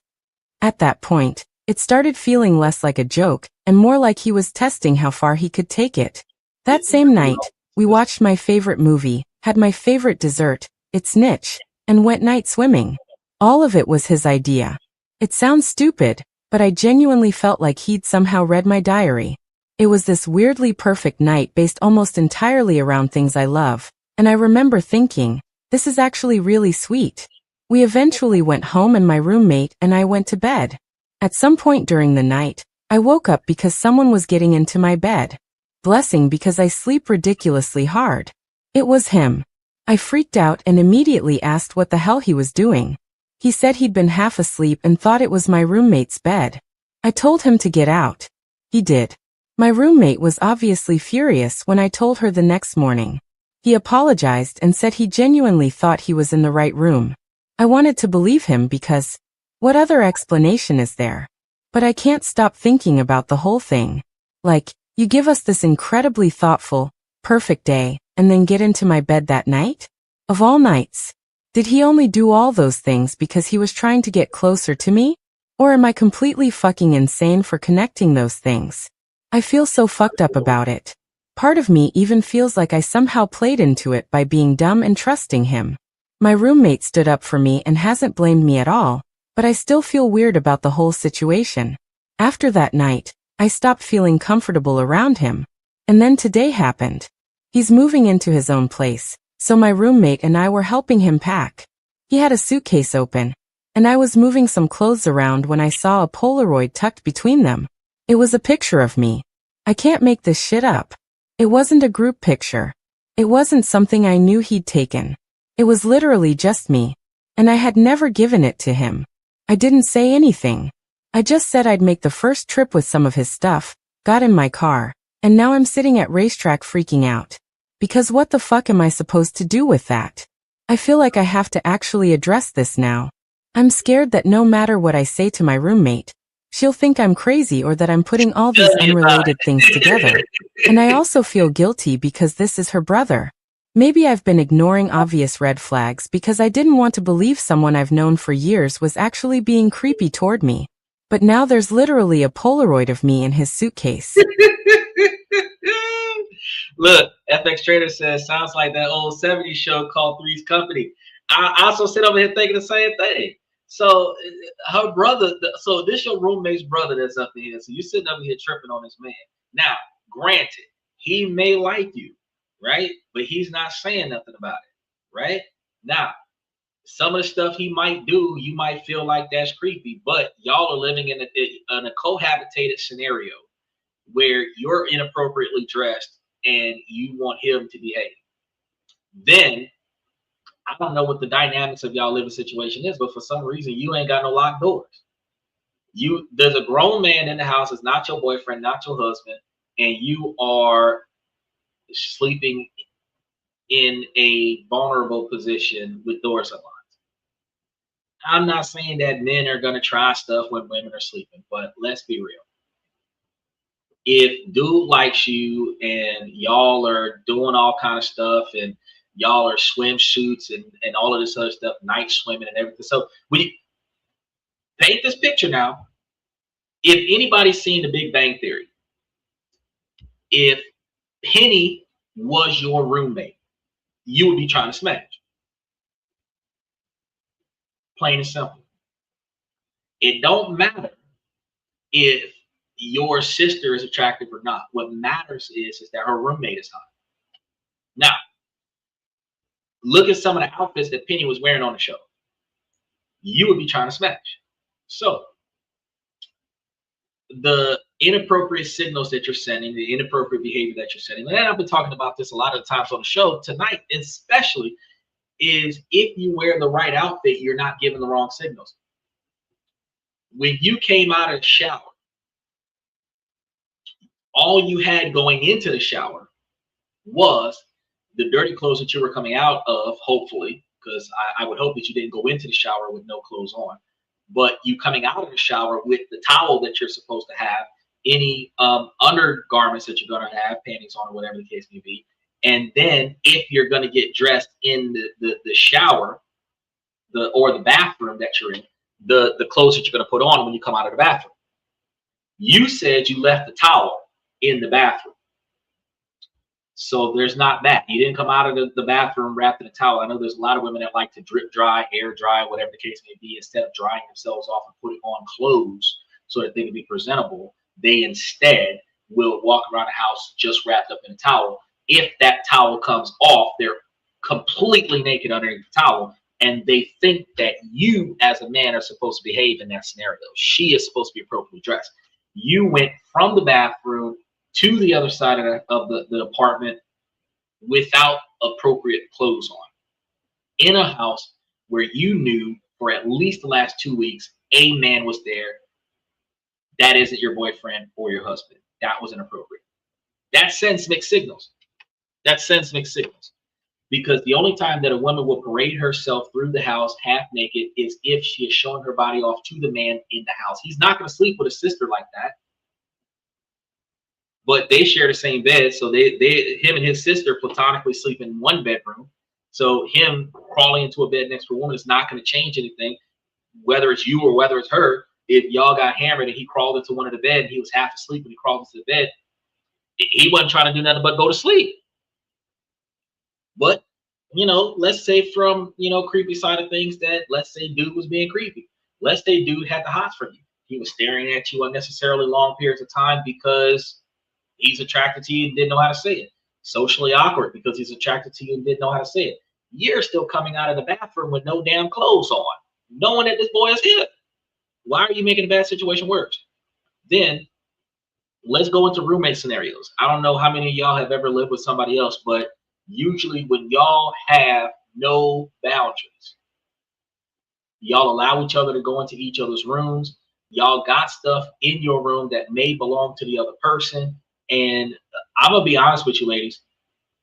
At that point, it started feeling less like a joke and more like he was testing how far he could take it. That same night, we watched my favorite movie, had my favorite dessert, its niche, and went night swimming. All of it was his idea. It sounds stupid, but I genuinely felt like he'd somehow read my diary. It was this weirdly perfect night based almost entirely around things I love, and I remember thinking, this is actually really sweet. We eventually went home and my roommate and I went to bed. At some point during the night, I woke up because someone was getting into my bed. Blessing because I sleep ridiculously hard. It was him. I freaked out and immediately asked what the hell he was doing. He said he'd been half asleep and thought it was my roommate's bed. I told him to get out. He did. My roommate was obviously furious when I told her the next morning. He apologized and said he genuinely thought he was in the right room. I wanted to believe him because, what other explanation is there? But I can't stop thinking about the whole thing. Like, you give us this incredibly thoughtful, perfect day, and then get into my bed that night? Of all nights. Did he only do all those things because he was trying to get closer to me? Or am I completely fucking insane for connecting those things? I feel so fucked up about it. Part of me even feels like I somehow played into it by being dumb and trusting him. My roommate stood up for me and hasn't blamed me at all, but I still feel weird about the whole situation. After that night, I stopped feeling comfortable around him. And then today happened. He's moving into his own place, so my roommate and I were helping him pack. He had a suitcase open, and I was moving some clothes around when I saw a Polaroid tucked between them. It was a picture of me. I can't make this shit up. It wasn't a group picture. It wasn't something I knew he'd taken. It was literally just me. And I had never given it to him. I didn't say anything. I just said I'd make the first trip with some of his stuff, got in my car, and now I'm sitting at racetrack freaking out. Because what the fuck am I supposed to do with that? I feel like I have to actually address this now. I'm scared that no matter what I say to my roommate, she'll think I'm crazy or that I'm putting all these unrelated things together. And I also feel guilty because this is her brother. Maybe I've been ignoring obvious red flags because I didn't want to believe someone I've known for years was actually being creepy toward me. But now there's literally a Polaroid of me in his suitcase. Look, FX Trader says, sounds like that old 70s show called Three's Company. I also sit over here thinking the same thing. So her brother, so this your roommate's brother that's up here. So you sitting up here tripping on this man. Now, granted, he may like you, right? But he's not saying nothing about it, right? Now, some of the stuff he might do, you might feel like that's creepy, but y'all are living in a cohabitated scenario where you're inappropriately dressed and you want him to behave. Then I don't know what the dynamics of y'all living situation is, but for some reason you ain't got no locked doors. There's a grown man in the house. It's not your boyfriend, not your husband, and you are sleeping in a vulnerable position with doors unlocked. I'm not saying that men are gonna try stuff when women are sleeping, but let's be real. If dude likes you and y'all are doing all kind of stuff and y'all are swimsuits and all of this other stuff, night swimming and everything. So we paint this picture now. If anybody's seen The Big Bang Theory, if Penny was your roommate, you would be trying to smash. Plain and simple. It don't matter if your sister is attractive or not. What matters is that her roommate is hot. Now, look at some of the outfits that Penny was wearing on the show. You would be trying to smash. So, the inappropriate signals that you're sending, the inappropriate behavior that you're sending, and I've been talking about this a lot of times on the show tonight, especially, is if you wear the right outfit, you're not giving the wrong signals. When you came out of the shower, all you had going into the shower was the dirty clothes that you were coming out of, hopefully, because I would hope that you didn't go into the shower with no clothes on, but you coming out of the shower with the towel that you're supposed to have, any undergarments that you're going to have, panties on or whatever the case may be. And then if you're going to get dressed in the shower, or the bathroom that you're in, the clothes that you're going to put on when you come out of the bathroom. You said you left the towel in the bathroom. So there's not that. You didn't come out of the bathroom wrapped in a towel. I know there's a lot of women that like to drip dry, air dry, whatever the case may be, instead of drying themselves off and putting on clothes so that they can be presentable. They instead will walk around the house just wrapped up in a towel. If that towel comes off, they're completely naked underneath the towel, and they think that you as a man are supposed to behave in that scenario. She is supposed to be appropriately dressed. You went from the bathroom to the other side of the apartment without appropriate clothes on, in a house where you knew for at least the last 2 weeks a man was there that isn't your boyfriend or your husband. That was inappropriate. That sends mixed signals. That sends mixed signals. Because the only time that a woman will parade herself through the house half naked is if she is showing her body off to the man in the house. He's not going to sleep with a sister like that. But they share the same bed, so him and his sister platonically sleep in one bedroom. So him crawling into a bed next to a woman is not going to change anything, whether it's you or whether it's her. If y'all got hammered and he crawled into one of the bed and he was half asleep when he crawled into the bed, he wasn't trying to do nothing but go to sleep. But, let's say from, creepy side of things that, let's say dude was being creepy. Let's say dude had the hots for you. He was staring at you unnecessarily long periods of time because he's attracted to you and didn't know how to say it. Socially awkward because he's attracted to you and didn't know how to say it. You're still coming out of the bathroom with no damn clothes on, knowing that this boy is here. Why are you making a bad situation worse? Then let's go into roommate scenarios. I don't know how many of y'all have ever lived with somebody else, but usually when y'all have no boundaries, y'all allow each other to go into each other's rooms. Y'all got stuff in your room that may belong to the other person. And I'm going to be honest with you, ladies.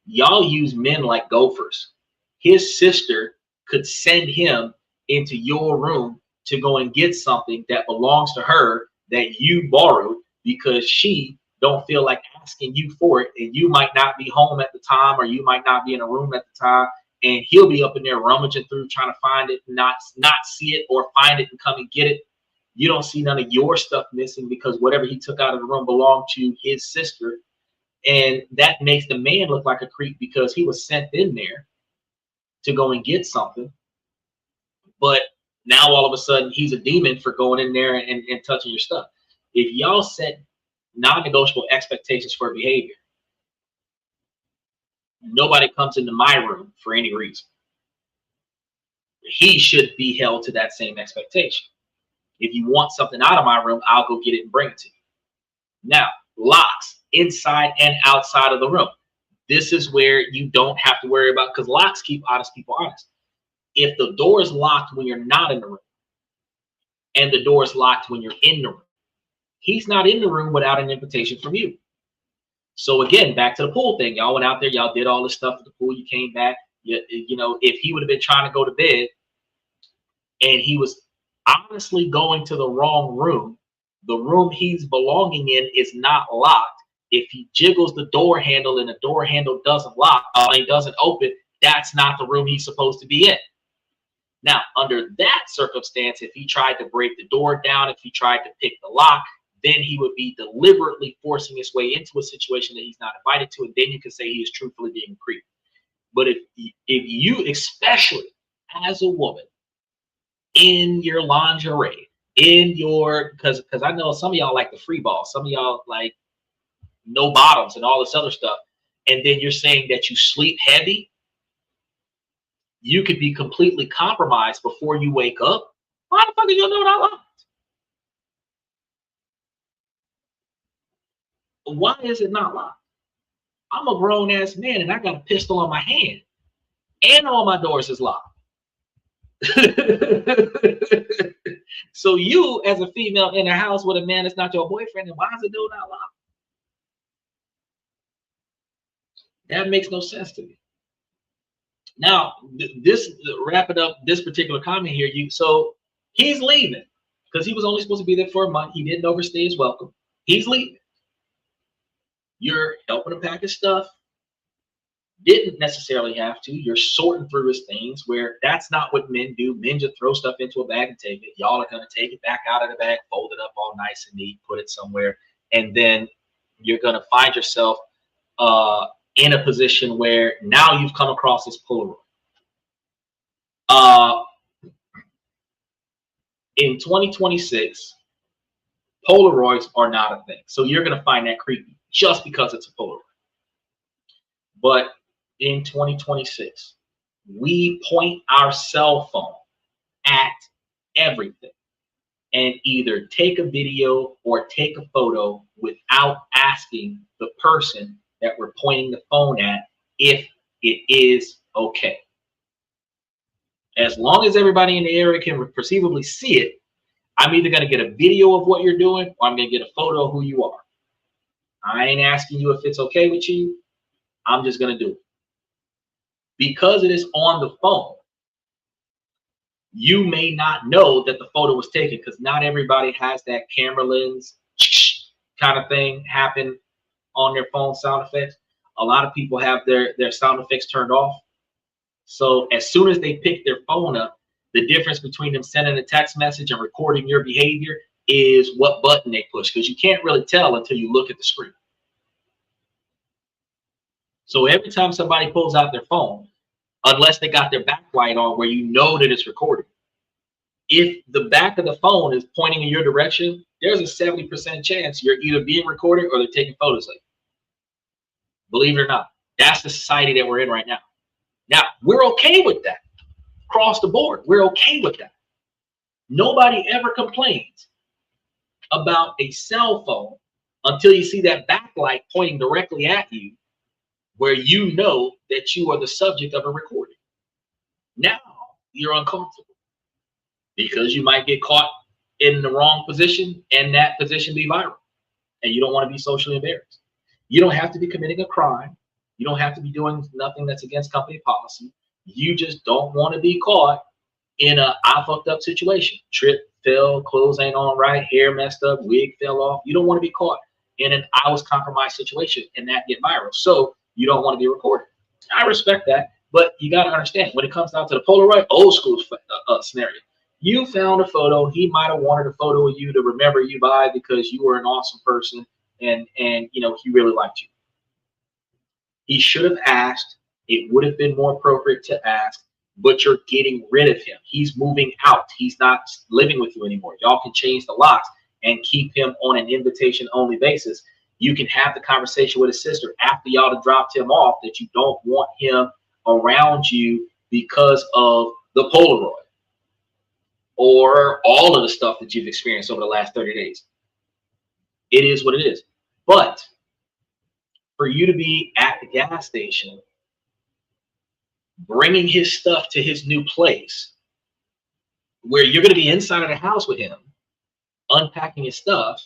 Y'all use men like gophers. His sister could send him into your room to go and get something that belongs to her that you borrowed because she don't feel like asking you for it, and you might not be home at the time, or you might not be in a room at the time, and he'll be up in there rummaging through trying to find it, not see it, or find it and come and get it. You don't see none of your stuff missing because whatever he took out of the room belonged to his sister, and that makes the man look like a creep because he was sent in there to go and get something, but now all of a sudden he's a demon for going in there and touching your stuff. If y'all set non-negotiable expectations for behavior, nobody comes into my room for any reason. He should be held to that same expectation. If you want something out of my room, I'll go get it and bring it to you. Now, locks inside and outside of the room. This is where you don't have to worry about, because locks keep honest people honest. If the door is locked when you're not in the room, and the door is locked when you're in the room, he's not in the room without an invitation from you. So again, back to the pool thing. Y'all went out there, y'all did all this stuff at the pool, you came back. If he would have been trying to go to bed, and he was honestly going to the wrong room. The room he's belonging in is not locked. If he jiggles the door handle and the door handle doesn't lock, it doesn't open, that's not the room he's supposed to be in. Now, under that circumstance, if he tried to break the door down, if he tried to pick the lock, then he would be deliberately forcing his way into a situation that he's not invited to, and then you can say he is truthfully being creepy. But if you, especially as a woman, in your lingerie, in your, because I know some of y'all like the free ball, some of y'all like no bottoms and all this other stuff, and then you're saying that you sleep heavy, you could be completely compromised before you wake up. Why the fuck are you doing that locked? Why is it not locked? I'm a grown ass man and I got a pistol on my hand, and all my doors is locked. So you, as a female in a house with a man that's not your boyfriend, and why is the door not locked? That makes no sense to me. Now, wrapping up this particular comment here, so he's leaving because he was only supposed to be there for a month. He didn't overstay his welcome. He's leaving. You're helping him pack his stuff. Didn't necessarily have to. You're sorting through his things, where that's not what men do. Men just throw stuff into a bag and take it. Y'all are going to take it back out of the bag, fold it up all nice and neat, put it somewhere, and then you're going to find yourself in a position where now you've come across this Polaroid. In 2026, Polaroids are not a thing. So you're going to find that creepy just because it's a Polaroid. But in 2026, we point our cell phone at everything and either take a video or take a photo without asking the person that we're pointing the phone at if it is okay. As long as everybody in the area can perceivably see it, I'm either going to get a video of what you're doing or I'm going to get a photo of who you are. I ain't asking you if it's okay with you. I'm just going to do it. Because it is on the phone, you may not know that the photo was taken, because not everybody has that camera lens kind of thing happen on their phone sound effects. A lot of people have their sound effects turned off. So as soon as they pick their phone up, the difference between them sending a text message and recording your behavior is what button they push, because you can't really tell until you look at the screen. So every time somebody pulls out their phone, unless they got their backlight on where you know that it's recording, if the back of the phone is pointing in your direction, there's a 70% chance you're either being recorded or they're taking photos of you. Believe it or not, that's the society that we're in right now. Now, we're okay with that. Across the board, we're okay with that. Nobody ever complains about a cell phone until you see that backlight pointing directly at you, where you know that you are the subject of a recording. Now you're uncomfortable because you might get caught in the wrong position and that position be viral, and you don't want to be socially embarrassed. You don't have to be committing a crime. You don't have to be doing nothing that's against company policy. You just don't want to be caught in a I fucked up situation. Trip, fell, clothes ain't on right, hair messed up, wig fell off. You don't want to be caught in an I was compromised situation and that get viral. So you don't want to be recorded. I respect that, but you got to understand, when it comes down to the Polaroid old school scenario, you found a photo. He might have wanted a photo of you to remember you by because you were an awesome person, and you know, he really liked you. He should have asked. It would have been more appropriate to ask, but you're getting rid of him. He's moving out. He's not living with you anymore. Y'all can change the locks and keep him on an invitation only basis. You can have the conversation with his sister after y'all have dropped him off that you don't want him around you because of the Polaroid or all of the stuff that you've experienced over the last 30 days. It is what it is. But for you to be at the gas station, bringing his stuff to his new place, where you're going to be inside of the house with him, unpacking his stuff,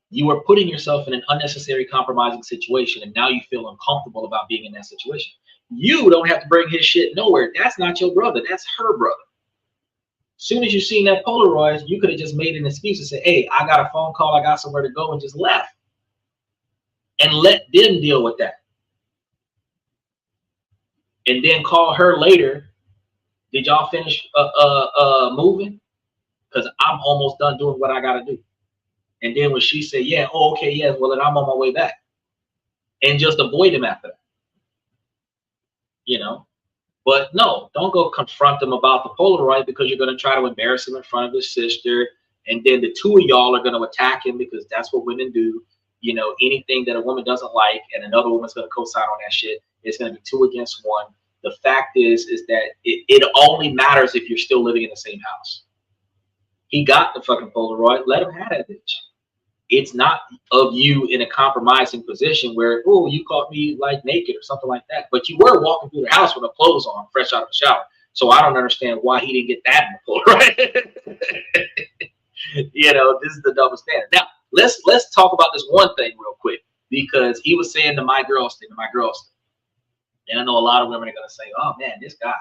you are putting yourself in an unnecessary compromising situation, and now you feel uncomfortable about being in that situation. You don't have to bring his shit nowhere. That's not your brother. That's her brother. Soon as you seen that Polaroid, you could have just made an excuse and said, hey, I got a phone call, I got somewhere to go, and just left. And let them deal with that. And then call her later. Did y'all finish moving? Because I'm almost done doing what I gotta do. And then when she said, yeah, oh, okay, yes, well, then I'm on my way back. And just avoid him after that. You know? But no, don't go confront him about the Polaroid, because you're going to try to embarrass him in front of his sister. And then the two of y'all are going to attack him, because that's what women do. You know, anything that a woman doesn't like and another woman's going to co-sign on that shit, it's going to be 2 against 1. The fact is that it only matters if you're still living in the same house. He got the fucking Polaroid. Let him have that bitch. It's not of you in a compromising position where, oh, you caught me like naked or something like that. But you were walking through the house with no clothes on, fresh out of the shower. So I don't understand why he didn't get that in the Polaroid. You know, this is the double standard. Now, let's talk about this one thing real quick, because he was saying to my girls thing, and I know a lot of women are going to say, oh, man, this guy.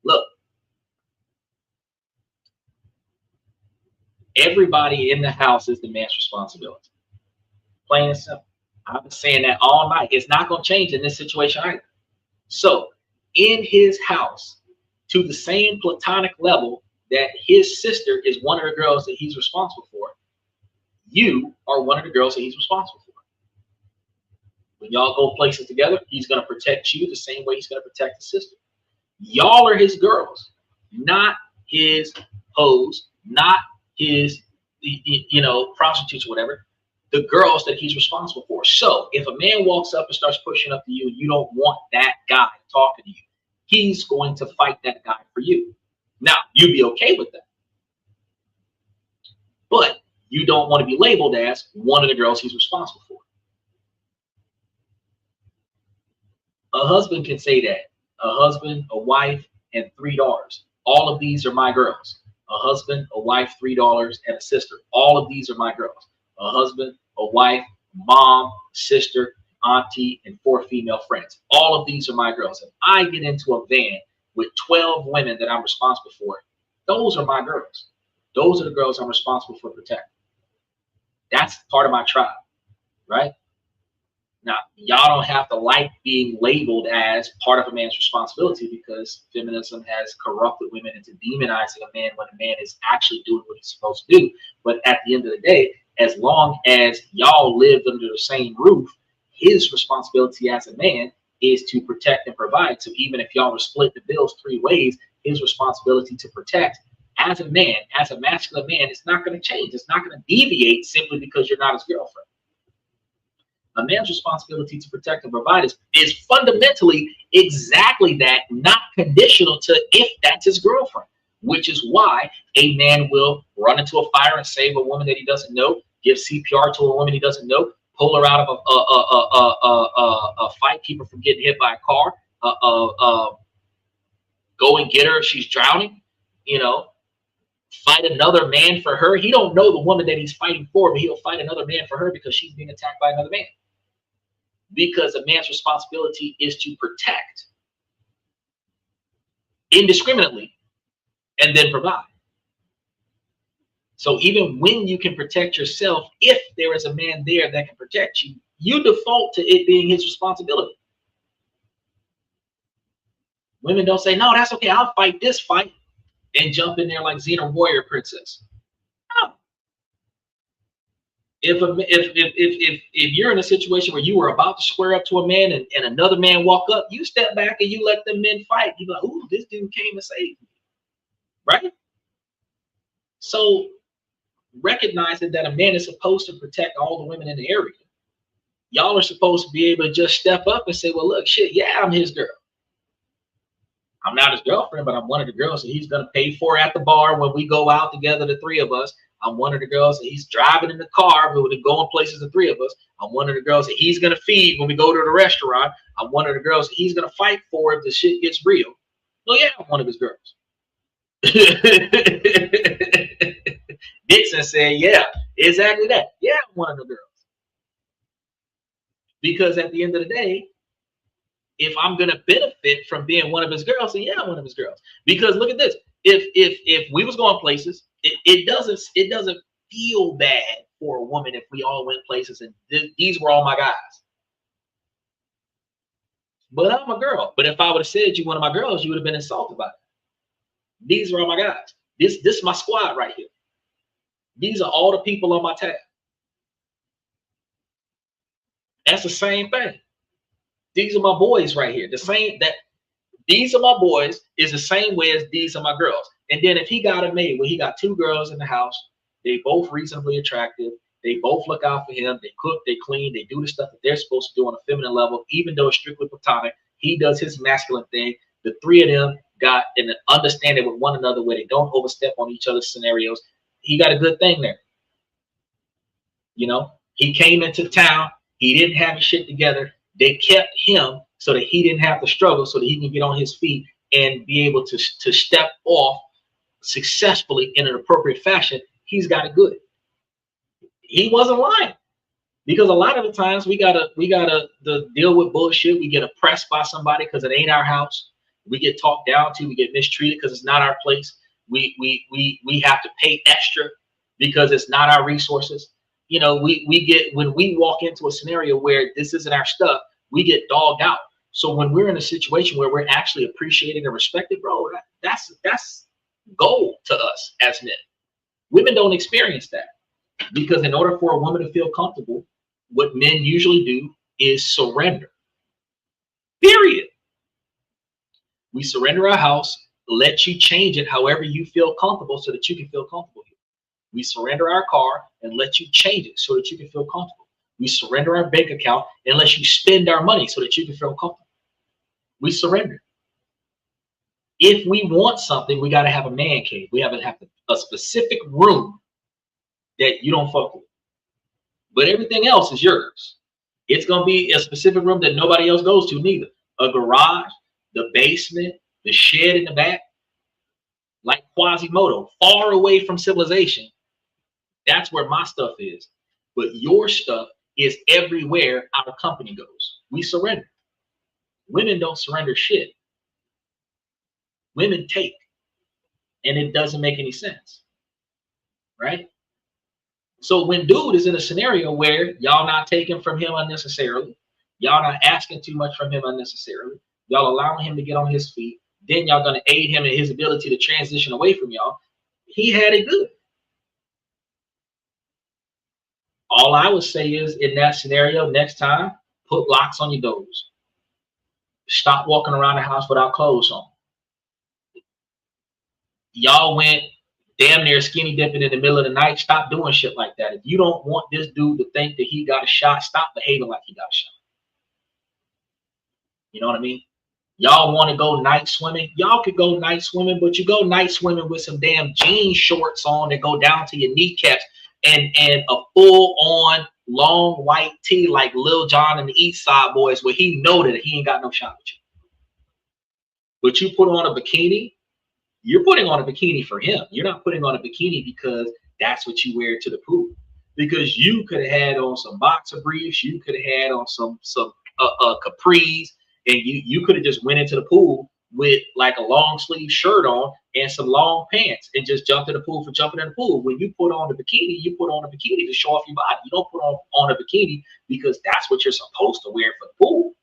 Look. Everybody in the house is the man's responsibility. Plain and simple. I've been saying that all night. It's not going to change in this situation either. So, in his house, to the same platonic level that his sister is one of the girls that he's responsible for, you are one of the girls that he's responsible for. When y'all go places together, he's going to protect you the same way he's going to protect his sister. Y'all are his girls, not his hoes, not his, you know, prostitutes or whatever, the girls that he's responsible for. So if a man walks up and starts pushing up to you and you don't want that guy talking to you, he's going to fight that guy for you. Now, you'd be okay with that. But you don't want to be labeled as one of the girls he's responsible for. A husband can say that. A husband, a wife, and 3 daughters. All of these are my girls. A husband, a wife, 3 daughters, and a sister. All of these are my girls. A husband, a wife, mom, sister, auntie, and 4 female friends. All of these are my girls. If I get into a van with 12 women that I'm responsible for, those are my girls. Those are the girls I'm responsible for protecting. That's part of my tribe, right? Now, y'all don't have to like being labeled as part of a man's responsibility, because feminism has corrupted women into demonizing a man when a man is actually doing what he's supposed to do. But at the end of the day, as long as y'all lived under the same roof, his responsibility as a man is to protect and provide. So even if y'all were split the bills 3 ways, his responsibility to protect as a man, as a masculine man, it's not going to change. It's not going to deviate simply because you're not his girlfriend. A man's responsibility to protect and provide is fundamentally exactly that, not conditional to if that's his girlfriend, which is why a man will run into a fire and save a woman that he doesn't know, give CPR to a woman he doesn't know, pull her out of a fight, keep her from getting hit by a car, go and get her if she's drowning, you know, fight another man for her. He don't know the woman that he's fighting for, but he'll fight another man for her because she's being attacked by another man. Because a man's responsibility is to protect indiscriminately and then provide. So even when you can protect yourself, if there is a man there that can protect you, you default to it being his responsibility. Women don't say, no, that's okay, I'll fight this fight, and jump in there like Xena Warrior Princess. No. If you're in a situation where you were about to square up to a man and another man walk up, you step back and you let them men fight. You're like, ooh, this dude came to save me. Right? So recognizing that a man is supposed to protect all the women in the area, y'all are supposed to be able to just step up and say, well, look, shit, yeah, I'm his girl. I'm not his girlfriend, but I'm one of the girls that he's going to pay for at the bar when we go out together, the 3 of us. I'm one of the girls that he's driving in the car when we go in places, the 3 of us. I'm one of the girls that he's going to feed when we go to the restaurant. I'm one of the girls that he's going to fight for if the shit gets real. Well, yeah, I'm one of his girls. Dixon said, yeah, exactly that. Yeah, I'm one of the girls. Because at the end of the day, if I'm going to benefit from being one of his girls, then yeah, I'm one of his girls. Because look at this. if we was going places, it doesn't feel bad for a woman if we all went places and these were all my guys. But I'm a girl. But if I would have said you one of my girls, you would have been insulted by it. These are all my guys. This is my squad right here. These are all the people on my tab. That's the same thing. These are my boys right here. The same that these are my boys is the same way as these are my girls. And then if he got a maid where he got 2 girls in the house, they both reasonably attractive. They both look out for him. They cook, they clean, they do the stuff that they're supposed to do on a feminine level, even though it's strictly platonic. He does his masculine thing. The 3 of them got an understanding with one another where they don't overstep on each other's scenarios. He got a good thing there. You know, he came into town. He didn't have his shit together. They kept him so that he didn't have to struggle, so that he can get on his feet and be able to step off successfully in an appropriate fashion. He's got it good. He wasn't lying, because a lot of the times we gotta deal with bullshit. We get oppressed by somebody because it ain't our house. We get talked down to. We get mistreated because it's not our place. We have to pay extra because it's not our resources. You know, we get, when we walk into a scenario where this isn't our stuff, we get dogged out. So when we're in a situation where we're actually appreciated and respected, bro, that's gold to us as men. Women don't experience that, because in order for a woman to feel comfortable, what men usually do is surrender. Period. We surrender our house, let you change it however you feel comfortable so that you can feel comfortable here. We surrender our car and let you change it so that you can feel comfortable. We surrender our bank account and let you spend our money so that you can feel comfortable. We surrender. If we want something, we got to have a man cave. We have to have a specific room that you don't fuck with. But everything else is yours. It's going to be a specific room that nobody else goes to neither. A garage, the basement, the shed in the back, like Quasimodo, far away from civilization. That's where my stuff is. But your stuff is everywhere our company goes. We surrender. Women don't surrender shit. Women take. And it doesn't make any sense. Right? So when dude is in a scenario where y'all not taking from him unnecessarily, y'all not asking too much from him unnecessarily, y'all allowing him to get on his feet, then y'all going to aid him in his ability to transition away from y'all, he had it good. All I would say is, in that scenario, next time, put locks on your doors. Stop walking around the house without clothes on. Y'all went damn near skinny dipping in the middle of the night. Stop doing shit like that. If you don't want this dude to think that he got a shot, stop behaving like he got a shot. You know what I mean? Y'all want to go night swimming? Y'all could go night swimming, but you go night swimming with some damn jean shorts on that go down to your kneecaps and a full-on long white tee like Lil Jon and the East Side Boys, where he know that he ain't got no shot with you. But you put on a bikini, you're putting on a bikini for him. You're not putting on a bikini because that's what you wear to the pool. Because you could have had on some boxer briefs, you could have had on some capris, and you could have just went into the pool with like a long sleeve shirt on and some long pants and just jumped in the pool for jumping in the pool. When you put on the bikini, you put on a bikini to show off your body. You don't put on a bikini because that's what you're supposed to wear for the pool.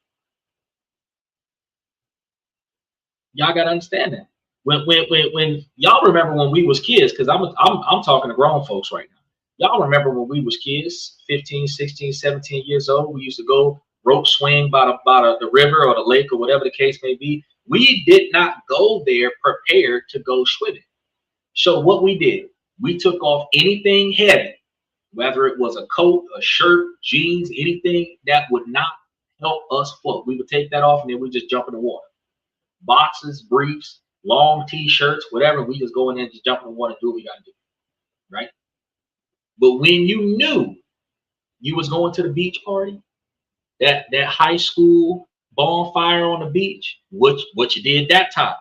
Y'all gotta understand that. When y'all remember when we was kids, because I'm talking to grown folks right now. Y'all remember when we was kids, 15, 16, 17 years old, we used to go rope swing by the river or the lake or whatever the case may be. We did not go there prepared to go swimming. So what we did, we took off anything heavy, whether it was a coat, a shirt, jeans, anything that would not help us float. We would take that off and then we just jump in the water. Boxes, briefs, long t-shirts, whatever, we just go in there and just jump in the water and do what we gotta do. Right? But when you knew you was going to the beach party, that high school bonfire on the beach, what you did that time,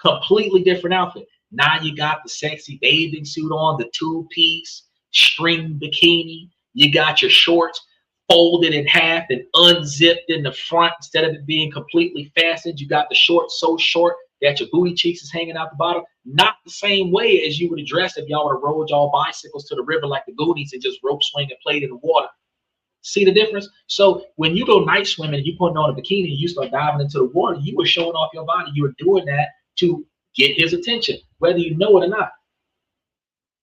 completely different outfit. Now you got the sexy bathing suit on, the 2-piece string bikini. You got your shorts folded in half and unzipped in the front instead of it being completely fastened. You got the shorts so short that your booty cheeks is hanging out the bottom. Not the same way as you would have dressed if y'all would have rode y'all bicycles to the river like the Goonies and just rope swing and played in the water. See the difference? So when you go night swimming, you putting on a bikini, and you start diving into the water, you were showing off your body. You were doing that to get his attention, whether you know it or not.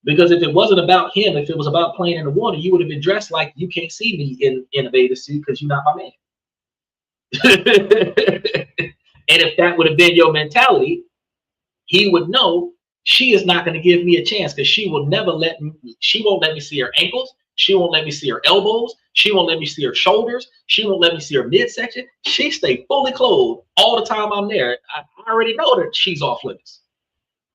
Because if it wasn't about him, if it was about playing in the water, you would have been dressed like you can't see me in a bathing suit because you're not my man. And if that would have been your mentality, he would know she is not going to give me a chance because she will never let me, she won't let me see her ankles. She won't let me see her elbows. She won't let me see her shoulders. She won't let me see her midsection. She stay fully clothed all the time I'm there. I already know that she's off limits.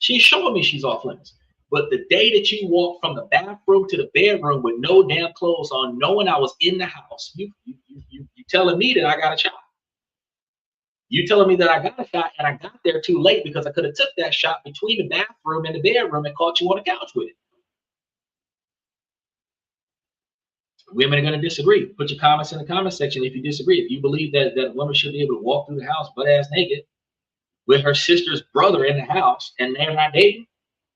She's showing me she's off limits. But the day that you walk from the bathroom to the bedroom with no damn clothes on, knowing I was in the house, you telling me that I got a shot. You telling me that I got a shot and I got there too late because I could have took that shot between the bathroom and the bedroom and caught you on the couch with it. Women are going to disagree. Put your comments in the comment section if you disagree. If you believe that a woman should be able to walk through the house butt ass naked with her sister's brother in the house and they're not dating,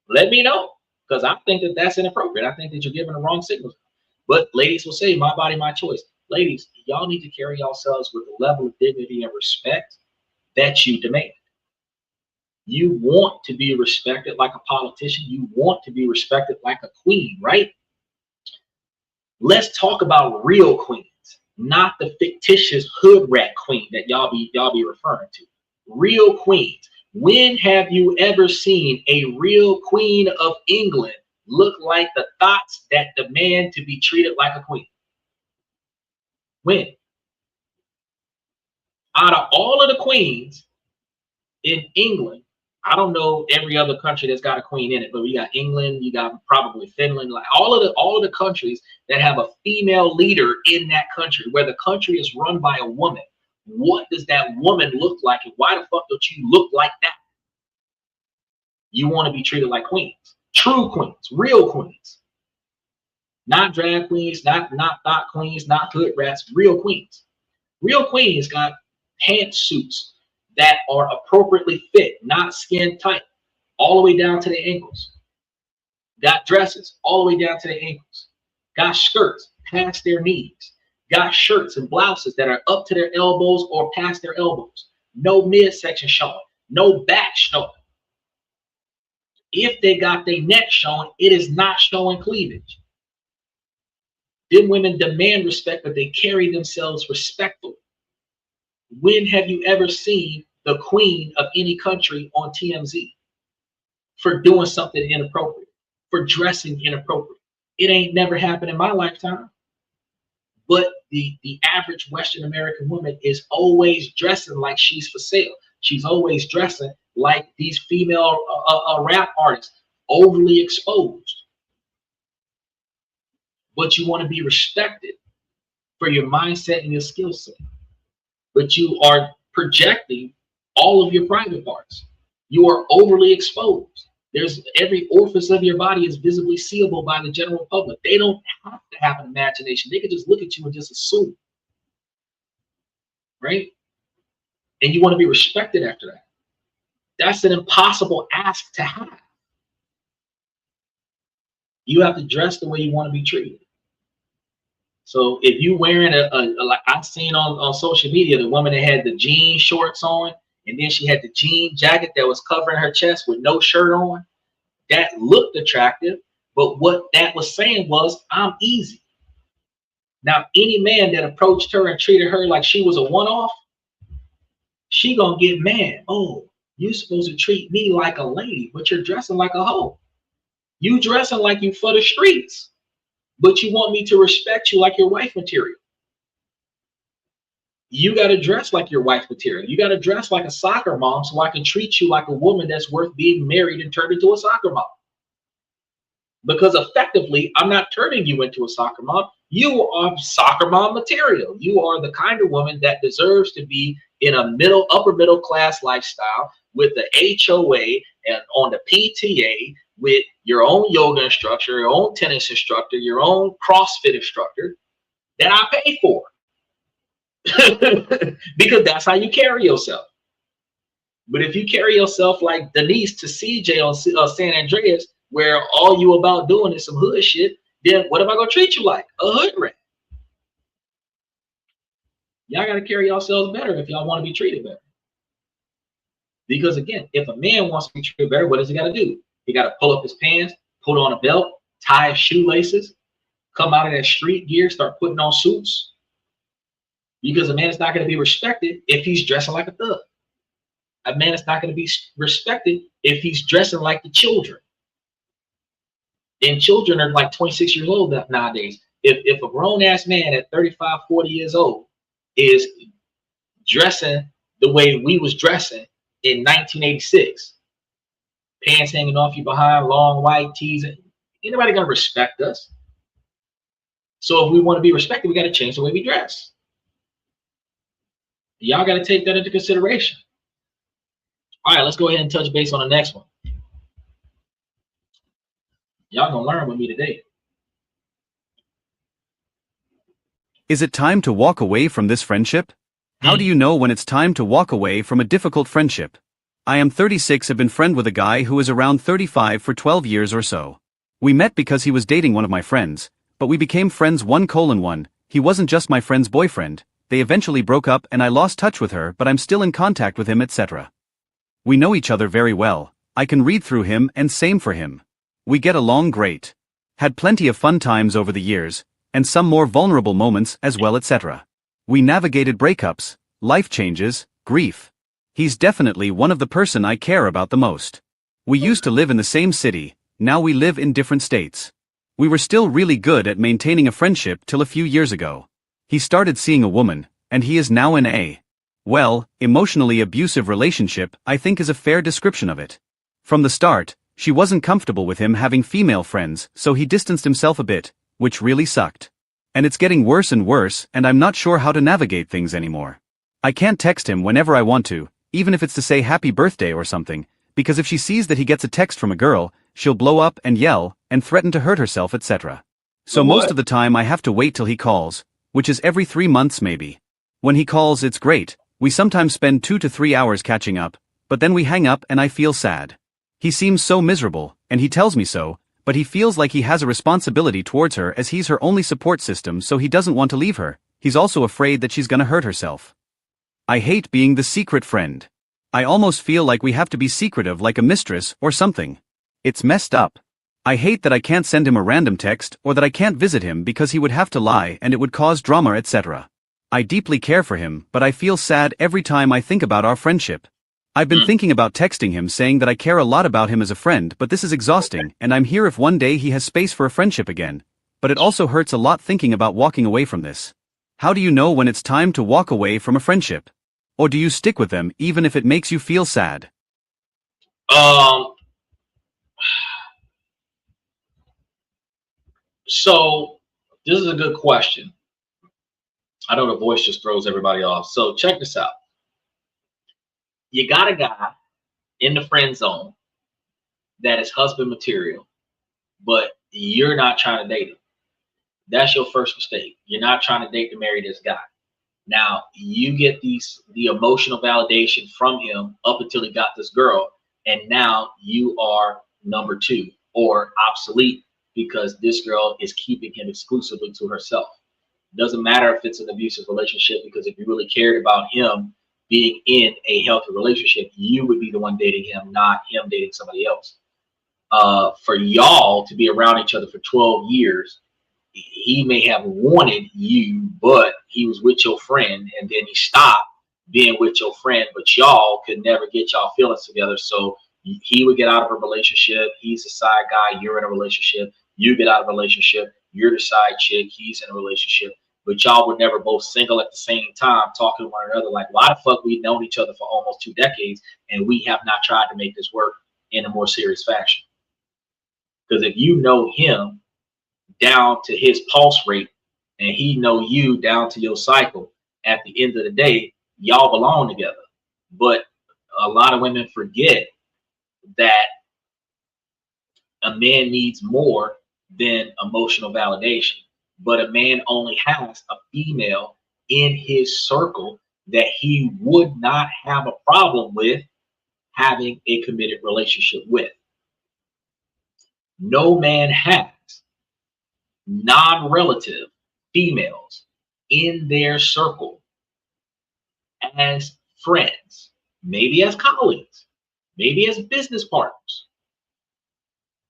let me know, because I think that that's inappropriate. I think that you're giving the wrong signals. But ladies will say, my body, my choice. Ladies, y'all need to carry yourselves with a level of dignity and respect that you demand. You want to be respected like a politician. You want to be respected like a queen, right? Let's talk about real queens, not the fictitious hood rat queen that y'all be referring to. Real queens. When have you ever seen a real queen of England look like the thoughts that demand to be treated like a queen? When? Out of all of the queens in England, I don't know every other country that's got a queen in it, but we got England, you got probably Finland, like all of the countries that have a female leader in that country, where the country is run by a woman. What does that woman look like, and why the fuck don't you look like that? You want to be treated like queens, true queens, real queens, not drag queens, not thought queens, not hood rats, real queens. Real queens got pantsuits that are appropriately fit, not skin tight, all the way down to the ankles. Got dresses all the way down to the ankles. Got skirts past their knees. Got shirts and blouses that are up to their elbows or past their elbows. No midsection showing, no back showing. If they got their neck showing, it is not showing cleavage. Them women demand respect, but they carry themselves respectfully. When have you ever seen the queen of any country on TMZ for doing something inappropriate, for dressing inappropriate? It ain't never happened in my lifetime. But the average Western American woman is always dressing like she's for sale. She's always dressing like these female rap artists, overly exposed. But you want to be respected for your mindset and your skill set. But you are projecting all of your private parts. You are overly exposed. There's every orifice of your body is visibly seeable by the general public. They don't have to have an imagination. They can just look at you and just assume. Right? And you want to be respected after that. That's an impossible ask to have. You have to dress the way you want to be treated. So if you wearing like I've seen on social media, the woman that had the jean shorts on, and then she had the jean jacket that was covering her chest with no shirt on, that looked attractive. But what that was saying was, I'm easy. Now, any man that approached her and treated her like she was a one-off, she gonna get mad. Oh, you supposed to treat me like a lady, but you're dressing like a hoe. You dressing like you for the streets, but you want me to respect you like your wife material. You got to dress like your wife material. You got to dress like a soccer mom so I can treat you like a woman that's worth being married and turned into a soccer mom. Because effectively, I'm not turning you into a soccer mom. You are soccer mom material. You are the kind of woman that deserves to be in a upper middle class lifestyle with the HOA and on the PTA with your own yoga instructor, your own tennis instructor, your own CrossFit instructor that I pay for. Because that's how you carry yourself. But if you carry yourself like Denise to CJ on San Andreas, where all you about doing is some hood shit, then what am I gonna treat you like? A hood rat. Y'all gotta carry yourselves better if y'all want to be treated better. Because again, if a man wants to be treated better, what does he gotta do? He gotta pull up his pants, put on a belt, tie his shoelaces, come out of that street gear, start putting on suits. Because a man is not gonna be respected if he's dressing like a thug. A man is not going to be respected if he's dressing like the children. And children are like 26 years old nowadays. If a grown-ass man at 35, 40 years old is dressing the way we was dressing in 1986, pants hanging off you behind, long white tees, ain't nobody going to respect us. So if we want to be respected, we got to change the way we dress. Y'all got to take that into consideration. All right, let's go ahead and touch base on the next one. Y'all gonna learn with me today. Is it time to walk away from this friendship? How do you know when it's time to walk away from a difficult friendship? I am 36, have been friend with a guy who is around 35 for 12 years or so. We met because he was dating one of my friends, but we became friends 1:1. He wasn't just my friend's boyfriend. They eventually broke up and I lost touch with her, but I'm still in contact with him, etc. We know each other very well. I can read through him and same for him. We get along great. Had plenty of fun times over the years, and some more vulnerable moments as well, etc. We navigated breakups, life changes, grief. He's definitely one of the person I care about the most. We used to live in the same city, now we live in different states. We were still really good at maintaining a friendship till a few years ago. He started seeing a woman, and he is now in a emotionally abusive relationship, I think is a fair description of it. From the start, she wasn't comfortable with him having female friends, so he distanced himself a bit, which really sucked. And it's getting worse and worse, and I'm not sure how to navigate things anymore. I can't text him whenever I want to, even if it's to say happy birthday or something, because if she sees that he gets a text from a girl, she'll blow up and yell, and threaten to hurt herself, etc. So most of the time I have to wait till he calls, which is every 3 months maybe. When he calls, it's great. We sometimes spend 2 to 3 hours catching up, but then we hang up and I feel sad. He seems so miserable, and he tells me so, but he feels like he has a responsibility towards her as he's her only support system, so he doesn't want to leave her. He's also afraid that she's gonna hurt herself. I hate being the secret friend. I almost feel like we have to be secretive like a mistress or something. It's messed up. I hate that I can't send him a random text or that I can't visit him because he would have to lie and it would cause drama, etc. I deeply care for him, but I feel sad every time I think about our friendship. I've been thinking about texting him saying that I care a lot about him as a friend, but this is exhausting, and I'm here if one day he has space for a friendship again. But it also hurts a lot thinking about walking away from this. How do you know when it's time to walk away from a friendship? Or do you stick with them even if it makes you feel sad? So this is a good question. I know the voice just throws everybody off. So check this out. You got a guy in the friend zone that is husband material, but you're not trying to date him. That's your first mistake. You're not trying to date to marry this guy. Now you get the emotional validation from him up until he got this girl, and now you are number 2 or obsolete because this girl is keeping him exclusively to herself. Doesn't matter if it's an abusive relationship, because if you really cared about him being in a healthy relationship, you would be the one dating him, not him dating somebody else. For y'all to be around each other for 12 years, he may have wanted you, but he was with your friend, and then he stopped being with your friend, but y'all could never get y'all feelings together. So he would get out of a relationship. He's a side guy. You're in a relationship. You get out of a relationship. You're the side chick. He's in a relationship. But y'all were never both single at the same time, talking to one another like, why the fuck we've known each other for almost 2 decades and we have not tried to make this work in a more serious fashion? Because if you know him down to his pulse rate and he know you down to your cycle, at the end of the day, y'all belong together. But a lot of women forget that a man needs more than emotional validation. But a man only has a female in his circle that he would not have a problem with having a committed relationship with. No man has non-relative females in their circle as friends, maybe as colleagues, maybe as business partners,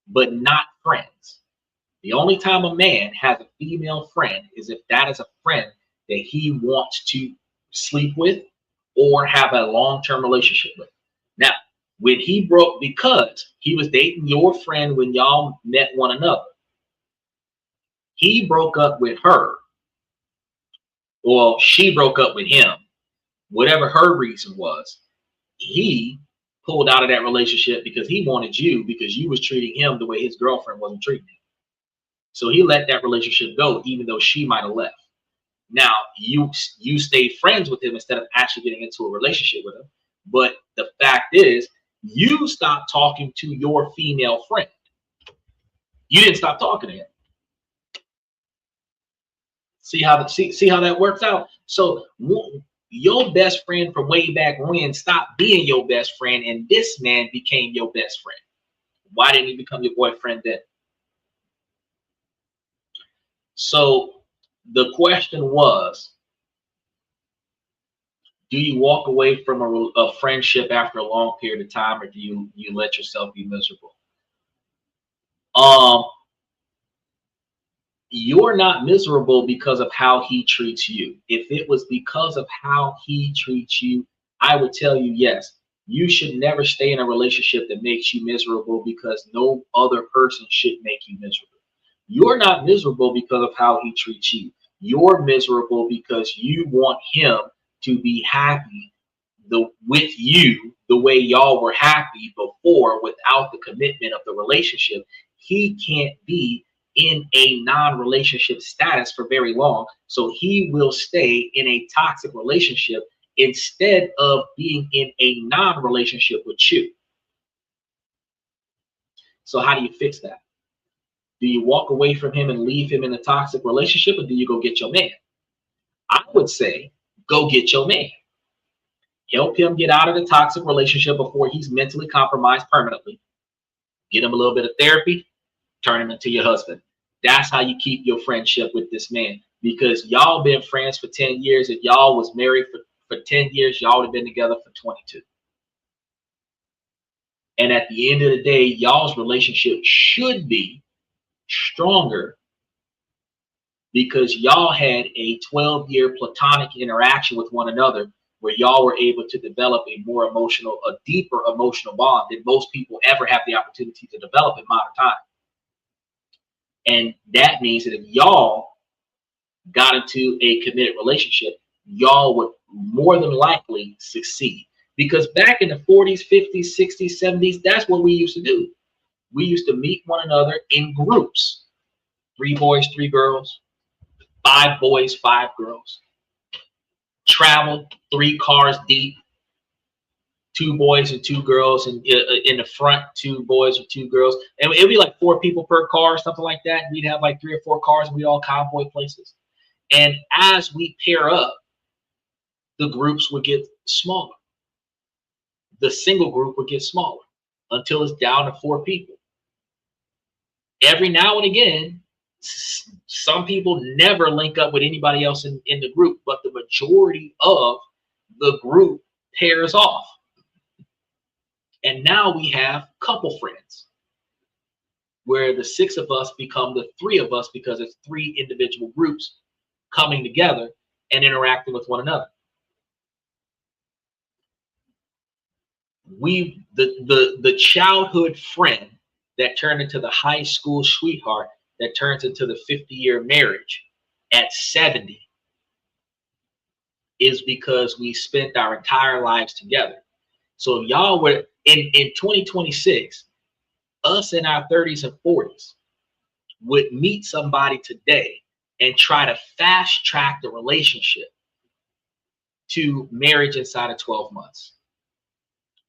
but not friends. The only time a man has a female friend is if that is a friend that he wants to sleep with or have a long-term relationship with. Now, when he broke, because he was dating your friend when y'all met one another, he broke up with her, or she broke up with him, whatever her reason was, he pulled out of that relationship because he wanted you, because you was treating him the way his girlfriend wasn't treating him. So he let that relationship go, even though she might have left. Now you stayed friends with him instead of actually getting into a relationship with him. But the fact is, you stopped talking to your female friend. You didn't stop talking to him. See how that works out? So your best friend from way back when stopped being your best friend, and this man became your best friend. Why didn't he become your boyfriend then? So the question was, do you walk away from a friendship after a long period of time, or do you let yourself be miserable? You're not miserable because of how he treats you. If it was because of how he treats you, I would tell you, yes, you should never stay in a relationship that makes you miserable, because no other person should make you miserable. You're not miserable because of how he treats you. You're miserable because you want him to be happy with you the way y'all were happy before, without the commitment of the relationship. He can't be in a non-relationship status for very long, so he will stay in a toxic relationship instead of being in a non-relationship with you. So how do you fix that? Do you walk away from him and leave him in a toxic relationship, or do you go get your man? I would say go get your man. Help him get out of the toxic relationship before he's mentally compromised permanently. Get him a little bit of therapy, turn him into your husband. That's how you keep your friendship with this man, because y'all been friends for 10 years. If y'all was married for 10 years, y'all would have been together for 22. And at the end of the day, y'all's relationship should be stronger because y'all had a 12-year platonic interaction with one another, where y'all were able to develop a deeper emotional bond than most people ever have the opportunity to develop in modern time. And that means that if y'all got into a committed relationship, y'all would more than likely succeed. Because back in the 40s, 50s, 60s, 70s, that's what we used to do. We used to meet one another in groups. 3 boys, 3 girls, 5 boys, 5 girls. Travel 3 cars deep, 2 boys and 2 girls, and in the front 2 boys or 2 girls, and it'd be like 4 people per car, something like that. We'd have like 3 or 4 cars, and we all convoy places. And as we pair up, the groups would get smaller. The single group would get smaller until it's down to 4 people. Every now and again, some people never link up with anybody else in the group, but the majority of the group pairs off. And now we have couple friends, where the 6 of us become the 3 of us, because it's 3 individual groups coming together and interacting with one another. The childhood friend that turned into the high school sweetheart that turns into the 50-year marriage at 70 is because we spent our entire lives together. So if y'all were in 2026, us in our 30s and 40s would meet somebody today and try to fast track the relationship to marriage inside of 12 months,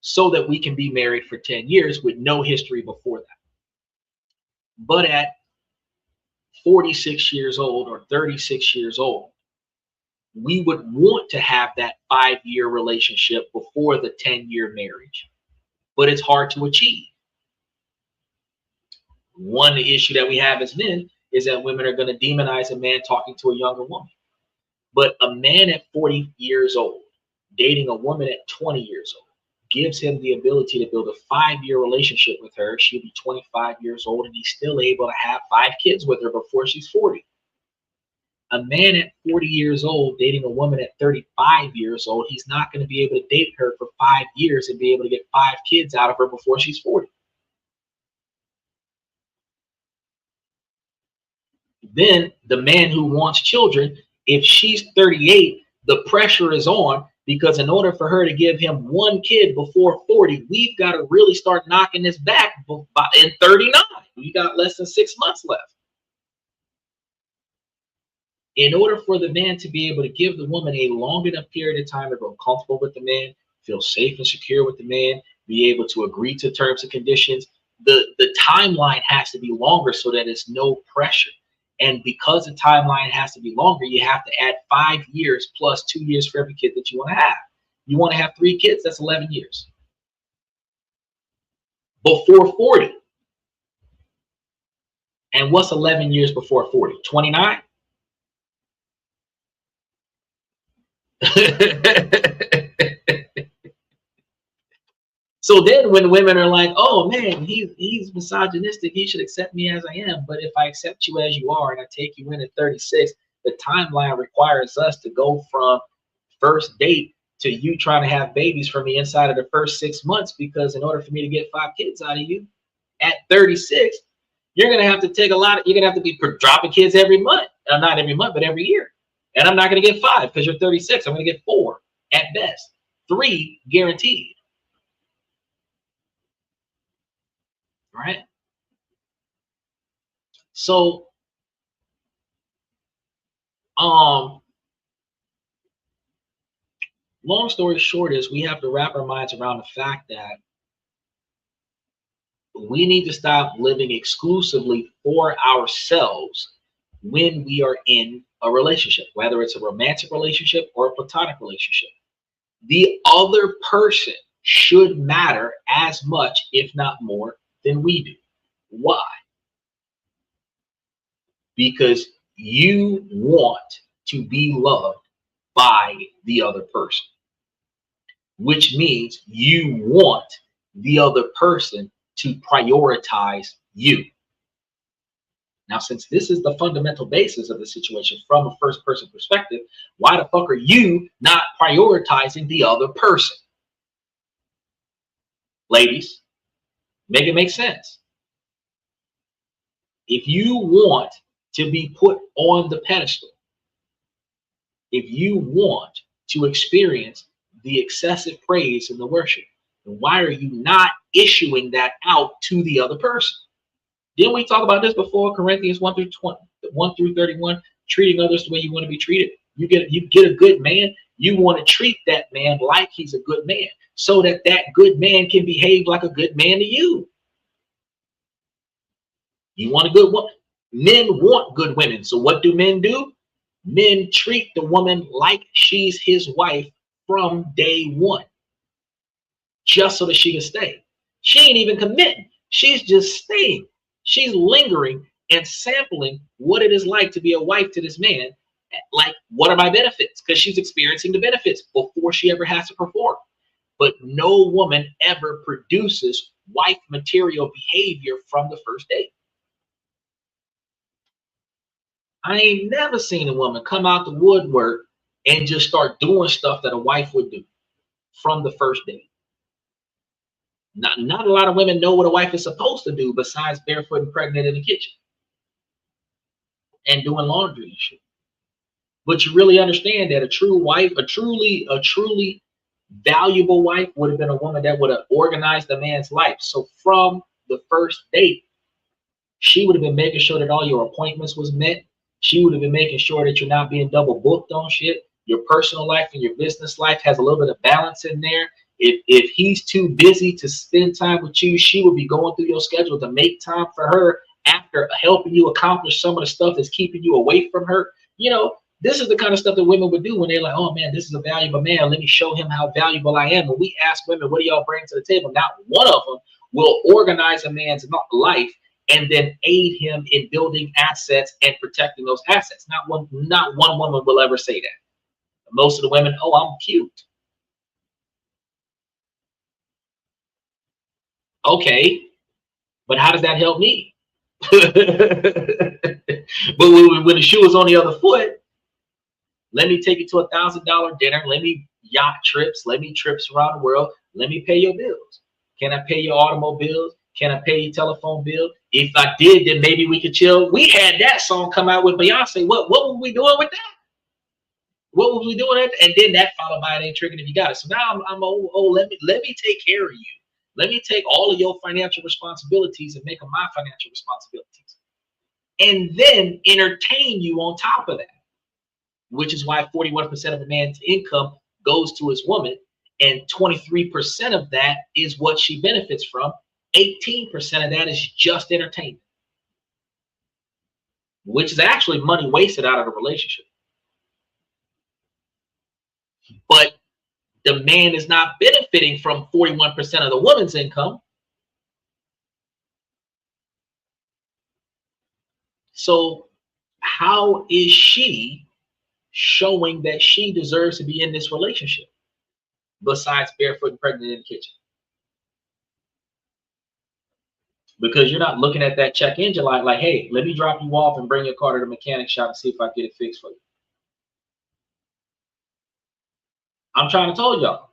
so that we can be married for 10 years with no history before that. But at 46 years old or 36 years old, we would want to have that 5-year relationship before the 10-year marriage. but it's hard to achieve. One issue that we have as men is that women are going to demonize a man talking to a younger woman. But a man at 40 years old dating a woman at 20 years old gives him the ability to build a 5-year relationship with her. She'll be 25 years old and he's still able to have 5 kids with her before she's 40. A man at 40 years old dating a woman at 35 years old, he's not going to be able to date her for 5 years and be able to get 5 kids out of her before she's 40. Then the man who wants children, if she's 38, the pressure is on, because in order for her to give him 1 kid before 40, we've got to really start knocking this back in 39. We got less than 6 months left. In order for the man to be able to give the woman a long enough period of time to grow comfortable with the man, feel safe and secure with the man, be able to agree to terms and conditions, the timeline has to be longer so that it's no pressure. And because the timeline has to be longer, you have to add 5 years plus 2 years for every kid that you want to have. You want to have 3 kids, that's 11 years. Before 40. And what's 11 years before 40? 29? So then when women are like, oh man, he's misogynistic, he should accept me as I am. But if I accept you as you are and I take you in at 36, the timeline requires us to go from first date to you trying to have babies from me inside of the first 6 months, because in order for me to get 5 kids out of you at 36, you're going to have to take you're going to have to be dropping kids every month. Not every month, but every year. And I'm not going to get 5 because you're 36. I'm going to get 4 at best. 3 guaranteed. Right? So, long story short is we have to wrap our minds around the fact that we need to stop living exclusively for ourselves when we are in a relationship, whether it's a romantic relationship or a platonic relationship. The other person should matter as much, if not more, than we do. Why? Because you want to be loved by the other person, which means you want the other person to prioritize you. Now, since this is the fundamental basis of the situation from a first person perspective, why the fuck are you not prioritizing the other person? Ladies, make it make sense. If you want to be put on the pedestal, if you want to experience the excessive praise and the worship, then why are you not issuing that out to the other person? Didn't we talk about this before? Corinthians 1 through 31, treating others the way you want to be treated. You get a good man, you want to treat that man like he's a good man, so that that good man can behave like a good man to you. You want a good woman? Men want good women. So what do men do? Men treat the woman like she's his wife from day one, just so that she can stay. She ain't even committing. She's just staying. She's lingering and sampling what it is like to be a wife to this man. Like, what are my benefits? Because she's experiencing the benefits before she ever has to perform. But no woman ever produces wife material behavior from the first date. I ain't never seen a woman come out the woodwork and just start doing stuff that a wife would do from the first date. Not a lot of women know what a wife is supposed to do besides barefoot and pregnant in the kitchen and doing laundry and shit. But you really understand that a true wife, a truly valuable wife would have been a woman that would have organized the man's life. So from the first date, she would have been making sure that all your appointments was met. She would have been making sure that you're not being double booked on shit. Your personal life and your business life has a little bit of balance in there. If he's too busy to spend time with you, she would be going through your schedule to make time for her after helping you accomplish some of the stuff that's keeping you away from her. You know, This is the kind of stuff that women would do when they're like, oh man, this is a valuable man. Let me show him how valuable I am. When we ask women, what do y'all bring to the table? Not one of them will organize a man's life and then aid him in building assets and protecting those assets. Not one woman will ever say that. Most of the women, oh, I'm cute. Okay, but how does that help me? But when the shoe is on the other foot, let me take you to $1,000 dinner. Let me yacht trips. Let me trips around the world. Let me pay your bills. Can I pay your automobiles? Can I pay your telephone bill? If I did, then maybe we could chill. We had that song come out with Beyonce. What were we doing with that? What were we doing? And then that followed by it ain't tricking if you got it. So now I'm let me take care of you. Let me take all of your financial responsibilities and make them my financial responsibilities. And then entertain you on top of that. Which is why 41% of a man's income goes to his woman, and 23% of that is what she benefits from. 18% of that is just entertainment, which is actually money wasted out of the relationship. But the man is not benefiting from 41% of the woman's income. So how is she showing that she deserves to be in this relationship besides barefoot and pregnant in the kitchen? Because you're not looking at that check engine light like, hey, let me drop you off and bring your car to the mechanic shop and see if I get it fixed for you. I'm trying to tell y'all.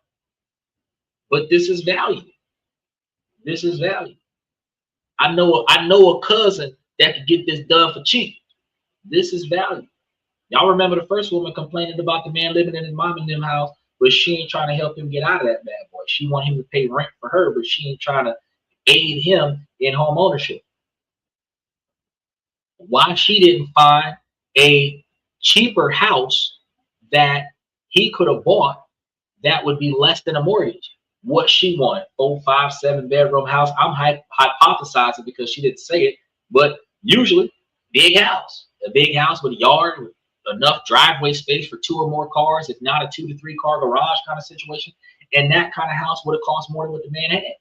But this is value. This is value. I know a cousin that could get this done for cheap. This is value. Y'all remember the first woman complaining about the man living in his mom and them house, but she ain't trying to help him get out of that bad boy. She want him to pay rent for her, but she ain't trying to aid him in home ownership. Why she didn't find a cheaper house that he could have bought that would be less than a mortgage. What she wanted, 4, 5, 7 bedroom house. I'm hypothesizing because she didn't say it, but usually big house, a big house with a yard, with enough driveway space for 2 or more cars, if not a 2 to 3 car garage kind of situation. And that kind of house would have cost more than what the man had.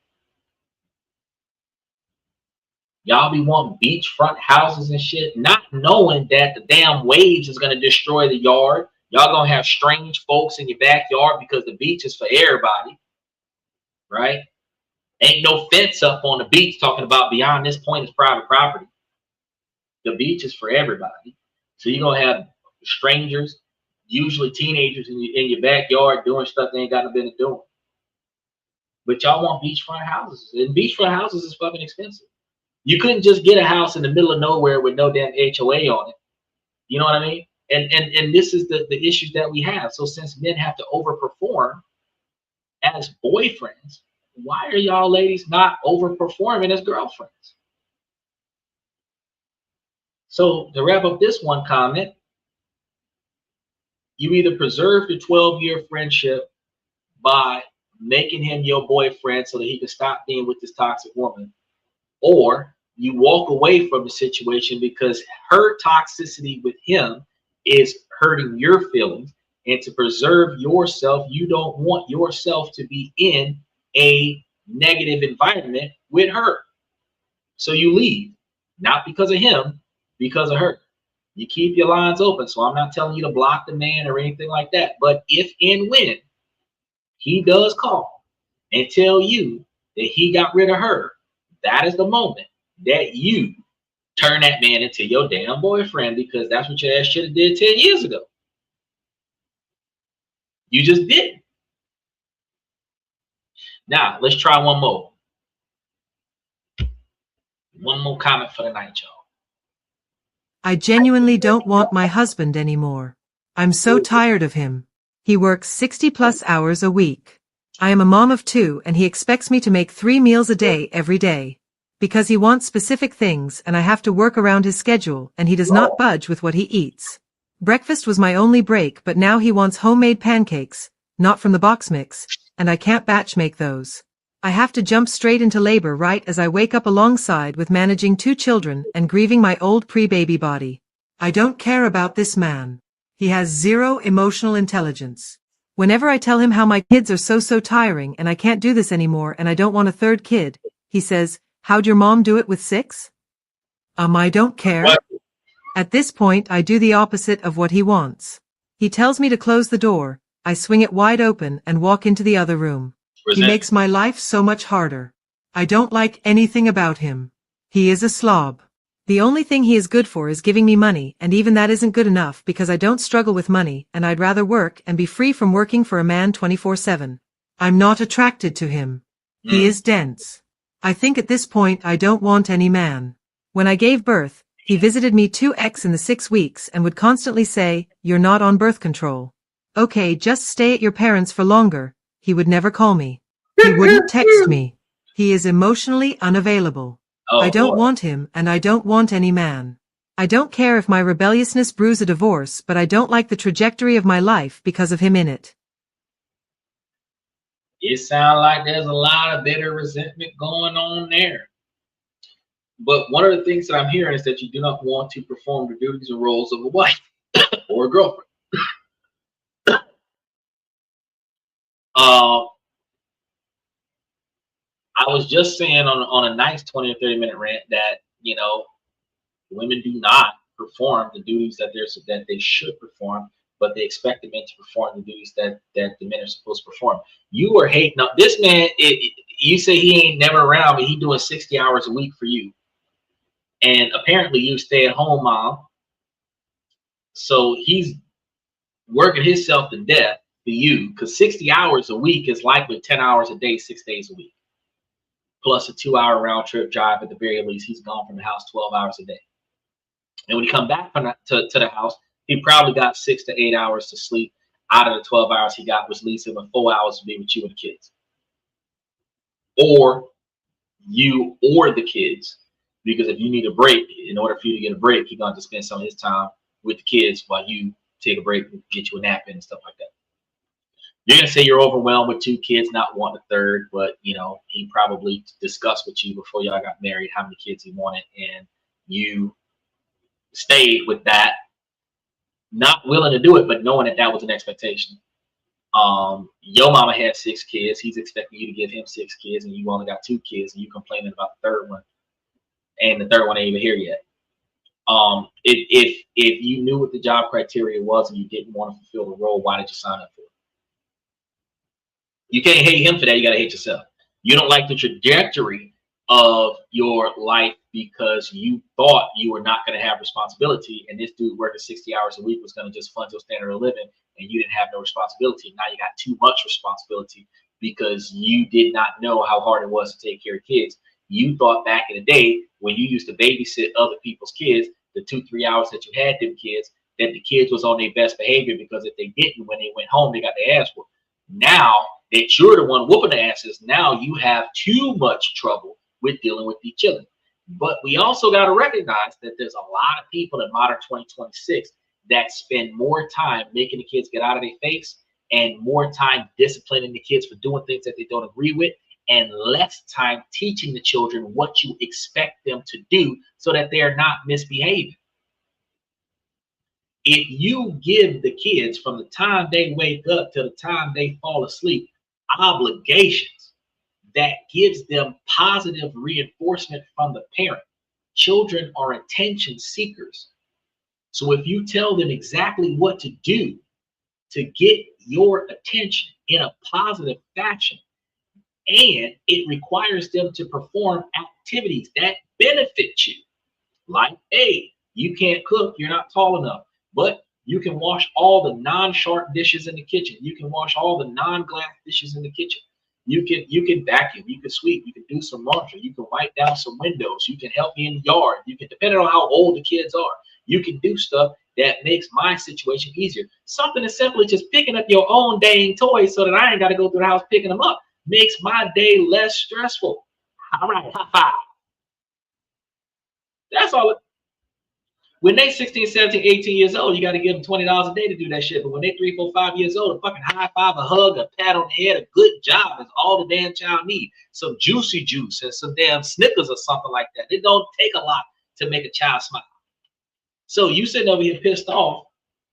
Y'all be wanting beachfront houses and shit, not knowing that the damn waves is going to destroy the yard. Y'all going to have strange folks in your backyard because the beach is for everybody, right? Ain't no fence up on the beach talking about beyond this point is private property. The beach is for everybody. So you're going to have strangers, usually teenagers in your backyard doing stuff they ain't got no business doing. But y'all want beachfront houses. And beachfront houses is fucking expensive. You couldn't just get a house in the middle of nowhere with no damn HOA on it. You know what I mean? And this is the issues that we have. So since men have to overperform as boyfriends, why are y'all ladies not overperforming as girlfriends? So to wrap up this one comment, you either preserve the 12-year friendship by making him your boyfriend so that he can stop being with this toxic woman, or you walk away from the situation because her toxicity with him is hurting your feelings, and to preserve yourself, you don't want yourself to be in a negative environment with her. So you leave, not because of him, because of her. You keep your lines open. So I'm not telling you to block the man or anything like that. But if and when he does call and tell you that he got rid of her, that is the moment that you turn that man into your damn boyfriend, because that's what your ass should have did 10 years ago. You just didn't. Now, let's try one more. One more comment for the night, y'all. I genuinely don't want my husband anymore. I'm so tired of him. He works 60+ hours a week. I am a mom of 2 and he expects me to make 3 meals a day every day. Because he wants specific things and I have to work around his schedule, and he does not budge with what he eats. Breakfast was my only break, but now he wants homemade pancakes, not from the box mix, and I can't batch make those. I have to jump straight into labor right as I wake up, alongside with managing 2 children and grieving my old pre-baby body. I don't care about this man. He has zero emotional intelligence. Whenever I tell him how my kids are so tiring and I can't do this anymore and I don't want a third kid, he says, "How'd your mom do it with 6?" I don't care. What? At this point, I do the opposite of what he wants. He tells me to close the door. I swing it wide open and walk into the other room. He makes my life so much harder. I don't like anything about him. He is a slob. The only thing he is good for is giving me money, and even that isn't good enough because I don't struggle with money and I'd rather work and be free from working for a man 24/7. I'm not attracted to him. He is dense. I think at this point I don't want any man. When I gave birth, he visited me 2x in the 6 weeks and would constantly say, "You're not on birth control. Okay, just stay at your parents' for longer." He would never call me. He wouldn't text me. He is emotionally unavailable. I don't want him and I don't want any man. I don't care if my rebelliousness brews a divorce, but I don't like the trajectory of my life because of him in it. It sounds like there's a lot of bitter resentment going on there. But one of the things that I'm hearing is that you do not want to perform the duties and roles of a wife or a girlfriend. I was just saying on a nice 20 or 30-minute rant that, you know, women do not perform the duties that they should perform, but they expect the men to perform the duties that the men are supposed to perform. You are hating up this man. You say he ain't never around, but he doing 60 hours a week for you. And apparently you stay at home mom. So he's working himself to death for you, because 60 hours a week is likely 10 hours a day, 6 days a week. Plus a 2-hour round trip drive at the very least. He's gone from the house 12 hours a day. And when he come back to the house, he probably got 6 to 8 hours to sleep. Out of the 12 hours he got, which leaves him with 4 hours to be with you and the kids. Or you or the kids. Because if you need a break, in order for you to get a break, he's going to spend some of his time with the kids while you take a break and get you a nap in and stuff like that. You're going to say you're overwhelmed with 2 kids, not wanting a third, but, you know, he probably discussed with you before y'all got married how many kids he wanted, and you stayed with that, not willing to do it, but knowing that that was an expectation. Your mama had 6 kids. He's expecting you to give him 6 kids, and you only got 2 kids, and you complaining about the third one. And the third one ain't even here yet. If you knew what the job criteria was and you didn't want to fulfill the role, why did you sign up for it? You can't hate him for that. You got to hate yourself. You don't like the trajectory of your life because you thought you were not going to have responsibility, and this dude working 60 hours a week was going to just fund your standard of living, and you didn't have no responsibility. Now you got too much responsibility because you did not know how hard it was to take care of kids. You thought back in the day when you used to babysit other people's kids, the 2-3 hours that you had them kids, that the kids was on their best behavior, because if they didn't, when they went home, they got their ass whooped. Now that you're the one whooping the asses, now you have too much trouble with dealing with each other. But we also got to recognize that there's a lot of people in modern 2026 that spend more time making the kids get out of their face and more time disciplining the kids for doing things that they don't agree with, and less time teaching the children what you expect them to do so that they are not misbehaving. If you give the kids from the time they wake up to the time they fall asleep obligations that gives them positive reinforcement from the parent, children are attention seekers. So if you tell them exactly what to do to get your attention in a positive fashion, and it requires them to perform activities that benefit you, like, hey, you can't cook, you're not tall enough, but you can wash all the non-sharp dishes in the kitchen. You can wash all the non-glass dishes in the kitchen. You can vacuum, you can sweep, you can do some laundry, you can wipe down some windows, you can help me in the yard, you can, depending on how old the kids are, you can do stuff that makes my situation easier. Something as simple as just picking up your own dang toys so that I ain't got to go through the house picking them up makes my day less stressful. All right, high five. That's all. When they 16, 17, 18 years old, you got to give them $20 a day to do that shit. But when they 3, 4, 5 years old, a fucking high five, a hug, a pat on the head, a good job is all the damn child needs. Some juicy juice and some damn Snickers or something like that. It don't take a lot to make a child smile. So you sitting over here pissed off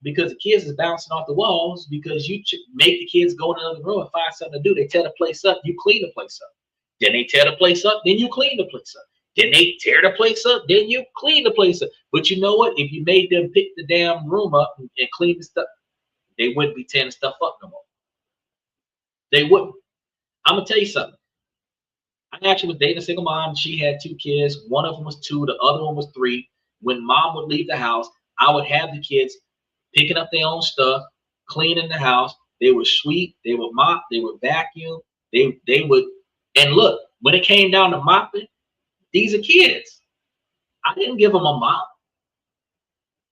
because the kids is bouncing off the walls because you make the kids go in another room and find something to do. They tear the place up, you clean the place up. Then they tear the place up, then you clean the place up. Then they tear the place up, then you clean the place up. But you know what? If you made them pick the damn room up and clean the stuff, they wouldn't be tearing stuff up no more. They wouldn't. I'm gonna tell you something. I actually was dating a single mom. She had 2 kids. One of them was 2, the other one was 3. When mom would leave the house, I would have the kids picking up their own stuff, cleaning the house. They would sweep, they would mop, they would vacuum, they would. And look, when it came down to mopping, these are kids. I didn't give them a mop.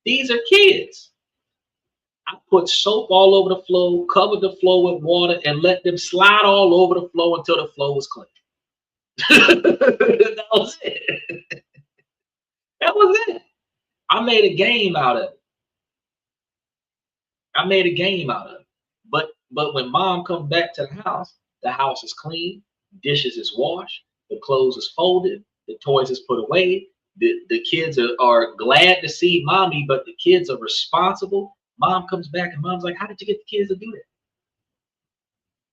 These are kids. I put soap all over the floor, covered the floor with water, and let them slide all over the floor until the floor was clean. That was it. That was it. I made a game out of it. I made a game out of it. But when mom comes back to the house is clean, dishes is washed, the clothes is folded, the toys is put away. The kids are glad to see mommy, but the kids are responsible. Mom comes back and mom's like, how did you get the kids to do that?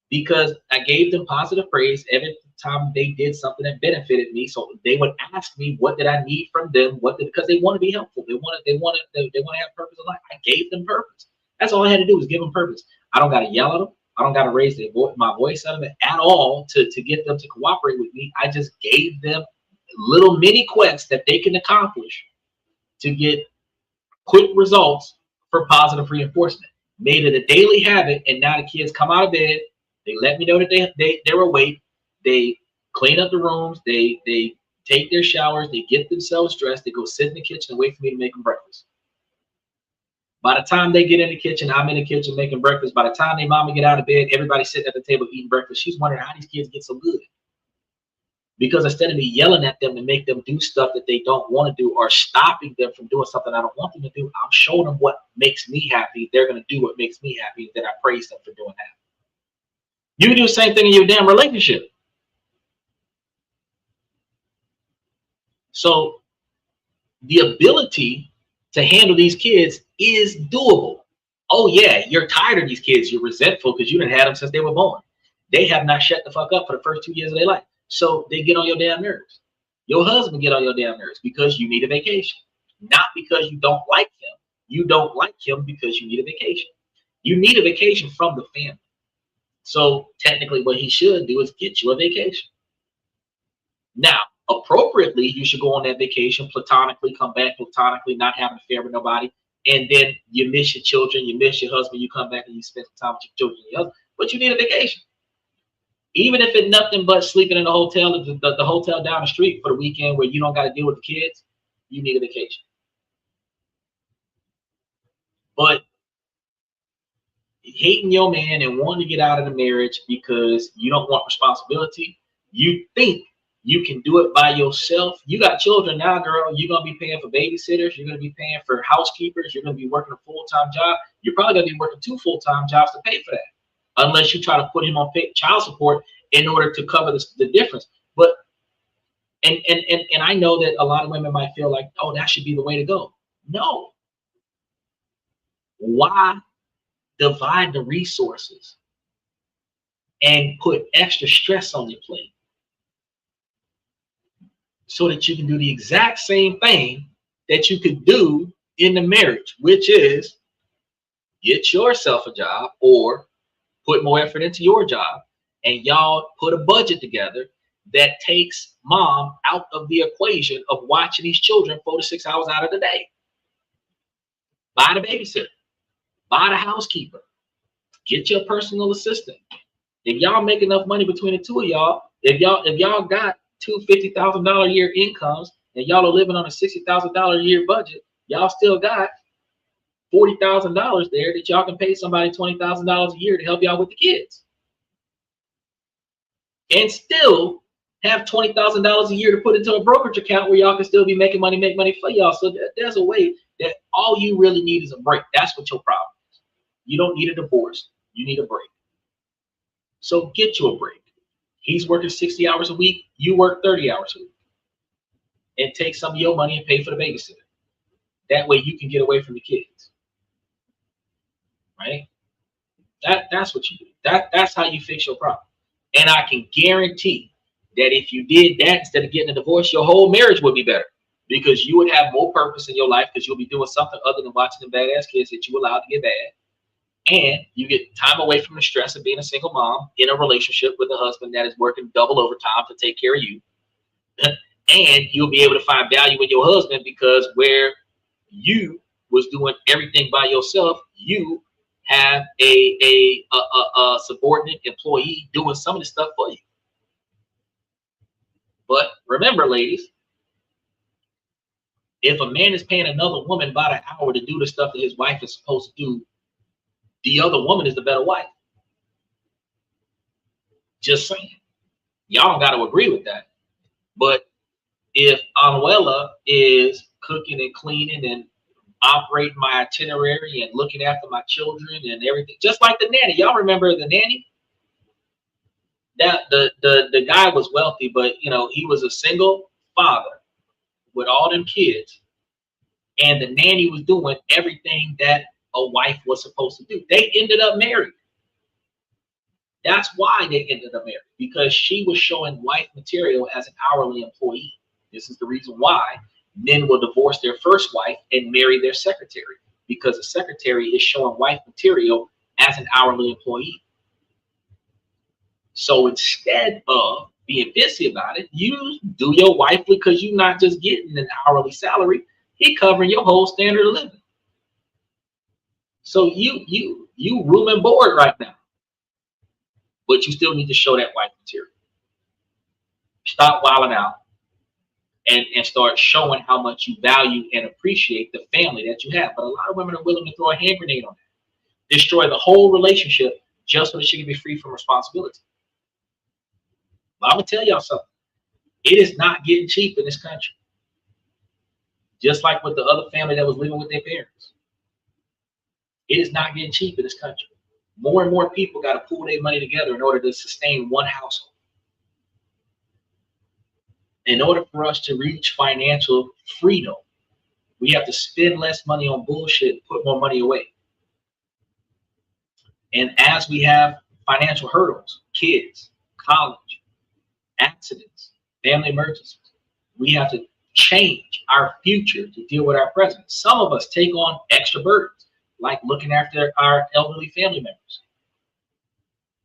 Because I gave them positive praise every time they did something that benefited me. So they would ask me, what did I need from them? Because they want to be helpful. They want to have purpose in life. I gave them purpose. That's all I had to do was give them purpose. I don't got to yell at them. I don't got to raise my voice at them at all to get them to cooperate with me. I just gave them little mini quests that they can accomplish to get quick results for positive reinforcement. Made it a daily habit, and now the kids come out of bed. They let me know that they're awake. They clean up the rooms. They take their showers. They get themselves dressed. They go sit in the kitchen and wait for me to make them breakfast. By the time they get in the kitchen, I'm in the kitchen making breakfast. By the time their mama get out of bed, everybody's sitting at the table eating breakfast. She's wondering how these kids get so good. Because instead of me yelling at them to make them do stuff that they don't want to do or stopping them from doing something I don't want them to do, I'm showing them what makes me happy. They're going to do what makes me happy. Then I praise them for doing that. You can do the same thing in your damn relationship. So the ability to handle these kids is doable. Oh yeah, you're tired of these kids. You're resentful because you didn't have them since they were born. They have not shut the fuck up for the first 2 years of their life. So they get on your damn nerves. Your husband get on your damn nerves because you need a vacation. Not because you don't like him. You don't like him because you need a vacation. You need a vacation from the family. So technically what he should do is get you a vacation. Now, appropriately, you should go on that vacation platonically, come back platonically, not have an affair with nobody. And then you miss your children, you miss your husband, you come back and you spend some time with your children and your husband. But you need a vacation. Even if it's nothing but sleeping in a hotel, the hotel down the street for the weekend where you don't got to deal with the kids, you need a vacation. But hating your man and wanting to get out of the marriage because you don't want responsibility, you think you can do it by yourself. You got children now, girl. You're going to be paying for babysitters. You're going to be paying for housekeepers. You're going to be working a full-time job. You're probably going to be working 2 full-time jobs to pay for that, unless you try to put him on child support in order to cover the difference. But and I know that a lot of women might feel like, oh, that should be the way to go. No. Why divide the resources and put extra stress on your plate so that you can do the exact same thing that you could do in the marriage, which is get yourself a job or put more effort into your job, and y'all put a budget together that takes mom out of the equation of watching these children 4 to 6 hours out of the day. Buy the babysitter, buy the housekeeper, get your personal assistant. If y'all make enough money between the two of y'all, if y'all got two $50,000 a year incomes and y'all are living on a $60,000 a year budget, y'all still got $40,000 there that y'all can pay somebody $20,000 a year to help y'all with the kids, and still have $20,000 a year to put into a brokerage account where y'all can still be making money, make money for y'all. So there's a way that all you really need is a break. That's what your problem is. You don't need a divorce. You need a break. So get you a break. He's working 60 hours a week. You work 30 hours a week. And take some of your money and pay for the babysitter. That way you can get away from the kids. right? That's what you do. That's how you fix your problem. And I can guarantee that if you did that instead of getting a divorce, your whole marriage would be better because you would have more purpose in your life because you'll be doing something other than watching the badass kids that you allowed to get bad. And you get time away from the stress of being a single mom in a relationship with a husband that is working double overtime to take care of you. And you'll be able to find value in your husband because where you was doing everything by yourself, you have a subordinate employee doing some of the stuff for you. But remember, ladies, if a man is paying another woman by the hour to do the stuff that his wife is supposed to do, the other woman is the better wife. Just saying. Y'all don't got to agree with that. But if Anuela is cooking and cleaning and operating my itinerary and looking after my children and everything, just like the nanny. Y'all remember the nanny? That the guy was wealthy, but you know, he was a single father with all them kids, and the nanny was doing everything that a wife was supposed to do. They ended up married. That's why they ended up married, because she was showing wife material as an hourly employee. This is the reason why men will divorce their first wife and marry their secretary, because the secretary is showing wife material as an hourly employee. So instead of being busy about it, you do your wifely, because you're not just getting an hourly salary, he covering your whole standard of living. So you room and board right now, but you still need to show that wife material. Stop wilding out and start showing how much you value and appreciate the family that you have. But a lot of women are willing to throw a hand grenade on that, destroy the whole relationship just so that she can be free from responsibility. But I'm gonna tell y'all something. It is not getting cheap in this country. Just like with the other family that was living with their parents. It is not getting cheap in this country. More and more people got to pool their money together in order to sustain one household. In order for us to reach financial freedom, we have to spend less money on bullshit and put more money away. And as we have financial hurdles, kids, college, accidents, family emergencies, we have to change our future to deal with our present. Some of us take on extra burdens, like looking after our elderly family members.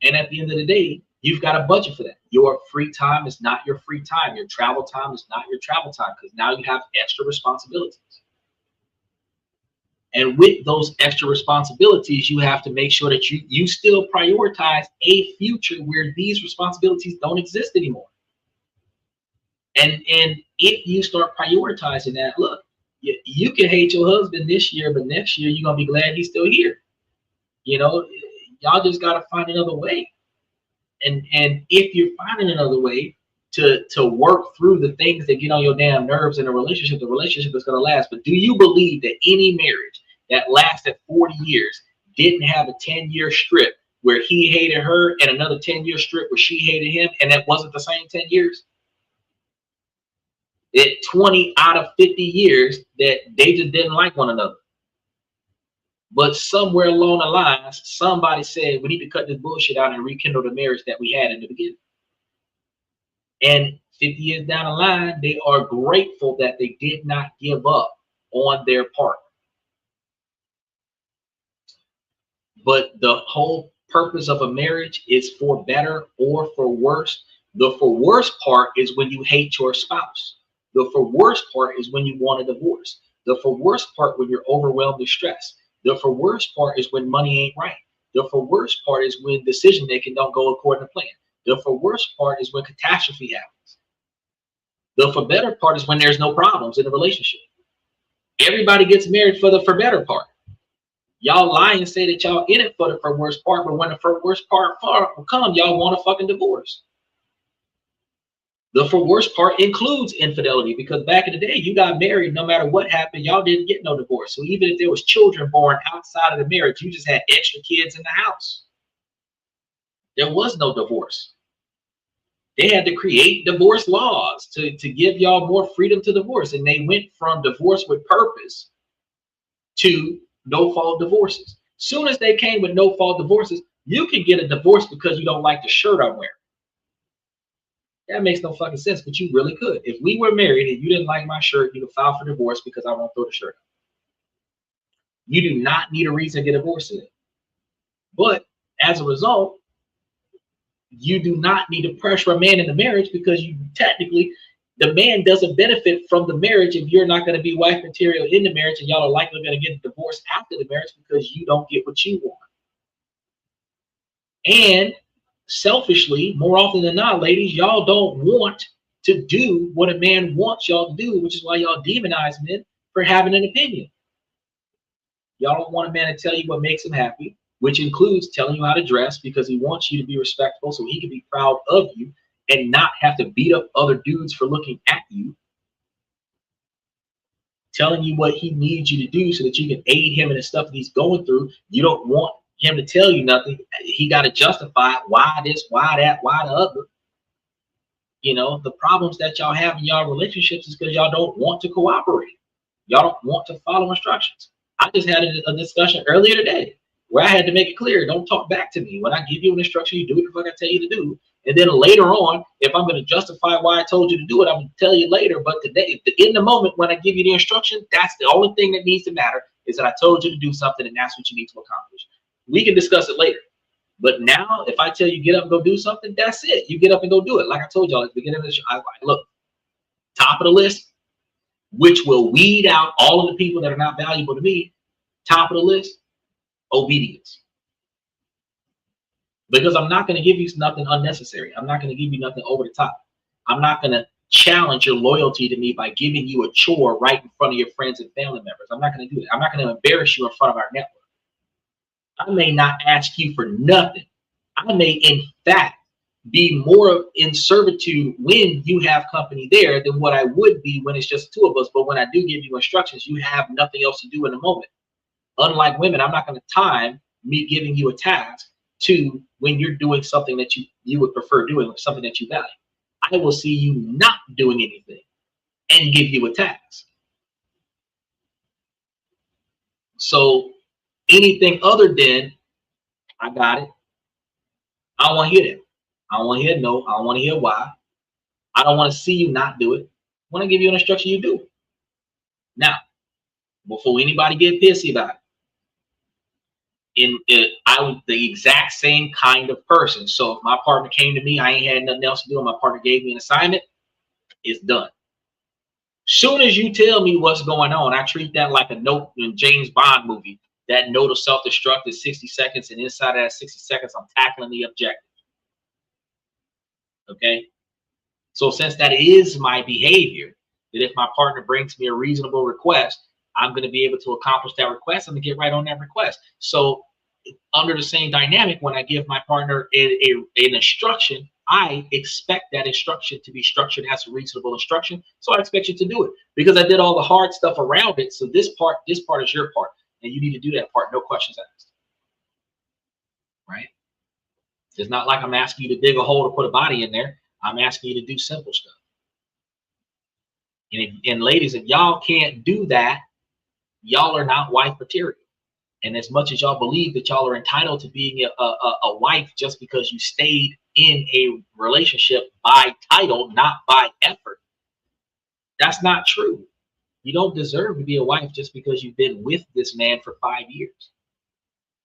And at the end of the day, you've got a budget for that. Your free time is not your free time. Your travel time is not your travel time, because now you have extra responsibilities. And with those extra responsibilities, you have to make sure that you still prioritize a future where these responsibilities don't exist anymore. And if you start prioritizing that, look, you can hate your husband this year, but next year you're going to be glad he's still here. You know, y'all just got to find another way. And if you're finding another way to work through the things that get on your damn nerves in a relationship, the relationship is going to last. But do you believe that any marriage that lasted 40 years didn't have a 10-year strip where he hated her and another 10-year strip where she hated him, and that wasn't the same 10 years? It 20 out of 50 years that they just didn't like one another. But somewhere along the lines, somebody said, we need to cut this bullshit out and rekindle the marriage that we had in the beginning. And 50 years down the line, they are grateful that they did not give up on their partner. But the whole purpose of a marriage is for better or for worse. The for worse part is when you hate your spouse. The for worse part is when you want a divorce. The for worse part when you're overwhelmed with stress. The for worse part is when money ain't right. The for worse part is when decision making don't go according to plan. The for worse part is when catastrophe happens. The for better part is when there's no problems in the relationship. Everybody gets married for the for better part. Y'all lie and say that y'all in it for the for worse part, but when the for worse part comes, y'all want a fucking divorce. The for worse part includes infidelity, because back in the day, you got married, no matter what happened, y'all didn't get no divorce. So even if there was children born outside of the marriage, you just had extra kids in the house. There was no divorce. They had to create divorce laws to give y'all more freedom to divorce. And they went from divorce with purpose to no fault divorces. Soon as they came with no fault divorces, you can get a divorce because you don't like the shirt I'm wearing. That makes no fucking sense, but you really could. If we were married and you didn't like my shirt, you could file for divorce because I won't throw the shirt. You do not need a reason to get divorced today. But as a result, you do not need to pressure a man into marriage because you technically, the man doesn't benefit from the marriage if you're not going to be wife material in the marriage, and y'all are likely going to get a divorce after the marriage because you don't get what you want. And selfishly, more often than not, ladies, y'all don't want to do what a man wants y'all to do, which is why y'all demonize men for having an opinion. Y'all don't want a man to tell you what makes him happy, which includes telling you how to dress because he wants you to be respectful so he can be proud of you and not have to beat up other dudes for looking at you. Telling you what he needs you to do so that you can aid him in the stuff that he's going through. You don't want him to tell you nothing. He got to justify why this, why that, why the other. You know, the problems that y'all have in y'all relationships is because y'all don't want to cooperate. Y'all don't want to follow instructions. I just had a discussion earlier today where I had to make it clear, don't talk back to me. When I give you an instruction, you do what the fuck I tell you to do. And then later on, if I'm going to justify why I told you to do it, I'm going to tell you later. But today, in the moment when I give you the instruction, that's the only thing that needs to matter, is that I told you to do something and that's what you need to accomplish. We can discuss it later. But now, if I tell you get up and go do something, that's it. You get up and go do it. Like I told y'all at the beginning of the show, look, top of the list, which will weed out all of the people that are not valuable to me. Top of the list, obedience. Because I'm not going to give you nothing unnecessary. I'm not going to give you nothing over the top. I'm not going to challenge your loyalty to me by giving you a chore right in front of your friends and family members. I'm not going to do that. I'm not going to embarrass you in front of our network. I may not ask you for nothing. I may, in fact, be more in servitude when you have company there than what I would be when it's just two of us. But when I do give you instructions, you have nothing else to do in the moment. Unlike women, I'm not going to time me giving you a task to when you're doing something that you would prefer doing, something that you value. I will see you not doing anything and give you a task. So anything other than I got it, I don't want to hear that. I don't want to hear no. I don't want to hear why. I don't want to see you not do it. When I give you an instruction, you do it. Now, before anybody get pissy about it, I was the exact same kind of person. So if my partner came to me, I ain't had nothing else to do, and my partner gave me an assignment, it's done. Soon as you tell me what's going on, I treat that like a note in James Bond movie. That note of self-destruct is 60 seconds, and inside of that 60 seconds, I'm tackling the objective. Okay? So since that is my behavior, that if my partner brings me a reasonable request, I'm going to be able to accomplish that request. I'm going to get right on that request. So under the same dynamic, when I give my partner an instruction, I expect that instruction to be structured as a reasonable instruction. So I expect you to do it because I did all the hard stuff around it. So this part is your part, and you need to do that part. No questions asked. Right? It's not like I'm asking you to dig a hole to put a body in there. I'm asking you to do simple stuff. And ladies, if y'all can't do that, y'all are not wife material. And as much as y'all believe that y'all are entitled to being a wife just because you stayed in a relationship by title, not by effort, that's not true. You don't deserve to be a wife just because you've been with this man for 5 years.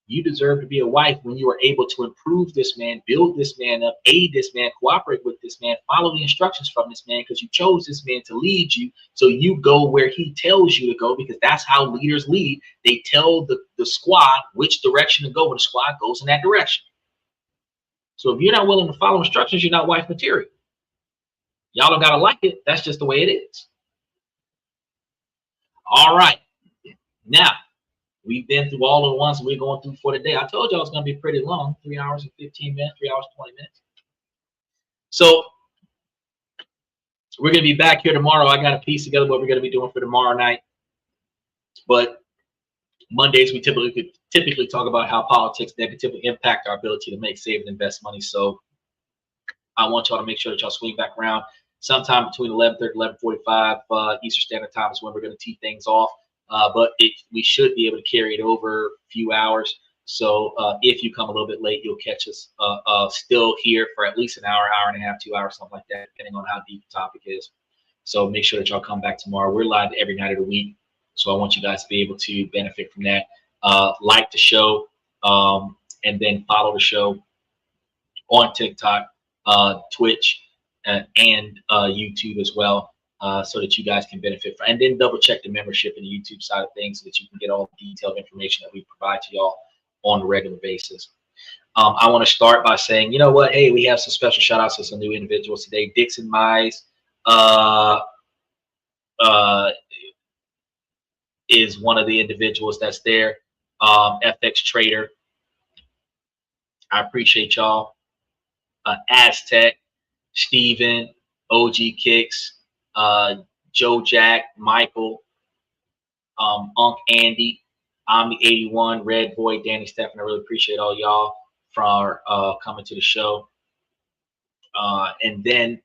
You deserve to be a wife when you are able to improve this man, build this man up, aid this man, cooperate with this man, follow the instructions from this man because you chose this man to lead you. So you go where he tells you to go because that's how leaders lead. They tell the squad which direction to go, and the squad goes in that direction. So if you're not willing to follow instructions, you're not wife material. Y'all don't got to like it. That's just the way it is. All right. Now, we've been through all of the ones we're going through for today. I told y'all it's going to be pretty long, 3 hours and 15 minutes, 3 hours, 20 minutes. So we're going to be back here tomorrow. I got a piece together what we're going to be doing for tomorrow night. But Mondays, we typically talk about how politics negatively impact our ability to make, save, and invest money. So I want y'all to make sure that y'all swing back around sometime between 11:30 and 11:45 Eastern Standard Time is when we're going to tee things off. But we should be able to carry it over a few hours. So if you come a little bit late, you'll catch us still here for at least an hour, hour and a half, 2 hours, something like that, depending on how deep the topic is. So make sure that y'all come back tomorrow. We're live every night of the week, so I want you guys to be able to benefit from that. Like the show, and then follow the show on TikTok, Twitch, and YouTube as well, so that you guys can benefit from. And then double check the membership and the YouTube side of things so that you can get all the detailed information that we provide to y'all on a regular basis. I want to start by saying, you know what? Hey, we have some special shout outs to some new individuals today. Dixon Mize is one of the individuals that's there. FX Trader, I appreciate y'all. Aztec, Steven, OG Kicks, Joe Jack, Michael, Unc Andy, Omni 81, Red Boy, Danny Stephan. I really appreciate all y'all for coming to the show. And then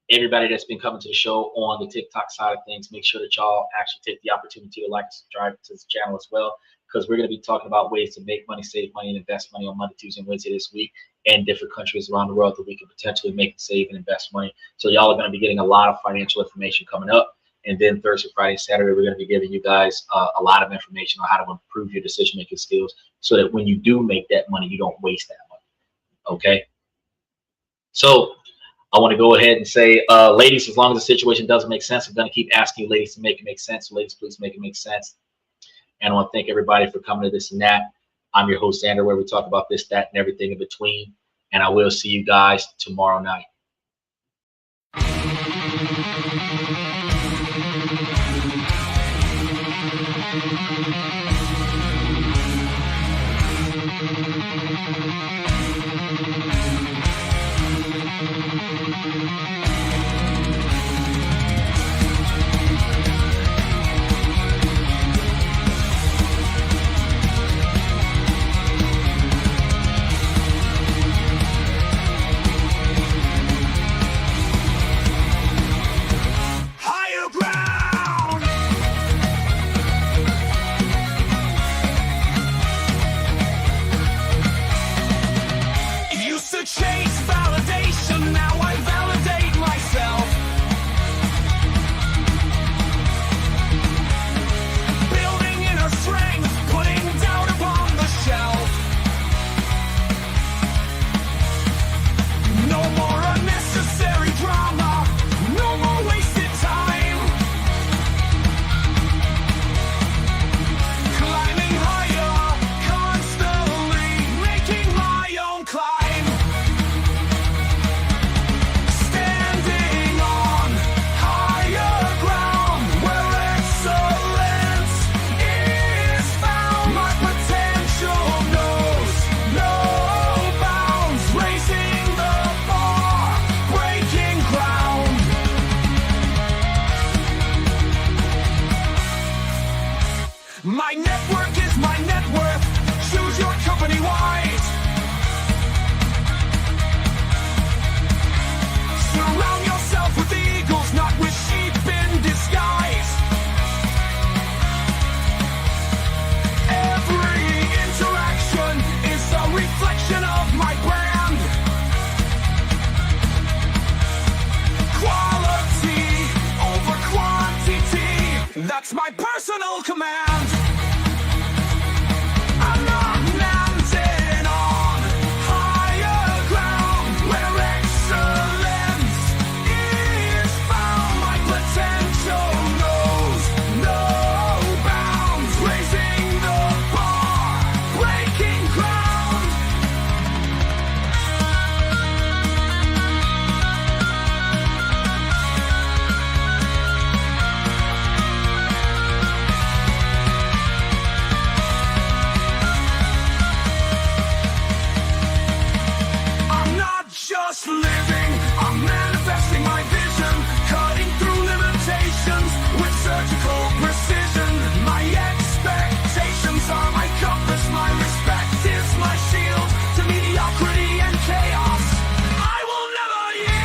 everybody that's been coming to the show on the TikTok side of things, make sure that y'all actually take the opportunity to like and subscribe to this channel as well, because we're going to be talking about ways to make money, save money, and invest money on Monday, Tuesday, and Wednesday this week, and different countries around the world that we can potentially make, save, and invest money. So y'all are going to be getting a lot of financial information coming up. And then Thursday, Friday, Saturday, we're going to be giving you guys a lot of information on how to improve your decision-making skills so that when you do make that money, you don't waste that money. Okay? So I want to go ahead and say, ladies, as long as the situation doesn't make sense, I'm going to keep asking you ladies to make it make sense. So ladies, please make it make sense. And I want to thank everybody for coming to this and that. I'm your host, Xander, where we talk about this, that, and everything in between. And I will see you guys tomorrow night. Higher ground. Used to chase validation, now I validate myself. Building inner strength, putting doubt upon the shelf. No more unnecessary drama, no more wasted time. Climbing higher, constantly making my own climb. Standing on higher ground where excellence is found. My potential knows no bounds, raising the bar, breaking ground. My network is my net worth. Choose your company wise. Surround yourself with eagles, not with sheep in disguise. Every interaction is a reflection of my brand. Quality over quantity, that's my personal command. I'm not landing on higher ground where excellence is found. My potential knows no bounds, raising the bar, breaking ground. I'm not just living, I'm manifesting my vision, cutting through limitations with surgical precision. My expectations are my compass, my respect is my shield to mediocrity and chaos. I will never yield.